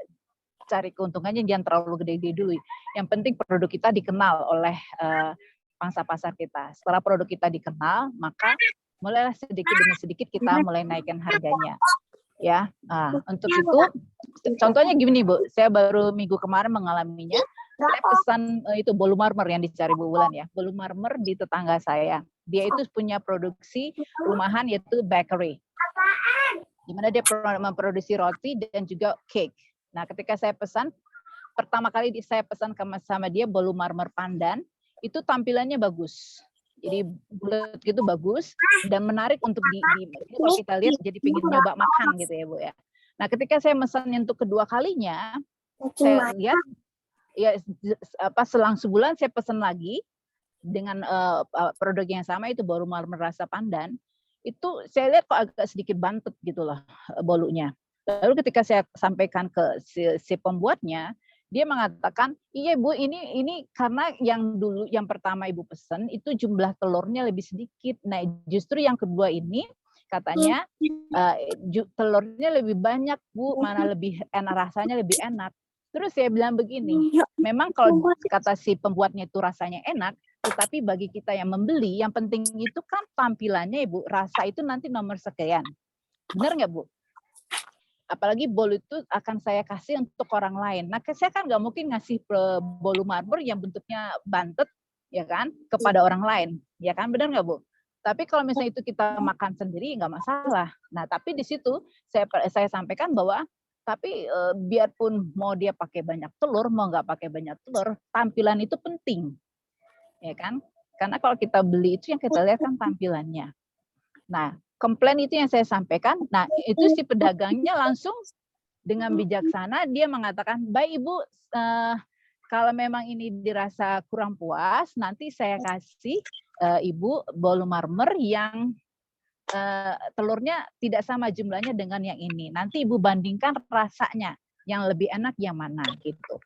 cari keuntungannya jangan terlalu gede-gede dulu. Yang penting produk kita dikenal oleh pangsa pasar kita. Setelah produk kita dikenal, maka mulailah sedikit demi sedikit kita mulai naikkan harganya. Ya, untuk itu contohnya gini Bu, saya baru minggu kemarin mengalaminya. Saya pesan itu bolu marmer yang dicari Bu Wulan ya. Bolu marmer di tetangga saya. Dia itu punya produksi rumahan yaitu bakery. Di mana dia memproduksi roti dan juga cake. Nah, ketika saya pesan, pertama kali saya pesan sama dia bolu marmer pandan, itu tampilannya bagus. Jadi bulat gitu bagus dan menarik untuk kalau kita lihat jadi pengen nyoba makan gitu ya Bu ya. Nah, ketika saya pesan untuk kedua kalinya, saya lihat ya selang sebulan saya pesan lagi dengan produk yang sama itu bolu marmer rasa pandan. Itu saya lihat kok agak sedikit bantet gitu loh bolunya. Lalu ketika saya sampaikan ke si pembuatnya, dia mengatakan, iya Bu, ini karena yang pertama Ibu pesen itu jumlah telurnya lebih sedikit. Nah, justru yang kedua ini katanya telurnya lebih banyak Bu, mana lebih enak, rasanya lebih enak. Terus saya bilang begini, memang kalau kata si pembuatnya itu rasanya enak, tetapi bagi kita yang membeli, yang penting itu kan tampilannya Ibu, rasa itu nanti nomor sekian. Benar nggak Bu? Apalagi bolu itu akan saya kasih untuk orang lain. Nah, saya kan nggak mungkin ngasih bolu marmer yang bentuknya bantet, ya kan, kepada orang lain, ya kan, benar nggak Bu? Tapi kalau misalnya itu kita makan sendiri nggak masalah. Nah, tapi di situ saya sampaikan bahwa tapi biarpun mau dia pakai banyak telur, mau nggak pakai banyak telur, tampilan itu penting, ya kan? Karena kalau kita beli itu yang kita lihat kan tampilannya. Nah, komplain itu yang saya sampaikan. Nah, itu si pedagangnya langsung dengan bijaksana dia mengatakan, baik Ibu, kalau memang ini dirasa kurang puas, nanti saya kasih Ibu bolu marmer yang telurnya tidak sama jumlahnya dengan yang ini. Nanti Ibu bandingkan rasanya yang lebih enak yang mana gitu.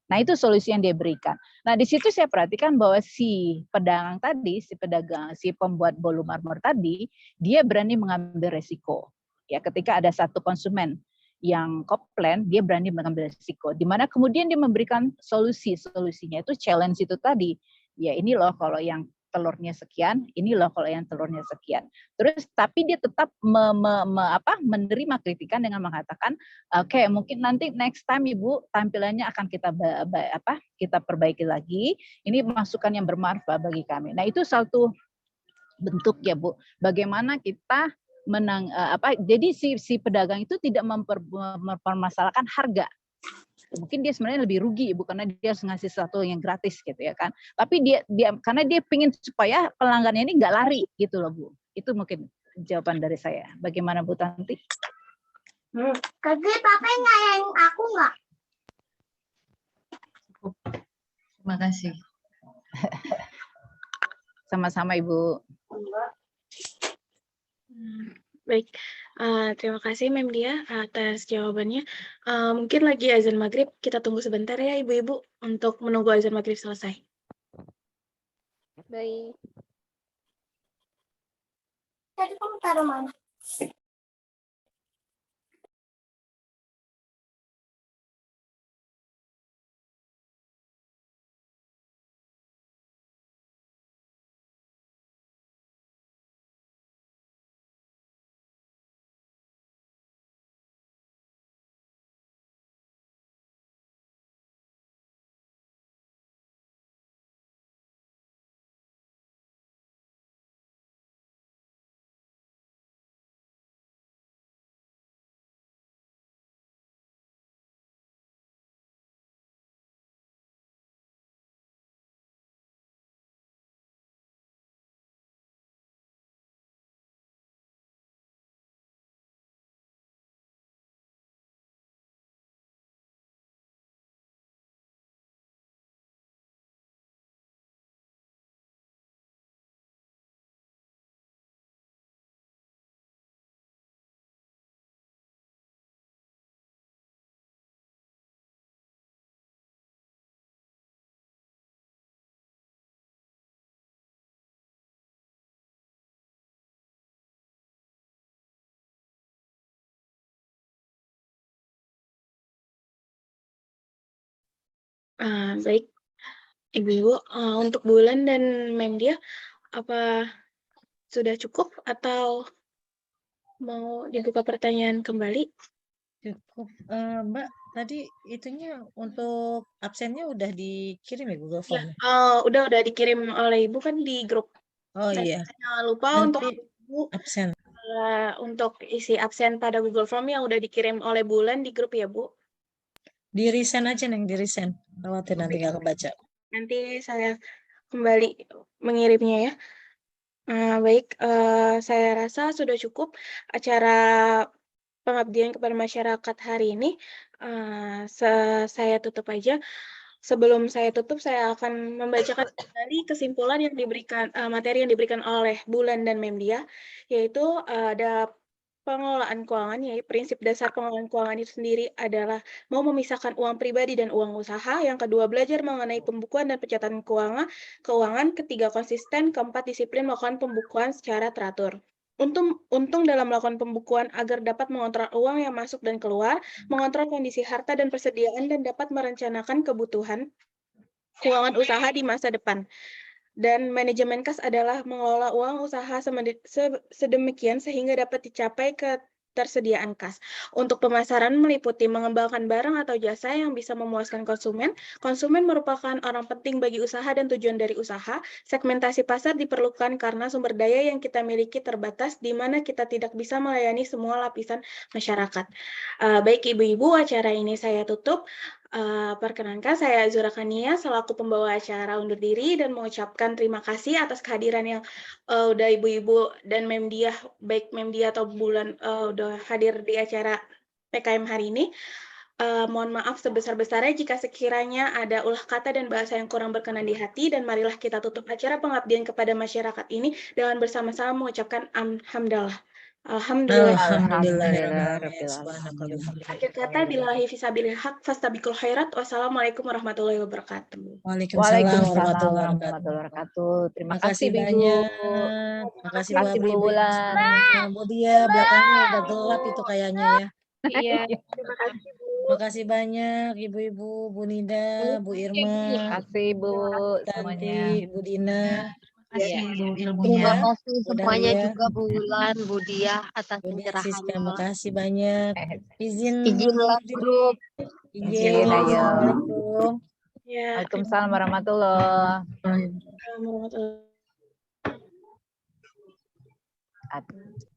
Nah, itu solusi yang dia berikan. Nah, di situ saya perhatikan bahwa si pedagang tadi, si pembuat bolu marmer tadi, dia berani mengambil resiko. Ya, ketika ada satu konsumen yang komplain, dia berani mengambil resiko. Di mana kemudian dia memberikan solusinya itu challenge itu tadi. Ya, ini loh kalau yang telurnya sekian, ini loh kalau yang telurnya sekian. Terus tapi dia tetap menerima kritikan dengan mengatakan, oke, mungkin nanti next time Ibu tampilannya akan kita perbaiki lagi. Ini masukan yang bermanfaat bagi kami. Nah, itu satu bentuk ya Bu, bagaimana kita jadi si pedagang itu tidak mempermasalahkan harga. Mungkin dia sebenarnya lebih rugi Ibu karena dia harus ngasih sesuatu yang gratis gitu ya kan. Tapi dia karena dia pengen supaya pelanggannya ini nggak lari gitu loh Bu. Itu mungkin jawaban dari saya. Bagaimana Bu Tanti? Kaki Papa ngayain aku nggak? Terima kasih. Sama-sama Ibu. Baik, terima kasih Mem Dia atas jawabannya. Mungkin lagi azan maghrib, kita tunggu sebentar ya Ibu-Ibu untuk menunggu azan maghrib selesai. Baik. Tadi kamu taruh mana? Baik, Ibu-Ibu, untuk Bulan dan Mem Dia, apa sudah cukup atau mau dibuka pertanyaan kembali? Cukup, Mbak. Tadi itunya untuk absennya udah dikirim ya Google Form? Udah dikirim oleh Ibu kan di grup. Oh Dan iya. jangan lupa Nanti untuk Ibu absen. untuk isi absen pada Google Form yang udah dikirim oleh Bulan di grup ya Bu. Di resend aja Neng, di resend. Khawatir nanti nggak kebaca. Nanti saya kembali mengirimnya ya. Baik, saya rasa sudah cukup acara pengabdian kepada masyarakat hari ini. Saya tutup aja. Sebelum saya tutup, saya akan membacakan kembali kesimpulan yang diberikan, materi yang diberikan oleh Bulan dan Mem Dia, yaitu ada pengelolaan keuangan, yaitu prinsip dasar pengelolaan keuangan itu sendiri adalah mau memisahkan uang pribadi dan uang usaha. Yang kedua, belajar mengenai pembukuan dan pencatatan keuangan. Ketiga, konsisten. Keempat, disiplin melakukan pembukuan secara teratur. Untung dalam melakukan pembukuan agar dapat mengontrol uang yang masuk dan keluar, mengontrol kondisi harta dan persediaan, dan dapat merencanakan kebutuhan keuangan usaha di masa depan. Dan manajemen kas adalah mengelola uang usaha sedemikian sehingga dapat dicapai ketersediaan kas. Untuk pemasaran meliputi mengembangkan barang atau jasa yang bisa memuaskan konsumen. Konsumen merupakan orang penting bagi usaha dan tujuan dari usaha. Segmentasi pasar diperlukan karena sumber daya yang kita miliki terbatas, di mana kita tidak bisa melayani semua lapisan masyarakat. Baik Ibu-Ibu, acara ini saya tutup. Perkenankan saya Azura Kania selaku pembawa acara undur diri dan mengucapkan terima kasih atas kehadiran yang udah Ibu-Ibu dan Mem Dia, baik Mem Dia atau Bulan udah hadir di acara PKM hari ini. Mohon maaf sebesar-besarnya jika sekiranya ada ulah kata dan bahasa yang kurang berkenan di hati, dan marilah kita tutup acara pengabdian kepada masyarakat ini dengan bersama-sama mengucapkan hamdalah. Alhamdulillah. Alhamdulillahirabbil alamin. Akhir kata, billahi fisabilil haq, fastabiqul khairat. Wassalamualaikum warahmatullahi wabarakatuh. Waalaikumsalam Waalaikumsalam warahmatullahi warahmatullahi wabarakatuh. Terima Makasih kasih Bu Ibu. banyak. Makasih Makasih Bu Ibu-ibu Wulan. semua. Bu Dia, belakangnya udah gelap itu kayaknya ya. Iya, terima kasih Bu. Makasih banyak Ibu-ibu, Bu Nida, Bu Irma, Terima kasih Bu Tanti, semuanya. Bu Dina. Kasih Bu Terima ilmunya. kasih Bu semuanya Dahlia, juga Bu Wulan, Bu Diah atas Bu Dia Siska, pencerahannya. makasih banyak. Izin Izin live grup. izin. ayo. Assalamualaikum. Ya, Waalaikumsalam warahmatullahi warahmatullahi wabarakatuh.